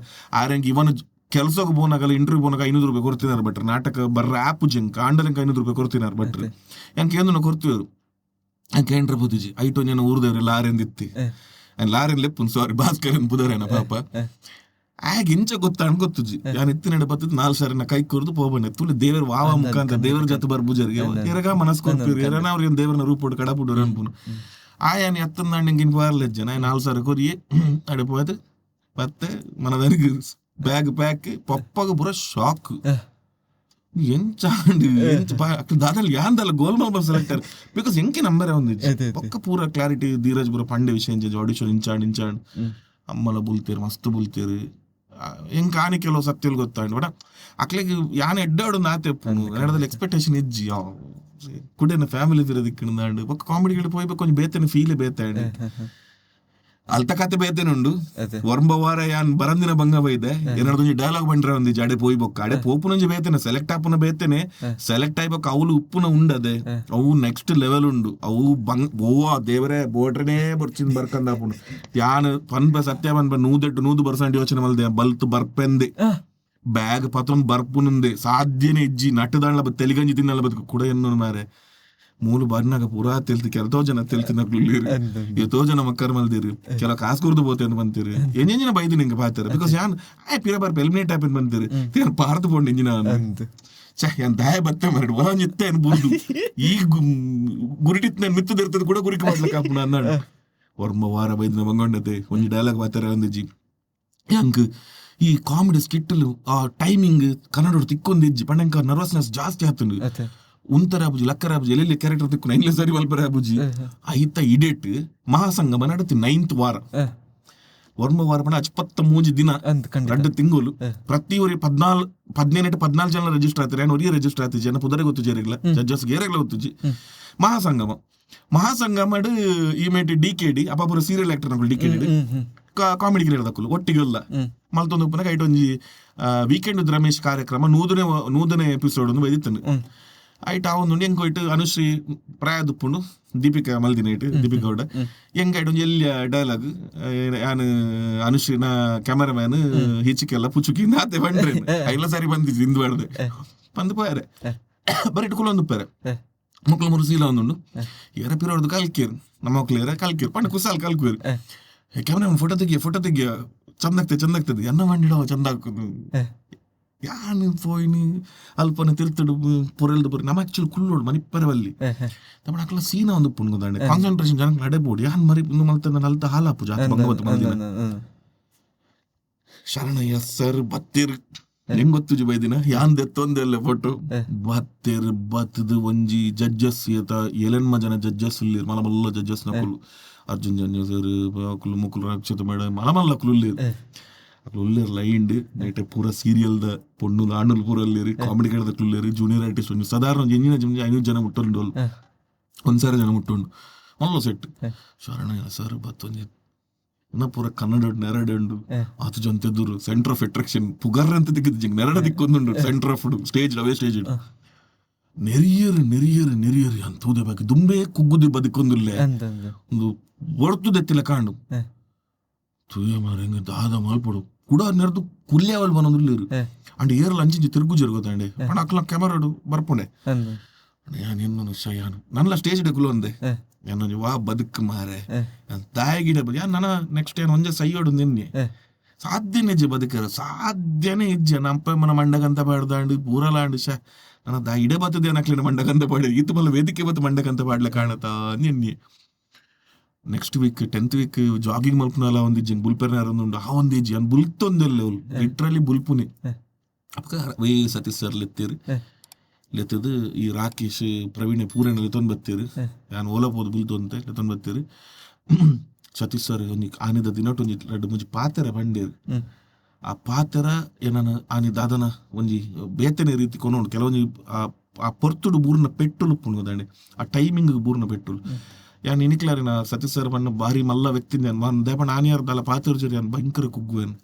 Speaker 1: ಆರಂಗ್ ಇವನು ಕೆಲಸಕ್ಕೆ ಬೋನಾಗಲ್ಲ ಇಂಟರ್ವ್ಯೂ ಬೋನಾಗ ₹500 ಕೊಡ್ತಿನಾರ ಬಟ್ರೆ ನಾಟಕ ಬರ್ರ ಆ್ಯಪ್ ಜಂಕ್ ಆಂಡಲಂಕ ₹500 ಕೊಡ್ತಿನಾರ ಬಟ್ರೆ ಹೆಂಗೆ ಕೇಂದ್ರ ಕೊಡ್ತೀವ್ರು ಕೇಂದ್ರ ಬುದ್ಧಿಜಿ ಐಟು ಜನ ಊರ್ದೇವ್ರಿ ಲಾರೆಂದ್ ಇತ್ತಿ ಲಾರೆನ್ ಲೆಪ್ಪುನ್ ಸಾರಿ ಭಾಸ್ಕರನ್ ಬುಧರೇನ ಪಾಪ ಆಗ ಇಂಚ ಗೊತ್ತಾಣ್ ಗೊತ್ತುಜಿ ಯಾನ್ ಎತ್ತಿನಡೆ ಬತ್ತದ 4 ಸಾರಿ ನಾ ಕೈ ಕೊರ್ದು ಪೋಬಣ್ಣೆ ತುಳಿ ದೇವರ ವಾವ ಮುಖಾಂತರ ದೇವರ ಜೊತೆ ಬರ್ಬುಜರಿಗೆ ಎರಗ ಮನಸ್ ಕೊಡ್ತೀರಿ ಎರನ ಅವ್ರಿಗೆ ದೇವರನ್ನ ರೂಪೋಡು ಕಡಪುಡು ಅನ್ಪುನು ಆಯಾನಿ ಎತ್ತಂದ ಹಿಂಗಿನ್ ಪಾರ್ಲೆಜ್ಜ ನಾ 4 ಸಾರಿ ಕೊರಿಯೆ ಅಡೆ ಪೋದು ಮತ್ತೆ ಮನದನಿಗೆ ಬ್ಯಾಗ್ ಪ್ಯಾಕ್ ಪಪ್ಪಗ ಪೂರ ಶಾಕ್ ಎಂಚಾಂಡು ದಾದಲ್ಲಿ ಯಾಂದಲ್ಲ ಗೋಲ್ಮಾಲ್ ಸೆಲೆಕ್ಟರ್ ಬಿಕಾಸ್ ಎಂಕೆ ನಂಬರ್ ಒಂದಿಜ್ಜಿ ಪಕ್ಕ ಪೂರ ಕ್ಲಾರಿಟಿ ಧೀರಜ್ ಪೂರ ಪಂಡೆ ವಿಷಯ ಆಡಿಷನ್ ಇಂಚಾಂಡ್ ಅಮ್ಮಲ ಬುಲ್ತೀರಿ ಮಸ್ತ್ ಬುಲ್ತೀರಿ ಹೆಂಗ್ ಕಾಣಿ ಕೆಲವು ಸತ್ಯಲ್ ಗೊತ್ತಾಂಡು ಬಟ್ ಅಕ್ಲೆಗೆ ಯಾನ್ ಎಡ್ಡಾಡು ನಾತೆಪ್ಪು ಎರಡದಲ್ಲಿ ಎಕ್ಸ್ಪೆಕ್ಟೇಷನ್ ಇಜ್ಜಿ ಕುಡೇನ ಫ್ಯಾಮಿಲಿ ತಿರದಿಕ್ಕಿಂದಾಂಡು ಪಕ್ಕ ಕಾಮಿಡಿಗಳು ಪೋಯ್ಬೇಕು ಕೊಂಚ ಬೇತೇನೆ ಫೀಲ್ ಬೇತಾಂಡು ಅಲ್ತ ಕತೆ ಬೇತೇನುಂಡು ವರ್ಂಬವಾರ ಯಾನ್ ಬರಂದಿನ ಬಂಗ ಬೈದೆ ಏನಾದ್ರು ಡೈಲಾಗ್ ಬಂಡ್ರೆ ಒಂದಿಜ್ಜಿ ಅಡೆ ಪೋಯ್ ಬೊಕ್ಕ ಅಡೆ ಪೋಪುನಂಜಿ ಬೇತೇನೆ ಸೆಲೆಕ್ಟ್ ಆಪುನ ಬೇತೇನೆ ಸೆಲೆಕ್ಟ್ ಆಯ್ಬೇಕು ಅವಳು ಉಪ್ಪುನ ಉಂಡದೆ ಅವು ನೆಕ್ಸ್ಟ್ ಲೆವೆಲ್ ಉಂಡು ಅವು ಓವಾ ದೇವರೇ ಬೋಟ್ರನೇ ಬರ್ಚಿಂದ ಬರ್ಕಂದಾಪುನು ಯಾನ್ ಪನ್ಪ ಸತ್ಯ ಪನ್ಪ 100% ಯೋಚನೆ ಮಲ್ದೆ ಬಲ್ತು ಬರ್ಪೆಂದೆ ಬ್ಯಾಗ್ ಪತ್ರ ಬರ್ಪುನುಂದೆ ಸಾಧ್ಯನೇ ಇಜ್ಜಿ ನಟ್ಟದಾಳ ತೆಲಿಗಂಜಿ ತಿನ್ನಲ್ಲ ಬದುಕು ಕೂಡ ಎನ್ನು ಮಾರೆ ಮೂಲು ಬರ್ನಾಗ ಪೂರಾ ತೆಲ್ತಿ ಕೆಲತೋ ಜನ ತೆಲ್ತಿನಕ್ಲಿರಿ ಎಷ್ಟೋ ಜನ ಮಕ್ಕರ್ ಮಲ್ದಿರಿ ಕೆಲ ಕಾಸು ಕುರ್ದು ಬೋತೆ ಅಂತ ಬಂತೀರಿ ಎಂಜಿನ ಬೈದಿ ನಿಂಗೆ ಪಾತಾರೆ ಬಿಕಾಸ್ ಯಾನ್ ಪಿರ ಬಾರ್ ಎಲಿಮಿನೇಟ್ ಆಪಿನ್ ಬಂತೀರಿ ಪಾರ್ದು ಪೋಂಡು ಎಂಜಿನ ದಾಯ ಬತ್ತೆ ಮರಡು ಒಳಂಜಿತ್ತೆ ಬುರ್ದು ಈಗ ಗುರಿಟಿತ್ ಮಿತ್ತದಿರ್ತದ ಕೂಡ ಗುರಿಕೆ ಮಾಡ್ಲಿಕ್ಕೆ ಹಾಪುಣ ಅನ್ನಾಡು ವರ್ಮ ವಾರ ಬೈದಿನ ಮಂಗೊಂಡತೆ ಒಂಜಿ ಡೈಲಾಗ್ ಮಾತಾರ ಒಂದಿಜ್ಜಿ ಹೆಂಗ್ ಈ ಕಾಮಿಡಿ ಸ್ಕಿಟ್ಟಲು ಆ ಟೈಮಿಂಗ್ ಕನ್ನಡ ತಿಕ್ಕೊಂದಿಜ್ಜಿ ಪಂಡಂಕ ನರ್ವಸ್ನೆಸ್ ಜಾಸ್ತಿ ಆತುಂಡು ಉಂತರ ಆಬುಜಿ ಲಕ್ಕರ ಆಬುಜಿ ಎಲ್ಲೆಲ್ಲಿ ಕ್ಯಾರೆಕ್ಟರ್ ತಿಕ್ಕು ಎಂಗ್ಲೇ ಸರಿ ಮಲ್ಪರ ಆಬುಜಿ ಐತ ಇಡೇಟ್ ಮಹಾಸಂಗಮ ನಡತಿ 9th ವಾರ ವರ್ಮ ವಾರ ಪಂಡ 53 ದಿನ 2 ತಿಂಗಳು ಪ್ರತಿ ಒರಿ 17-14 ಜನ ರಿಜಿಸ್ಟರ್ ಆಯ್ತಾರೆ ಏನು ಒರಿಯ ರಿಜಿಸ್ಟರ್ ಆಯ್ತು ಜನ ಪುದರೆ ಗೊತ್ತು ಜೇರಿಗ್ಲ ಜಡ್ಜಸ್ ಗೇರೆಗ್ಲ ಗೊತ್ತುಜಿ ಮಹಾಸಂಗಮ ಈ ಮೇಟ್ DKD ಅಪಾಪುರ ಸೀರಿಯಲ್ ಆಕ್ಟರ್ ನಕಲು DKD ಕಾಮಿಡಿ ಗಿರಿಯರ್ ದಕ್ಕಲು ಒಟ್ಟಿಗೆ ಇಲ್ಲ ಮಲ್ತೊಂದು ಉಪ್ಪನಾಗ ಐಟೊಂಜಿ ವೀಕೆಂಡ್ ವಿತ್ ರಮೇಶ್ ಕಾರ್ಯಕ್ರಮ ನೂದನೇ ಎಪಿಸೋಡ್ ಒಂದು ಬೈದಿತ್ತನು ಐಟ್ ಆ ಒಂದು ಹೆಂಗ್ ಹೋಯ್ತು ಅನುಶ್ರೀ ಪ್ರಾಯದ ಉಪ್ಪುಂಡು ದೀಪಿಕಾ ಮಲ್ದಿನ ಇಟ್ಟು ದೀಪಿಕಾ ಗೌಡ ಹೆಂಗ್ ಐಟೊಂಜಿ ಎಲ್ಲಿಯ ಡೈಲಾಗ್ ನಾನು ಅನುಶ್ರೀನ ಕ್ಯಾಮರಾಮ್ಯಾನ್ ಹಿಚಿಕೆಲ್ಲ ಪುಚುಕಿಂದ ಆತೆ ಬಂಡ್ರೆ ಎಲ್ಲ ಸರಿ ಬಂದಿದ್ದು ಇಂದು ಬಾಡ್ದೆ ಬಂದು ಪಾರೆ ಬರೀ ಇಟ್ಕೊಳ್ಳೋ ಒಂದು ಪಾರೆ ಮಕ್ಕಳು ಮೂರು ಸೀಲ ಒಂದುಂಡು ಏರ ಪಿರೋಡ್ದು ಕಲ್ಕೇರು ನಮ್ಮ ಮಕ್ಳು ಕಲ್ಕೇರು ಪಂಡ ಕುಸಾಲ್ ಕಲ್ಕೇರು ಕ್ಯಾಮ್ರಾಮನ್ ಫೋಟೋ ತೆಗಿಯ ಚಂದಾಗ್ತದೆ ಎನ್ನ ಮಾಡಿಡೋ ಚಂದ ಹಾಕೋದು ಯಾನು ಪೋಯ್ನಿ ಅಲ್ಪನ ತಿರ್ತಡು ಪೊರೆಲ್ದು ಬರೀ ನಮ್ಮ ಆಕ್ಚುಲಿ ಕುಲ್ಲೋಡು ಮನಿಪ್ಪರವಲ್ಲಿ ನಮ್ಮ ಅಕ್ಕಲ ಸೀನಾ ಒಂದು ಪುಣ್ಗದಾಂಡೆ ಕಾನ್ಸಂಟ್ರೇಷನ್ ಜನಕ್ಕೆ ನಡೆಬೋದು ಯಾನ್ ಮರಿ ಮಲ್ತಂದ ನಲ್ತ ಹಾಲಾಪು ಜಾತಿ ಬಂಗವತ್ತು ಮಂದಿನ ಶರಣಯ್ಯ ಸರ್ ಬತ್ತಿರ್ ಹೆಂಗ್ ಗೊತ್ತು ಬೈದಿನ ಯಾನ್ ದೆತ್ತೊಂದೆಲ್ಲ ಫೋಟೋ ಬತ್ತಿರ್ ಬತ್ತದು ಒಂಜಿ ಜಡ್ಜಸ್ ಎಲೆನ್ಮ ಜನ judges ಇಲ್ಲಿರ್ ಮಲಮಲ್ಲ judges ನಕುಲು Arjun Janya sir ಕುಲು ಮುಕುಲು ರಕ್ಷಿತ ಮೇಡಮ್ ಮಲಮಲ್ಲ ಕುಲ್ಲಿರ್ ಉಳ್ಳೇರ್ ಲೈಂಡ್ ನೈಟ್ ಪೂರ ಸೀರಿಯಲ್ದ ಪೊಣ್ಣು ಆಂಡಲ್ ಪೂರ ಅಲ್ಲಿರಿ ಕಾಮಿಡಿ ಕಡೆದ ಕುಳ್ಳೇರಿ ಜೂನಿಯರ್ ಆರ್ಟಿಸ್ಟ್ ಒಂದು ಸಾಧಾರಣ ಎಂಜಿನ 500 ಜನ ಮುಟ್ಟುಂಡು ಒಂದ್ಸಾರಿ ಜನ ಮುಟ್ಟುಂಡು ಒಳ್ಳೆ ಸೆಟ್ ಶರಣಯ್ಯ ಸರ್ ಬತ್ತೊಂಜಿ ಇನ್ನ ಪೂರ ಕನ್ನಡ ನೆರಡೆ ಉಂಡು ಆತು ಜೊಂತೆದುರು ಸೆಂಟರ್ ಆಫ್ ಅಟ್ರಾಕ್ಷನ್ ಪುಗರ್ ಅಂತ ತೆಗೆದು ನೆರಡ ದಿಕ್ಕೊಂದುಂಡು centre of stage away stage ನೆರಿಯರು ಅಂತೂದೆ ಬಾಕಿ ದುಂಬೆ ಕುಗ್ಗುದಿ ಬದುಕೊಂದಿಲ್ಲ ಒಂದು ಒಡ್ತುದೆತ್ತಿಲ್ಲ ಕಾಂಡು ತುಯ್ಯ ಮಾರ ಹೆಂಗ ದಾದ ಮಾಲ್ಪಡು ಕೂಡ ನೆರೆದು ಕುಲ್ಯಾವಲ್ ಬನ್ನೊಂದಿಲ್ಲೇರು ಅಂಡ್ ಏರ್ಲ ಅಂಚಿಂಚಿ ತಿರುಗು ಜರುಗೋತಾಂಡೆ ಪಣ ಅಕ್ಲ ಕ್ಯಾಮರಾಡು ಬರ್ಪುಂಡೆ ಯಾನು ಶಯಾನು ನನ್ಲ ಸ್ಟೇಜ್ ಡೆಕುಲು ಅಂದೆ ನಾನು ವಾ ಬದುಕು ಮಾರೆ ತಾಯಿಗಿಡ ನನ್ನ ನೆಕ್ಸ್ಟ್ ಏನು ಒಂಜ ಸೈಯೋಡು ನಿನ್ನೆ ಸಾಧ್ಯನೇ ಇಜ್ಜೆ ಬದುಕರು ಸಾಧ್ಯನೇ ಇಜ್ಜೆ ನಪ್ಪ ಮನ ಮಂಡಗಂತ ಪಾಡ್ದಾಂಡು ಪೂರಲಾಂಡು ಶ ನನ್ನ ದಾ ಇಡೆ ಬತ್ತದೇ ನಕ್ಲಿನ ಮಂಡಗಂತ ಪಾಡಿ ಇತ್ತು ಮಲ್ಲ ವೇದಿಕೆ ಬತ್ತು ಮಂಡಗಂತ ಪಾಡ್ಲೆ ಕಾಣತಾ ನಿನ್ನೆ next week 10th week jogging ಮಲ್ಪನಲ್ಲ ಒಂದಿಜ್ಜಿ ಬುಲ್ಪೆರ್ನಾರೊಂದುಂಡು ಆ ಒಂದಿಜ್ಜಿ ಅವ್ನು ಬುಲ್ತೊಂದೆಲ್ಲ ಅವ್ರು ಲಿಟ್ರಲಿ ಬುಲ್ಪುನಿ ಅಪ್ಪ ವೇ ಸತೀಶ್ ಸರ್ ಲೆತ್ತದು ಈ ರಾಕೇಶ್ ಪ್ರವೀಣ್ ಪೂರಣ ಲೆತ್ತೊಂದು ಬತ್ತೀರಿ ನಾನು ಓಲಪೋದು ಬುಲ್ತೊಂತೆ ಲೆತ್ತೊಂದು ಬತ್ತೀರಿ ಸತೀಶ್ ಸರ್ ಒಂಜಿ ಆನಿದ ದಿನಟ್ಟು ಒಂಜಿ 2-3 ಪಾತೆರ ಬಂಡೇರು ಆ ಪಾತೆರ ಏನನ ಆನಿ ದಾದನ ಒಂಜಿ ಬೇತನೆ ರೀತಿ ಕೊನೋಡು ಕೆಲವೊಂಜಿ ಆ ಪೊರ್ತುಡು ಬೂರ್ನ ಪೆಟ್ಟುಲು ಉಪ್ಪುಂಡು ಆ ಟೈಮಿಂಗ್ ಬೂರ್ನ ಪೆಟ್ಟುಲು ಯಾನ್ ಇನಿಕ್ಲಾರಿನ ಸತೀಶ್ ಸರ್ ಬಣ್ಣ ಬಾರಿ ಮಲ್ಲ ವ್ಯಕ್ತಿ ದೇಪಣ್ಣ ಆನಿಯಾರ್ದಲ್ಲ ಪಾತಿರ ಜೊತೆ ನಾನು ಭಯಂಕರ ಕುಗ್ಗುವೇನು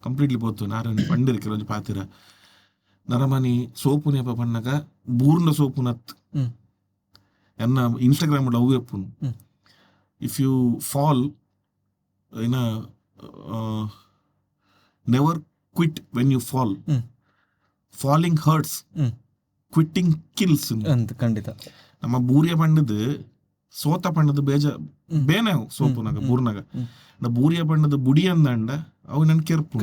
Speaker 1: ಕಂಪ್ಲೀಟ್ಲಿ ಪೋತು ನಾರಾಯಣ ಬಂದಿರಿ ಕೆಲವೊಂದು ಪಾತಿರ ನರಮನಿ ಸೋಪು ನೆಪ ಪಣ್ಣಗ ಬೂರ್ನ ಸೋಪು ನತ್ ಎನ್ನ ಇನ್ಸ್ಟಾಗ್ರಾಮ್ ಅವು ಎಪ್ಪುನು ಇಫ್ ಯು ಫಾಲ್ ಏನ never quit when you falling hurts quitting kills
Speaker 3: ಅಂತ ಖಂಡಿತ
Speaker 1: ನಮ್ಮ ಬೂರಿಯ ಪಂಡದ ಸೋತ ಪಂಡದ ಬೇನೆ ಸೋಪುನಾಗ ಬೂರ್ನಾಗ ಬೂರಿಯ ಪಂಡದ ಬುಡಿ ಅಂದಂಡ ಅವು ನನ್ ಕೆರ್ಪು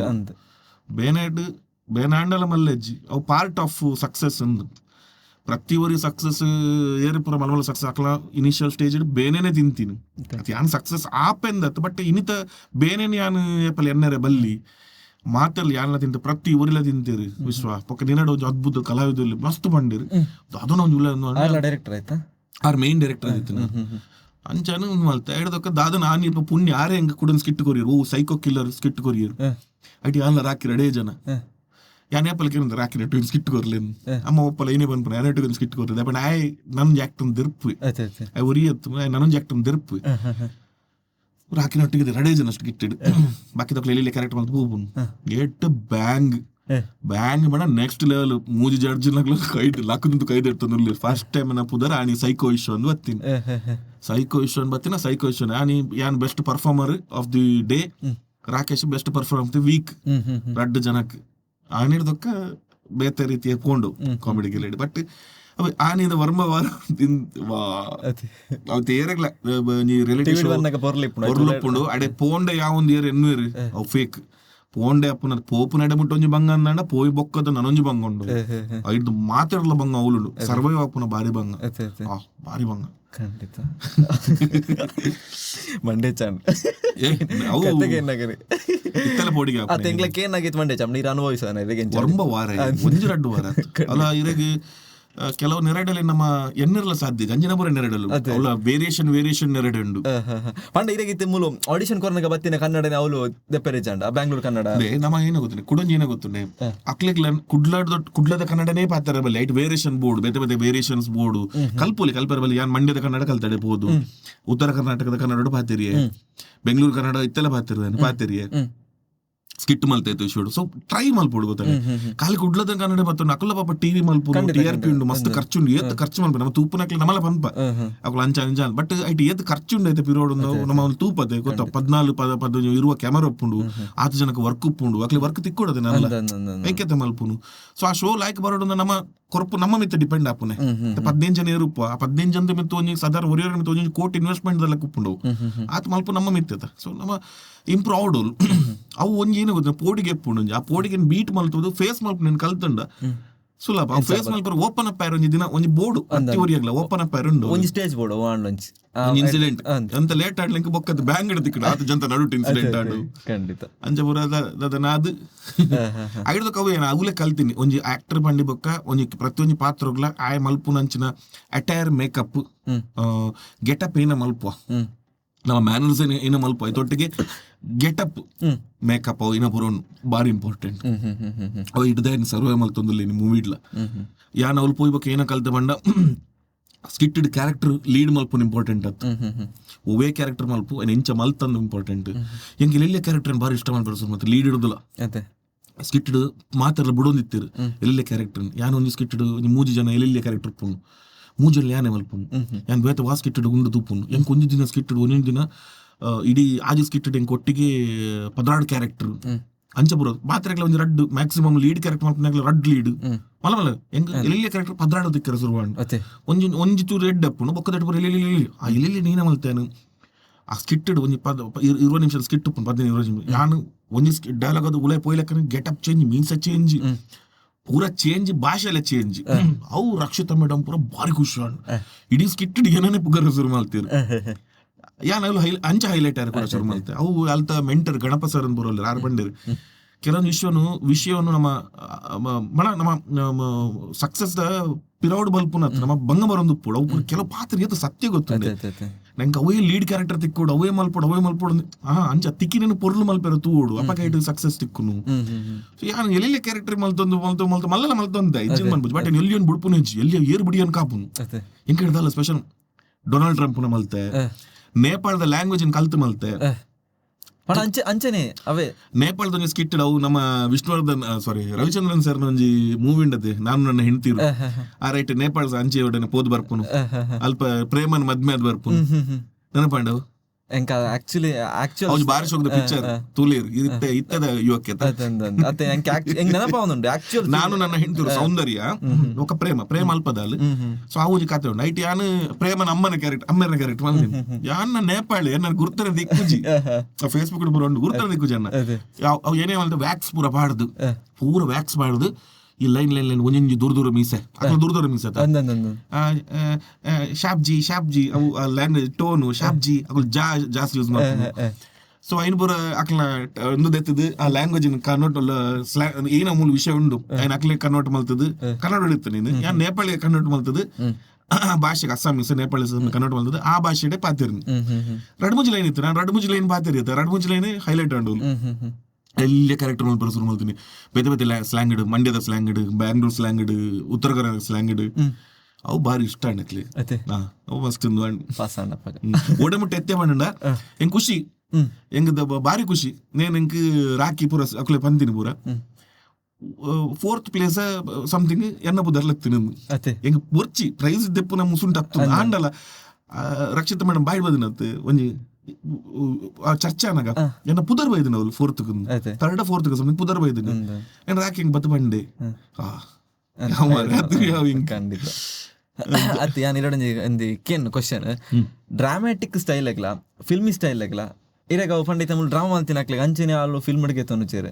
Speaker 1: ಬೇನಾಂಡಲ ಮಲ್ಲೆಜ್ಜಿ ಅವು ಪಾರ್ಟ್ ಆಫ್ ಸಕ್ಸಸ್ ಅಂದ್ ಪ್ರತಿ ಒರಿ ಸಕ್ಸಸ್ ಏರಿಪುರ ಮಲಮಲ ಸಕ್ಸಸ್ ಅಕ್ಲ ಇನಿಷಿಯಲ್ ಸ್ಟೇಜ್ ಬೇನೇನೆ ತಿಂತೀನಿ ಅದು ಯಾನ್ ಸಕ್ಸಸ್ ಆಪೆಂದತ್ ಬಟ್ ಇನಿತ ಬೇನೇನೆ ಯಾನ್ ಏಪಲ್ ಎನ್ನರೆ ಬಲ್ಲಿ ಮಾತಲ್ಲಿ ಯಾನ ತಿಂತ ಪ್ರತಿ ಊರಿಲ್ಲ ತಿಂತೀರಿ ವಿಶ್ವ ಪಕ್ಕ ನಿನ್ನಡ ಒಂದು ಅದ್ಭುತ ಕಲಾವಿದಲ್ಲಿ ಮಸ್ತ್ ಬಂದಿರಿ ಅದನ್ನ ಒಂದು
Speaker 3: ಡೈರೆಕ್ಟರ್ ಆಯ್ತಾ
Speaker 1: ಆರ್ ಮೇನ್ ಡೈರೆಕ್ಟರ್ ಆದಿತ್ತು ಅಂಚಾನು ಮಲ್ತ ಎಡದಕ್ಕ ದಾದನ ಆನಿ ಪುಣ್ಯ ಯಾರೇ ಹೆಂಗ ಕೂಡ ಸ್ಕಿಟ್ ಕೊರಿಯರು ಸೈಕೋ ಕಿಲ್ಲರ್ ಸ್ಕಿಟ್ ಕೊರಿಯರು ಅಟಿ ಯಾನ ರಾಕಿ ರೆಡೇ ಜನ ಯಾನ್ ಏಪಲ್ ಕೇಳಿದ ರಾಕಿ ನೆಟ್ಟು ಸ್ಕಿಟ್ ಕೊರ್ಲೇನು ಅಮ್ಮ ಒಪ್ಪಲ ಏನೇ ಬಂದ್ಪನ ಯಾನೆಟ್ಟು ಸ್ಕಿಟ್ ಕೊರ್ಲಿದೆ ಬಟ್ ಆಯ್ ನನ್ ಜಾಕ್ಟನ್ ದಿರ್ಪು ಐ ಒರಿಯತ್ತು ನನ್ನ ಜಾಕ್ಟನ್ ದಿರ್ಪು ರಾಕಿ ನೊಟ್ಟಿಗೆ ರೆಡೇ ಜನ ಅಷ್ಟು ಗಿಟ್ಟಿಡ್ ಬಾಕಿ ತಕ್ಲ ಎಲ್ಲಿ ಕ್ಯಾರೆಕ್ಟರ್ ಮಲ್ತು ಹೋಗ್ಬುನ್ ಎಟ್ಟು ಬ್ಯಾಂಗ್ ಬೇಡ ನೆಕ್ಸ್ಟ್ ಲೆವೆಲ್ ಮೂಜಿ ಜಡ್ಜಿನಾಗ್ಲೂ ಕೈಡ್ ಲಾಕದಂತೂ ಕೈದ್ ಇರ್ತದೆ ಫಸ್ಟ್ ಟೈಮ್ ನಾ ಪುದರ ಆನಿ ಸೈಕೋ ಇಶ್ಯೂ ಅಂದ್ ಬತ್ತೀನಿ ಸೈಕೋ ಇಶ್ಯೂ ಆನಿ ಯಾನ್ best performer of the day Rakesh best performer of the week 2 ಜನಕ್ಕೆ ಆನಿಡ್ದಕ್ಕ ಬೇತೆ ರೀತಿಯ ಕೊಂಡು ಕಾಮಿಡಿ ಗೆಲೇಡಿ ಬಟ್ ಆನಿದ ವರ್ಮ ವಾರ ಅವತ್ತು ಏರಗ್ಲ ರಿಲೇಟಿವ್ ಪೊರ್ಲುಪ್ಪುಂಡು ಅಡೆ ಪೋಂಡ ಯಾವೊಂದು ಏರ್ ಎನ್ನುವೇರು ಅವು ಫೇಕ್ ಪೋಂಡೆ ಅಪ್ಪನ ಪೋಪು ನಡೆ ಮುಟ್ಟೊಂಜಿ ಬಂಗ ಅಂದಂಡ ಪೋಯಿ ಬೊಕ್ಕದ ನನೊಂಜಿ ಬಂಗ ಉಂಡು ಐದು ಮಾತಾಡಲ ಬಂಗ ಅವಳುಂಡು ಸರ್ವೈವ್ ಆಪುನ ಬಾರಿ ಬಂಗ ಬಾರಿ ಬಂಗ
Speaker 3: ಖಂಡಿತ ಮಂಡೆ ಚಾನ್
Speaker 1: ಇತ್ತೆಲ್ಲ ಪೋಡಿಗೆ
Speaker 3: ತೆಂಗ್ಲಕ್ಕೆ ಏನಾಗಿತ್ತು ಮಂಡೆ ಚಾಮ್ ನೀರು ಅನುಭವಿಸೋಣ
Speaker 1: ரொம்ப ವಾರ ಒಂಜಿ ರಡ್ಡು ವಾರ ಅಲ್ಲ ಇರಗೆ ಕೆಲವು ನೆರಡಲ್ಲಿ ನಮ್ಮ ಎನ್ನಿರಲ ಸಾಧ್ಯ ಗಂಜಿನಪುರ ನೆರಡಲು ಅವಳ ವೇರಿಯೇಷನ್ ನೆರಡು
Speaker 3: ಪಂಡ ಇರಗಿತ್ತೆ ಮೂಲು ಆಡಿಷನ್ ಕೊರನಗ ಬತ್ತಿನ ಕನ್ನಡ ಅವಳು ದೆಪ್ಪರೆ ಚಂಡ ಬ್ಯಾಂಗ್ಳೂರ್ ಕನ್ನಡ
Speaker 1: ನಮ್ಮ ಏನೋ ಗೊತ್ತಿಲ್ಲ ಕುಡಂಜಿ ಏನೋ ಗೊತ್ತುಂಡೆ ಅಕ್ಲಿಗ್ಲ ಕುಡ್ಲದ ಕನ್ನಡನೇ ಪಾತ್ರ ಬಲ್ಲಿ ಐಟ್ ವೇರಿಯೇಷನ್ ಬೋರ್ಡ್ ಬೇತೆ ಬೇತೆ ವೇರಿಯೇಷನ್ಸ್ ಬೋರ್ಡ್ ಕಲ್ಪರ ಬಲ್ಲಿ ಯಾನ್ ಮಂಡ್ಯದ ಕನ್ನಡ ಕಲ್ತಡೆ ಬೋದು ಉತ್ತರ ಕರ್ನಾಟಕದ ಕನ್ನಡ ಪಾತಿರಿಯೇ ಬೆಂಗಳೂರು ಕನ್ನಡ ಇತ್ತೆಲ್ಲ ಪಾತಿರಿಯೇ ಸ್ಕಿಟ್ ಮಲ್ತೈತು ಶೋಡು ಸೊ ಟ್ರೈ ಮಲ್ಪೋಡು ಗೊತ್ತಾಗ ಕಾಲಿ ಕುಡ್ಲದ ಕನ್ನಡ ಮತ್ತು ನಕಲ ಪಾಪ ಟಿವಿ ಮಲ್ಪುಡು TRP ಉಂಡು ಮಸ್ತ್ ಖರ್ಚುಂಡು ಏತ್ ಖರ್ಚು ಮಲ್ಪು ನಮ್ಮ ತೂಪು ನಕ್ಲಿ ನಮ್ಮಲ್ಲ ಪಂಪ ಅಕುಲು ಅಂಚ ಬಟ್ ಐಟ್ ಏತ್ ಖರ್ಚುಂಡು ಐತೆ ಪಿರೋಡ್ ನಮ್ಮ ತೂಪದೆ ಗೊತ್ತ 14 ಇರುವ ಕ್ಯಾಮರಾ ಒಪ್ಪುಂಡು 6 ಜನಕ್ಕೆ ವರ್ಕ್ ಉಪ್ಪುಂಡು ಅಕ್ಲಿ ವರ್ಕ್ ತಿಕ್ಕೊಡದೆ ನನ್ನ ಐಕ್ಯತೆ ಮಲ್ಪುನು ಸೊ ಆ ಶೋ ಲೈಕ್ ಬರೋಡು ನಮ್ಮ ಕೊರಪು ನಮ್ಮ ಮಿತ್ತ ಡಿಪೆಂಡ್ ಆಪುನೆ 15 ಜನ ಇರುಪ್ಪ ಆ 15 ಜನದ ಮಿತ್ತ ಒಂಜಿ ಸಾಧಾರಣ ಒರಿಯೋರ ಮಿತ್ತ ಒಂಜಿ ಕೋಟಿ ಇನ್ವೆಸ್ಟ್ಮೆಂಟ್ ದಲ್ಲ ಕುಪ್ಪುಂಡು ಆತ್ ಮಲ್ಪ ನಮ್ಮ ಮಿತ್ತದ ಸೊ ನಮ್ಮ ಇಂಪ್ರೌಡ್ ಅವು ಒಂಜಿ ಏನೋ ಗೊತ್ತ ಪೋಡಿಗೆ ಎಪ್ಪುಂಡು ಆ ಪೋಡಿಗೆ ಬೀಟ್ ಮಲ್ತುದು ಫೇಸ್ ಮಲ್ಪ ನೀನು ಕಲ್ತಂಡ ಸುಲಭ ಫೇಸ್ ಮಲ್ಪ ಓಪನ್ ಅಪ್ ಆಯ್ರ ಒಂಜಿ ದಿನ ಒಂಜಿ ಬೋರ್ಡ್ ಅತ್ತಿ ಒರಿಯಾಗ್ಲ ಓಪನ್ ಅಪ್ ಆಯ್ರ ಉಂಡು
Speaker 3: ಒಂಜಿ ಸ್ಟೇಜ್ ಬೋರ್ಡ್ ಒಂಜಿ
Speaker 1: ಇನ್ಸಿಡೆಂಟ್ ಅಂತ ಲೇಟ್ ಆಡ್ಲಿಕ್ಕೆ ಬೊಕ್ಕದ ಬ್ಯಾಂಗ್ ಹಿಡ್ತಿಕ್ಕಡ ಆತ ಜಂತ ನಡುಟ್ ಇನ್ಸಿಡೆಂಟ್ ಆಡು
Speaker 3: ಖಂಡಿತ
Speaker 1: ಅಂಚ ಬುರದ ನಾದು ಆಗಿಡ್ದು ಕವು ಏನ ಅವುಲೆ ಕಲ್ತೀನಿ ಒಂಜಿ ಆಕ್ಟರ್ ಬಂಡಿ ಬೊಕ್ಕ ಒಂಜಿ ಪ್ರತಿಯೊಂಜಿ ಪಾತ್ರಗ್ಲ ಆಯ್ ಮಲ್ಪುನಂಚಿನ ಅಟೈರ್ ಮೇಕಪ್ ಗೆಟಪ್ ಏನ ಮಲ್ಪುವ ನಮ್ಮ ಮ್ಯಾನರ್ಸ್ ಏನ ಮಲ್ಪ ಇದೊಟ್ಟಿಗೆ ಗೆಟಪ್ ಮೇಕಪ್ ಅವು ಇನ್ನ ಬರೋನು ಬಾರಿ ಇಂಪಾರ್ಟೆಂಟ್ ಅವು ಇಡ್ದ ಸರ್ವೇ ಮಲ್ತೊಂದಿಲ್ಲ ಇನ್ನು ಮೂವಿಡ್ಲ ಯಾನ್ ಅವ್ಲು ಪೋಯ್ಬೇಕು ಏನ ಕಲ್ತೆ ಬಂಡ ಸ್ಕಿಟ್ಟೆಡ್ ಕ್ಯಾರೆಕ್ಟರ್ ಲೀಡ್ ಮಲ್ಪುನ್ ಇಂಪಾರ್ಟೆಂಟ್ ಅತ್ತು ಒವೇ ಕ್ಯಾರೆಕ್ಟರ್ ಮಲ್ಪು ಎಂಚ ಮಲ್ತಂದು ಇಂಪಾರ್ಟೆಂಟ್ ಎಂಗೆ ಎಲ್ಲೆಲ್ಲ ಕ್ಯಾರೆಕ್ಟರ್ ಬಾರಿ ಇಷ್ಟ ಮಾಡ್ಬಿಡ್ಸು ಮತ್ತೆ ಲೀಡ್ ಇಡುದಿಲ್ಲ ಸ್ಕಿಟ್ಟೆಡ್ ಮಾತಾಡಲ್ಲ ಬಿಡೋದಿತ್ತಿರು ಎಲ್ಲೆಲ್ಲ ಕ್ಯಾರೆಕ್ಟರ್ ಯಾನ್ ಒಂಜಿ ಸ್ಕಿಟ್ಟೆಡ್ ಮೂಜಿ ಜನ ಎಲ್ಲೆಲ್ಲ ಕ್ಯಾರೆಕ್ಟರ್ ಪುಣ್ಣು ಮೂಜಲ್ಲಿ ಯಾನೇ ಮಲ್ಪುನು ಯಾನ್ ಬೇತ ವಾ ಸ್ಕಿಟ್ಟೆಡ್ ಉಂಡು ತೂಪುನು ಎಂಕ್ ಒಂಜಿ ದಿನ ಸ್ಕಿಟ್ಟೆಡ್ ಒಂದೊಂದು ದಿನ ಇಡೀ ಆಜಿ ಸ್ಕಿಟ್ಟೆಡ್ ಎಂಕ್ ಒಟ್ಟಿಗೆ 16 ಕ್ಯಾರೆಕ್ಟರ್ ಅಂಚ ಬರೋದು ಮಾತ್ರ ಒಂಜಿ ರಡ್ ಮ್ಯಾಕ್ಸಿಮಮ್ ಲೀಡ್ ಕ್ಯಾರೆಕ್ಟರ್ ಮಲ್ಪನಾಗ್ಲ ರಡ್ ಲೀಡ್ ಮಲ್ಲ ಎಂಕ್ ಎಲ್ಲೆಲ್ಲ ಕ್ಯಾರೆಕ್ಟರ್ 16 ತಿಕ್ಕರ ಶುರುವಾಂಡು ಒಂಜಿ ಚೂರು ರೆಡ್ ಅಪ್ಪುನು ಬೊಕ್ಕದಟ್ಟು ಬರೋ ಎಲ್ಲೆಲ್ಲಿ ಆ ಎಲ್ಲೆಲ್ಲಿ ನೀನ ಮಲ್ತೇನು ಆ ಸ್ಕಿಟ್ಟೆಡ್ ಒಂಜಿ 20 ನಿಮಿಷ ಸ್ಕಿಟ್ ಉಪ್ಪು 15-20 ನಿಮಿಷ ಯಾನು ಒಂಜಿ ಡೈಲಾಗ್ ಅದು ಉಳೆ ಪೋಯ್ಲಕ್ಕ ಗೆಟಪ್ ಚೇಂಜ್ ಮೀನ್ಸ್ ಚೇಂಜ್ ಪೂರ ಚೇಂಜ್ ಭಾಷೆಲ್ಲ ಚೇಂಜ್ ಅವು ರಕ್ಷಿತಾ ಮೇಡಮ್ ಪೂರ ಬಾರಿ ಖುಷಿ ಇಡೀ ಸ್ಕಿಟ್ ಏನೇ ಪುಗರ ಶುರು ಮಾಡ್ತೀರು ಯಾನ್ ಅವ್ಲು ಅಂಚ ಹೈಲೈಟ್ ಆಯ್ರ ಕೂಡ ಶುರು ಮಾಡ್ತಾರೆ ಅವು ಅಲ್ತ ಮೆಂಟರ್ ಗಣಪ ಸರ್ ಅಂತ ಬರೋಲ್ಲ ಯಾರು ಬಂದಿರು ಕೆಲವೊಂದು ವಿಷಯವನ್ನು ನಮ್ಮ ಸಕ್ಸಸ್ ದ ಪಿರೌಡ್ ಬಲ್ಪುನ ನಮ್ಮ ಬಂಗ ಬರೋದು ಪೂಡ ಅವು ಕೆಲವು ಪಾತ್ರ ಏತ ಸತ್ಯ ಗೊತ್ತುಂಡೆ ನಂಗೆ ಅವೇ ಲೀಡ್ ಕ್ಯಾರೆಕ್ಟರ್ ತಿಕ್ಕೋಡು ಅವೇ ಮಲ್ಪೋಡು ಅಂಚ ತಿಕ್ಕಿನೇನು ಪೊರ್ಲು ಮಲ್ಪೆರ ತೂಡು ಅಪಕೈಟ್ ಸಕ್ಸಸ್ ತಿಕ್ಕುನು ಯಾನು ಎಲ್ಲೆಲ್ಲ ಕ್ಯಾರೆಕ್ಟರ್ ಮಲ್ತೊಂದು ಮಲ್ಲ ಮಲ್ತೊಂದ ಇಜ್ಜಿನ ಮನ್ಬುಜ್ ಬಟ್ ಎಲ್ಲಿ ಒಂದು ಬುಡ್ಪುನ ಎಲ್ಲಿ ಏರ್ ಬಿಡಿಯನ್ ಕಾಪುನು ಹೆಂಗೆ ಹೇಳ್ದಲ್ಲ ಸ್ಪೆಷಲ್ ಡೊನಾಲ್ಡ್ ಟ್ರಂಪ್ನ ಮಲ್ತೆ ನೇಪಾಳದ ಲ್ಯಾಂಗ್ವೇಜ್ ಕಲ್ತು ಮಲ್ತೆ
Speaker 3: ಅಂಚನೆ ಅವೇ
Speaker 1: ನೇಪಾಳದ ಸ್ಕಿಟ್ ಅವು ನಮ್ಮ ವಿಷ್ಣುವರ್ಧನ್ ರವಿಚಂದ್ರನ್ ಸರ್ ಒಂಜಿ ಮೂವಿ ಉಂಡದೆ ನಾನು ನನ್ನ ಹೆಂಡ್ತಿರು ಆ ರೈಟ್ ನೇಪಾಳ ಅಂಚೆ ಒಡನೆ ಪೋದ್ ಬರ್ಪುನು ಅಲ್ಪ ಪ್ರೇಮನ್ ಮದ್ಮೆ ಅದ್ ಬರ್ಪುನು ನೆನಪಾಂಡವು ಬಾರಿ ಶೋಕದ ಪಿಕ್ಚರ್ ತುಳೀರ್ ಇತ್ತದ ಯುವಕ್ಕೆ ನಾನು ನನ್ನ ಹೆಂಡತಿರು ಸೌಂದರ್ಯ ఒక ಪ್ರೇಮ ಅಲ್ಪದಾಲ್ ಸೊ ಆ ಊಜಿ ಕತೆ ಉಂಡು ಐಟ್ ಯಾನ್ ಪ್ರೇಮನ ಅಮ್ಮನ ಕ್ಯಾರೆಕ್ಟರ್ ಬಂದಿನಿ ಯಾನ್ನ ನೇಪಾಳಿ ನನ್ನ ಗುರ್ತನ ದಿಕ್ಕುಜಿ ಫೇಸ್ಬುಕ್ ಬರೋಂಡು ಗುರ್ತನ ದಿಕ್ಕುಜಿ ಅನ್ನ ಅವು ಏನೇ ಮಲ್ತ ವ್ಯಾಕ್ಸ್ ಪೂರ ವ್ಯಾಕ್ಸ್ ಮಾಡುದು ಈ ಲೈನ್ ಒಂಜೊಂಜಿ ದೂರ ಮೀಸೆ ದೂರ ಮೀಸೆ ಶಾಬ್ಜಿ ಅವು ಲ್ಯಾಂಗ್ವೇಜ್ ಟೋನು ಶಾಬ್ಜಿ ಅವು ಜಾಸ್ತಿ ಯೂಸ್ ಮಾಡ್ತಾರೆ ಸೊ ಐನು ಪೂರ ಅಕ್ಲ ಒಂದು ದೆತ್ತದು ಆ ಲ್ಯಾಂಗ್ವೇಜ್ ಕನ್ವರ್ಟ್ ಏನ ಮೂಲ ವಿಷಯ ಉಂಡು ಐನ್ ಅಕ್ಲೆ ಕನ್ವರ್ಟ್ ಮಲ್ತದು ಕನ್ನಡ ಹಿಡಿತ ನೀನು ಯಾನ್ ನೇಪಾಳಿಗೆ ಕನ್ವರ್ಟ್ ಮಲ್ತದು ಭಾಷೆಗೆ ಅಸ್ಸಾಮೀಸ್ ನೇಪಾಳಿ ಕನ್ನಡ ಮಲ್ತದು ಆ ಭಾಷೆ ಪಾತಿರ್ನಿ ರಡ್ಮುಜಿ ಲೈನ್ ಇತ್ತು ನಾನು ರಡ್ಮುಜಿ ಲೈನ್ ಪಾತಿರಿ ರಡ್ಮುಜಿ ಲೈನ್ ಹೈಲೈಟ್ ಆಂಡು ಎಲ್ಲ ಕ್ಯಾರೆಕ್ಟರ್ ಮಲ್ಪರ ಶುರು ಮಾಡ್ತೀನಿ ಬೇತೆ ಬೇತೆ ಸ್ಲ್ಯಾಂಗ್ ಇಡು ಮಂಡ್ಯದ ಸ್ಲ್ಯಾಂಗ್ ಇಡು ಬ್ಯಾಂಗ್ಳೂರ್ ಸ್ಲ್ಯಾಂಗ್ ಇಡು ಉತ್ತರ ಕನ್ನಡ ಸ್ಲ್ಯಾಂಗ್ ಇಡು ಅವು ಬಾರಿ ಇಷ್ಟ ಅಣ್ಣಕ್ಲಿ ಅವು ಮಸ್ತ್ ಓಡಮುಟ್ಟ ಎತ್ತೆ ಬಂಡ ಹೆಂಗ್ ಖುಷಿ ಹೆಂಗದ ಬಾರಿ ಖುಷಿ ನೇನ್ ಹೆಂಗ್ ರಾಕಿ ಪೂರ ಅಕ್ಲೆ ಪಂತೀನಿ ಪೂರ 4th ಪ್ಲೇಸ್ ಸಮಥಿಂಗ್ ಎನ್ನ ಬುದರ್ಲತ್ತೀನಿ ಹೆಂಗ್ ಬರ್ಚಿ ಪ್ರೈಸ್ ದೆಪ್ಪು ನಮ್ಮ ಮುಸುಂಟ ಹತ್ತು ಆಂಡಲ್ಲ ರಕ್ಷಿತ ಮೇಡಮ್ ಬಾಯಿ ಬದಿನತ್ ಒಂಜಿ ಚರ್ಚೆ ಅನಾಗ ಏನ ಪುದರ್ ಬೈದಿನ ಅವ್ರು 4th 3rd 4th ಪುದರ್ ಬೈದಿನ ಏನ ರಾಕಿ ಹಿಂಗ್ ಬತ್ತು ಬಂಡೆ
Speaker 3: ಖಂಡಿತ ಅತ್ ಯಾನ್ ಇರೊಂಜಿ ಒಂಜಿ ಕೇನ್ ಕ್ವೆಶ್ಚನ್ ಡ್ರಾಮ್ಯಾಟಿಕ್ ಸ್ಟೈಲ್ ಆಗ್ಲ ಫಿಲ್ಮಿ ಸ್ಟೈಲ್ ಆಗ್ಲ ಇರಾಗ ಅವು ಪಂಡಿತ ಮುಲ್ ಡ್ರಾಮಾ ಮಲ್ತಿನ ಹಾಕ್ಲಿಕ್ಕೆ ಅಂಚನೆ ಆಲು ಫಿಲ್ಮ್ ಅಡಿಗೆ ತೊನುಚೇರೆ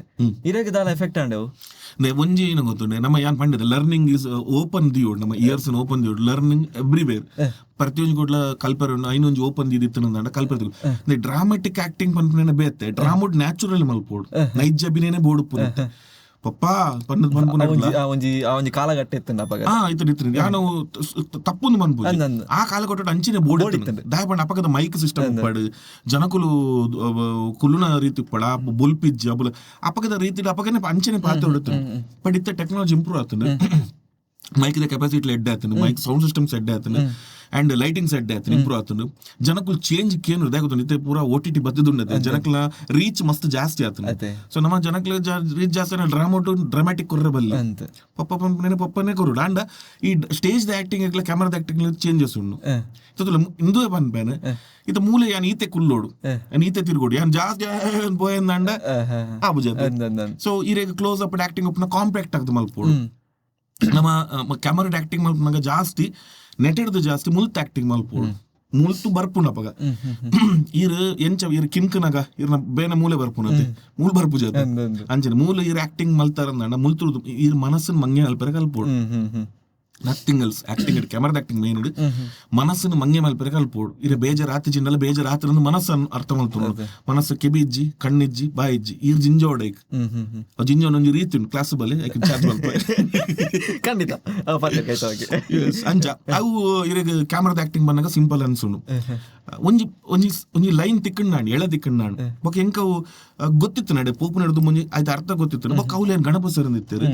Speaker 3: ಇರಾಗ ದಾಲ ಎಫೆಕ್ಟ್ ಆಂಡೆವು
Speaker 1: ಒಂಜಿ ಏನು ಗೊತ್ತುಂಡೆ ನಮ್ಮ ಯಾನ್ ಪಂಡಿತ ಲರ್ನಿಂಗ್ ಇಸ್ ಓಪನ್ ದಿಯೋಡ್ ನಮ್ಮ ಇಯರ್ಸ್ ಓಪನ್ ದಿಯೋಡ್ ಲರ್ನಿಂಗ್ ಎವ್ರಿವೇರ್ ಪ್ರತಿಯೊಂದು ಕೂಡಲ ಕಲ್ಪರ ಐನೊಂಜಿ ಓಪನ್ ದಿದಿತ್ತನ ಕಲ್ಪರ ಡ್ರಾಮಾಟಿಕ್ ಆಕ್ಟಿಂಗ್ ಪನ್ಪುನ ಬೇತೆ ಡ್ರಾಮೋಡ್ ನ್ಯಾಚುರಲ್ ಮಲ್ಪೋಡು ನೈಜ ಅಭಿನಯನೇ ಬೋಡುಪು ಪಪ್ಪಾ ಪನ್ನದ
Speaker 3: ಒಂಜಿ ಕಾಲಘಟ್ಟ ಇತ್ತು
Speaker 1: ನಾನು ತಪ್ಪೊಂದು ಮನ್ಪು ಆ ಕಾಲಘಟ್ಟ ಅಂಚಿನ ಬೋರ್ಡ್ ದಾಯಪಂಡ ಅಪಕದ ಮೈಕ್ ಸಿಸ್ಟಮ್ ಪಡ್ ಜನಕುಲು ಕುಲುನ ರೀತಿ ಪಡ ಬೊಲ್ಪಿಜ್ಜಿ ಅಬುಲ ಅಪಕದ ರೀತಿ ಅಪಕನೆ ಅಂಚನೆ ಪಾತ್ರ ಹೊಡುತ್ತೆ ಬಟ್ ಇತ್ತ ಟೆಕ್ನಾಲಜಿ ಇಂಪ್ರೂವ್ ಆಗ್ತದೆ ಮೈಕ್ ಕೆಪಾಸಿಟಿ ಎಡ್ಡೆ ಆತನು ಮೈಕ್ ಸೌಂಡ್ ಸಿಸ್ಟಮ್ಸ್ ಎಡ್ಡೆ ಆತನು ಅಂಡ್ ಲೈಟಿಂಗ್ಸ್ ಎಡ್ಡೆ ಆತನು ಇಂಪ್ರೂವ್ ಆತನು ಜನಕ್ಕೂ ಚೇಂಜ್ ಕೇನು ಇದಾಗುತ್ತ ಇತ್ತೆ ಪೂರ OTT ಬದ್ದದುಂಡತೆ ಜನಕ್ಲ ರೀಚ್ ಮಸ್ತ್ ಜಾಸ್ತಿ ಆತನು ಸೊ ನಮ್ಮ ಜನಕ್ಲ ರೀಚ್ ಜಾಸ್ತಿ ಡ್ರಾಮಾಟಿಕ್ ಕೊರ್ರಬಲ್ಲ ಪಪ್ಪನೇ ಕೊರುಡು ಅಂಡ್ ಈ ಸ್ಟೇಜ್ ಆಕ್ಟಿಂಗ್ ಆಗ್ಲ ಕ್ಯಾಮರಾದ ಆಕ್ಟಿಂಗ್ ಚೇಂಜಸ್ ಉಂಡು ಇಂದು ಪನ್ಪೇನೆ ಇತ್ತ ಮೂಲೆ ಯಾನ್ ಈತೆ ಕುಲ್ಲೋಡು ಈತೆ ತಿರ್ಗೋಡು ಯಾನ್ ಜಾಸ್ತಿ ಪೋಯಂದ ಆಬುಜ ಸೊ ಈ ಕ್ಲೋಸ್ ಅಪ್ ಆಕ್ಟಿಂಗ್ ಒಪ್ನ ಕಾಂಪ್ಯಾಕ್ಟ್ ಆಗ್ದು ಮಲ್ಪೋಡು ನಮ್ಮ ಕ್ಯಾಮರಾ ಆಕ್ಟಿಂಗ್ ಮಲ್ಪನಾಗ ಜಾಸ್ತಿ ನೆಟೆಡ್ದು ಜಾಸ್ತಿ ಮುಲ್ತ್ ಆಕ್ಟಿಂಗ್ ಮಲ್ಪೋಡು ಮುಲ್ತು ಬರ್ಪುನಪಗ ಇರ್ ಕಿನ್ಕನಾಗ ಇರ್ನ ಬೇನ ಮೂಲೆ ಬರ್ಪುನತೆ ಮೂಲ್ ಬರ್ಪು ಜೊತೆ ಅಂಚನೆ ಮೂಲೆ ಇರ್ ಆಕ್ಟಿಂಗ್ ಮಲ್ತಾರಂದ ಮುಲ್ತು ಇರ್ ಮನಸ್ಸನ್ ಮಂಗೆ ಅಲ್ಪರೆ ಕಲ್ಪೋಡು ನಥಿಂಗ್ ಎಲ್ಸ್ ಆಕ್ಟಿಂಗ್ ಕ್ಯಾಮರಾದ ಆಕ್ಟಿಂಗ್ ಮೇನ್ ಇಡು ಮನಸ್ಸನ್ನು ಮಂಗೆ ಮಲ್ಪರೆ ಕಲ್ಪೋಡು ಇರ ಬೇಜಾರಾತಿ ಜಿಂಡಲ್ಲ ಬೇಜಾರಾತ್ರ ಮನಸ್ಸನ್ನು ಅರ್ಥ ಮಲ್ತು ಮನಸ್ಸು ಕೆಬಿಜ್ಜಿ ಕಣ್ಣಿಜ್ಜಿ ಬಾಯಿಜ್ಜಿ ಈರ್ ಜಿಂಜೋಡೈಕ್ ಜಿಂಜೋನೊಂದು ರೀತಿ ಉಂಟು ಕ್ಲಾಸ್ ಬಲ್ಲಿ
Speaker 3: ಖಂಡಿತ
Speaker 1: ಅಂಚ ಅವು ಇರಗ ಕ್ಯಾಮರಾದ ಆಕ್ಟಿಂಗ್ ಬಂದಾಗ ಸಿಂಪಲ್ ಅನ್ಸುಂಡು ಒಂಜಿ ಒಂಜಿ ಒಂಜಿ ಲೈನ್ ತಿಕ್ಕಂಡು ಎಳೆ ತಿಕ್ಕಂಡು ಬೊಕ್ಕ ಎಂಕವು ಗೊತ್ತಿತ್ತು ನಡೆ ಪೋಪು ನಡೆದು ಮುಂಜಿ ಆಯ್ತು ಅರ್ಥ ಗೊತ್ತಿತ್ತು ಬೊಕ್ಕ ಅವ್ಲೇನ್ ಗಣಪ ಸರಂದಿತ್ತೇರು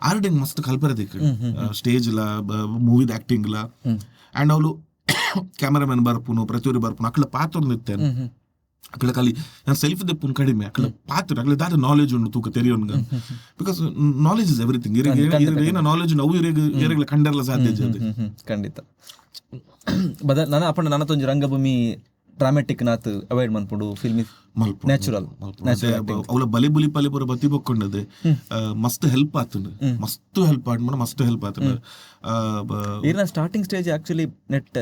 Speaker 1: ಆರ್ಡೆಂಗ್ ಮಸ್ತ್ ಕಲ್ಪರ ದಿಕ್ಕ ಸ್ಟೇಜ್ ಲ ಮೂವಿದ ಆಕ್ಟಿಂಗ್ ಲ ಅಂಡ್ ಅವಳು ಕ್ಯಾಮರಾಮನ್ ಬರ್ಪುನು ಪ್ರತಿಯೊಬ್ಬರು ಬರ್ಪುನು ಅಕ್ಕಳ ಪಾತ್ರ ನಿತ್ತೇನೆ ಅಕ್ಕಳ ಕಲಿ ನಾನು ಸೆಲ್ಫ್ ದೆಪ್ಪುನು ಕಡಿಮೆ ಅಕ್ಕಳ ಪಾತ್ರ ಅಕ್ಕಳ ದಾದ ನಾಲೆಜ್ ಉಂಡು ತೂಕ ತೆರಿಯೋನ್ಗ ಬಿಕಾಸ್ ನಾಲೆಜ್ ಇಸ್ ಎವ್ರಿಥಿಂಗ್ ಏನ ನಾಲೆಜ್ ನಾವು ಇರಗಳ ಕಂಡರ್ಲ ಸಾಧ್ಯ
Speaker 3: ಖಂಡಿತ ಬದ ನನ್ನ ಅಪ್ಪಣ್ಣ ನನ್ನ ತೊಂಜಿ ರಂಗಭೂಮಿ dramatic Nath avoid ಮನ್ಪುಡು film natural
Speaker 1: ಅವಳ ಬಲಿ ಬುಲಿ ಪಲಿ ಪೂರ ಬತ್ತಿ ಬೊಕ್ಕೊಂಡದೆ ಮಸ್ತ್ ಹೆಲ್ಪ್ ಆತುಂಡು ಮಸ್ತ್ ಹೆಲ್ಪ್ ಆಡ್ ಮಸ್ತ್ ಹೆಲ್ಪ್ ಆತುಂಡು
Speaker 3: ಈರ್ನ ಸ್ಟಾರ್ಟಿಂಗ್ ಸ್ಟೇಜ್ ಆಕ್ಚುಲಿ ನೆಟ್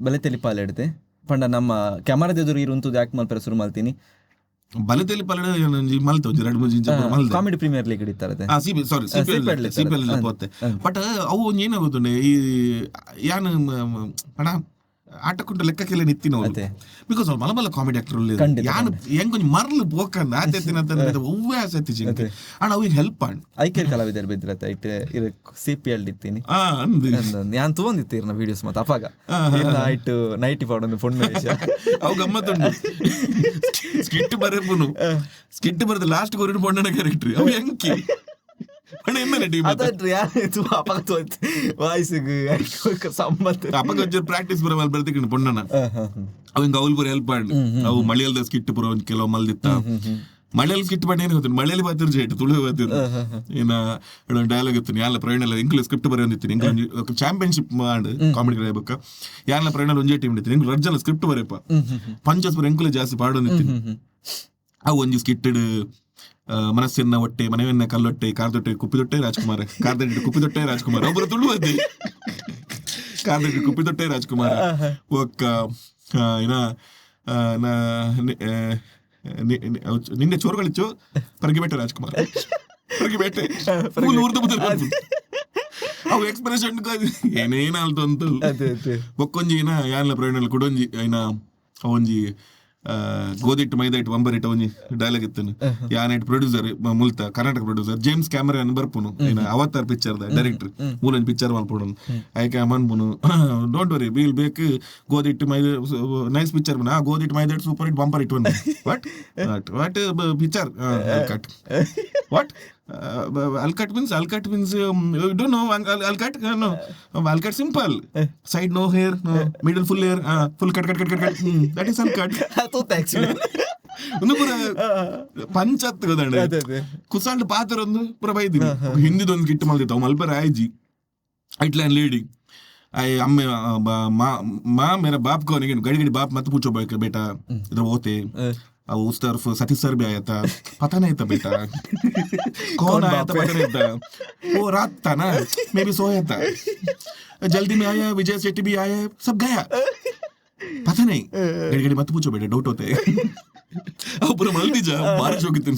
Speaker 3: ಬಲೆ ತೆಲಿ ಪಾಲ್ ಹಿಡಿದೆ ಪಂಡ ನಮ್ಮ ಕ್ಯಾಮರಾದ ಎದುರು ಇರುವಂತದ್ದು ಆಕ್ಟ್ ಮಲ್ಪರ ಶುರು ಮಾಡ್ತೀನಿ
Speaker 1: ಬಲೆ ತೆಲಿ ಪಾಲ್ ಮಲ್ತ
Speaker 3: ಕಾಮಿಡಿ ಪ್ರೀಮಿಯರ್ ಲೀಗ್ ಹಿಡಿತಾರೆ
Speaker 1: ಸಿಪಿಎಲ್ ಪೋತೆ ಬಟ್ ಅವು ಏನಾಗುತ್ತುಂಡೆ ಈ ಯಾನ್ ಅಣ್ಣ ಆಟಕ್ಕುಂಟ ಲೆಕ್ಕಕ್ಕೆಲ್ಲ ನಿತ್ತಿನ ಬಿಕಾಸ್ ಅವ್ರು ಮಲಮಲ್ಲ ಕಾಮಿಡಿ ಆಕ್ಟರ್ ಯಾನು ಹೆಂಗೊಂದು ಮರ್ಲು ಬೋಕಂದ ಆಚೆತ್ತಿನ ಒವ್ವೇ ಆಸಕ್ತಿ ಚಿಂತೆ ಅಣ್ಣ ಅವಿಗೆ ಹೆಲ್ಪ್ ಆಂಡ್
Speaker 3: ಐಕ್ಯರ್ ಕಲಾವಿದರು ಬಿದ್ರತ್ತ ಐಟ್ CPL ಇತ್ತೀನಿ ಯಾನ್ ತಗೊಂಡಿತ್ತೀರಿ ನಾ ವಿಡಿಯೋಸ್ ಮತ್ತೆ ಅಪಾಗ ಐಟ್ ನೈಟಿ ಪಾಡೊಂದು ಫೋನ್
Speaker 1: ಅವು ಗಮ್ಮತ್ತುಂಡು ಸ್ಕಿಟ್ ಬರೆಪುನು ಸ್ಕಿಟ್ ಬರೆದ ಲಾಸ್ಟ್ ಕೊರಿನ ಪೊಣ್ಣನ ಕ್ಯಾರೆಕ್ಟರ್ ಅವು ಹೆಂಕಿ ಪ್ರಾಕ್ಟೀಸ್ ಬರ ಬರ್ತಿಕೊಂಡು ಪೊಣ್ಣನ ಅವಂಗ ಅವ್ಲು ಪೂರ ಹೆಲ್ಪ್ ಮಾಡಿ ಅವು ಮಳೆಯಲ್ದ ಸ್ಕಿಟ್ ಪೂರ ಒಂದ್ ಕೆಲವು ಮಲ್ದಿತ್ತ ಮಳೆಯಲ್ಲಿ ಸ್ಕಿಟ್ ಮಾಡಿ ಏನ್ ಗೊತ್ತು ಮಳೆಯಲ್ಲಿ ಬಾತಿರ್ ಜೇಟ್ ತುಳು ಬಾತಿರ್ ಏನ ಡೈಲಾಗ್ ಇತ್ತು ಯಾರ ಪ್ರವೀಣ್ ಎಲ್ಲ ಇಂಕ್ಲು ಸ್ಕ್ರಿಪ್ಟ್ ಬರೆಯೊಂದಿತ್ತು ಇಂಕ್ಲು ಚಾಂಪಿಯನ್ಶಿಪ್ ಮಾಡಿ ಕಾಮಿಡಿ ಕಲಿಯಬೇಕ ಯಾರ ಪ್ರವೀಣ್ ಒಂಜೇ ಟೀಮ್ ಇತ್ತು ಇಂಕ್ಲು ರಜ್ಜಲ್ಲ ಸ್ಕ್ರಿಪ್ಟ್ ಬರೆಯಪ್ಪ ಪಂಚಸ್ ಪೂರ ಇಂಕ್ಲು ಜಾಸ್ತಿ ಪಾಡೊಂದಿತ್ತು ಅವು ಒಂಜಿ ಸ್ಕಿಟ್ ಮನಸ್ಸಿನ ಹೊಟ್ಟೆ ಮನೆಯನ್ನ ಕಲ್ಲೊಟ್ಟೆ ಕಾರ್ದೊಟ್ಟೆ ಕುಪ್ಪಿದೊಟ್ಟೆ ರಾಜ್ಕುಮಾರ್ ಕಾರ್ದೊಟ್ಟೆ ಕುಪ್ಪಿದೊಟ್ಟೆ ರಾಜ್ಕುಮಾರ್ ಒಬ್ಬರು ತುಳು ಅದೇ ಕಾರ್ದೊಟ್ಟೆ ಕುಪ್ಪಿದೊಟ್ಟೆ ರಾಜ್ಕುಮಾರ್ ಒಕ್ಕ ಏನ ನಿನ್ನೆ ಚೋರುಗಳಿಚ್ಚು ಪರಗಿಬೇಟೆ ರಾಜ್ಕುಮಾರ್ ಪರಗಿಬೇಟೆ ಅವು ಎಕ್ಸ್ಪ್ರೆಷನ್ ಏನೇನಾಲ್ತು ಅಂತ ಬೊಕ್ಕೊಂಜಿ ಏನ ಯಾನ್ಲ ಪ್ರವೀಣಲ್ಲಿ ಕೊಡೊಂಜಿ ಏನ ಅವೊಂಜಿ ಗೋದಿಟ್ಟು ಮೈದಾಯಿಟ್ಟು ಒಂಬರಿಟ್ಟ ಒಂಜಿ ಡೈಲಾಗ್ ಇತ್ತನು ಯಾನೈಟ್ ಪ್ರೊಡ್ಯೂಸರ್ ಮುಲ್ತ ಕರ್ನಾಟಕ ಪ್ರೊಡ್ಯೂಸರ್ ಜೇಮ್ಸ್ ಕ್ಯಾಮರಾನ್ ಬರ್ಪುನು ಏನ ಅವತಾರ್ ಪಿಕ್ಚರ್ ಡೈರೆಕ್ಟರ್ ಮೂಲನ್ ಪಿಕ್ಚರ್ ಮಲ್ಪುನು ಐಕೆ ಮನ್ಪುನು ಡೋಂಟ್ ವರಿ ವೀಲ್ ಬೇಕು ಗೋದಿಟ್ಟು ಮೈದ ನೈಸ್ ಪಿಕ್ಚರ್ ಬನ ಗೋದಿಟ್ಟು ಮೈದಾಯಿಟ್ super hit bumper hit one what picture cut what Alcut means you don't know Alcut? No. Alcut simple. Side no hair, no. Middle full hair, full cut. That is Alcut.
Speaker 3: actually.
Speaker 1: ಒಂದು ಪೂರ ಪಂಚತ್ ಗದಂಡ ಕುಸಾಂಡ್ ಪಾತ್ರ ಒಂದು ಪೂರ ಬೈದಿನಿ ಹಿಂದಿದೊಂದು ಗಿಟ್ಟು ಮಲ್ದಿತ್ತು ಅವ್ ಮಲ್ಪರ ಆಯ್ಜಿ ಐಟ್ಲ್ಯಾಂಡ್ lady आई अम्मे माँ मेरा बाप को नहीं गड़ी बाप मत पूछो बेटा इधर होते उस तरफ सतीश सर भी आया था पता नहीं था बेटा कौन आया था पता नहीं था वो रात था ना मैं भी सोया था जल्दी में आया विजय सेठी भी आया सब गया पता नहीं गड़ी मत पूछो बेटा डाउट होते ಅವು ಪೂರ ಮಲ್ತಿಜ ಬಾರಿ ಶೋಕಿತ್ತು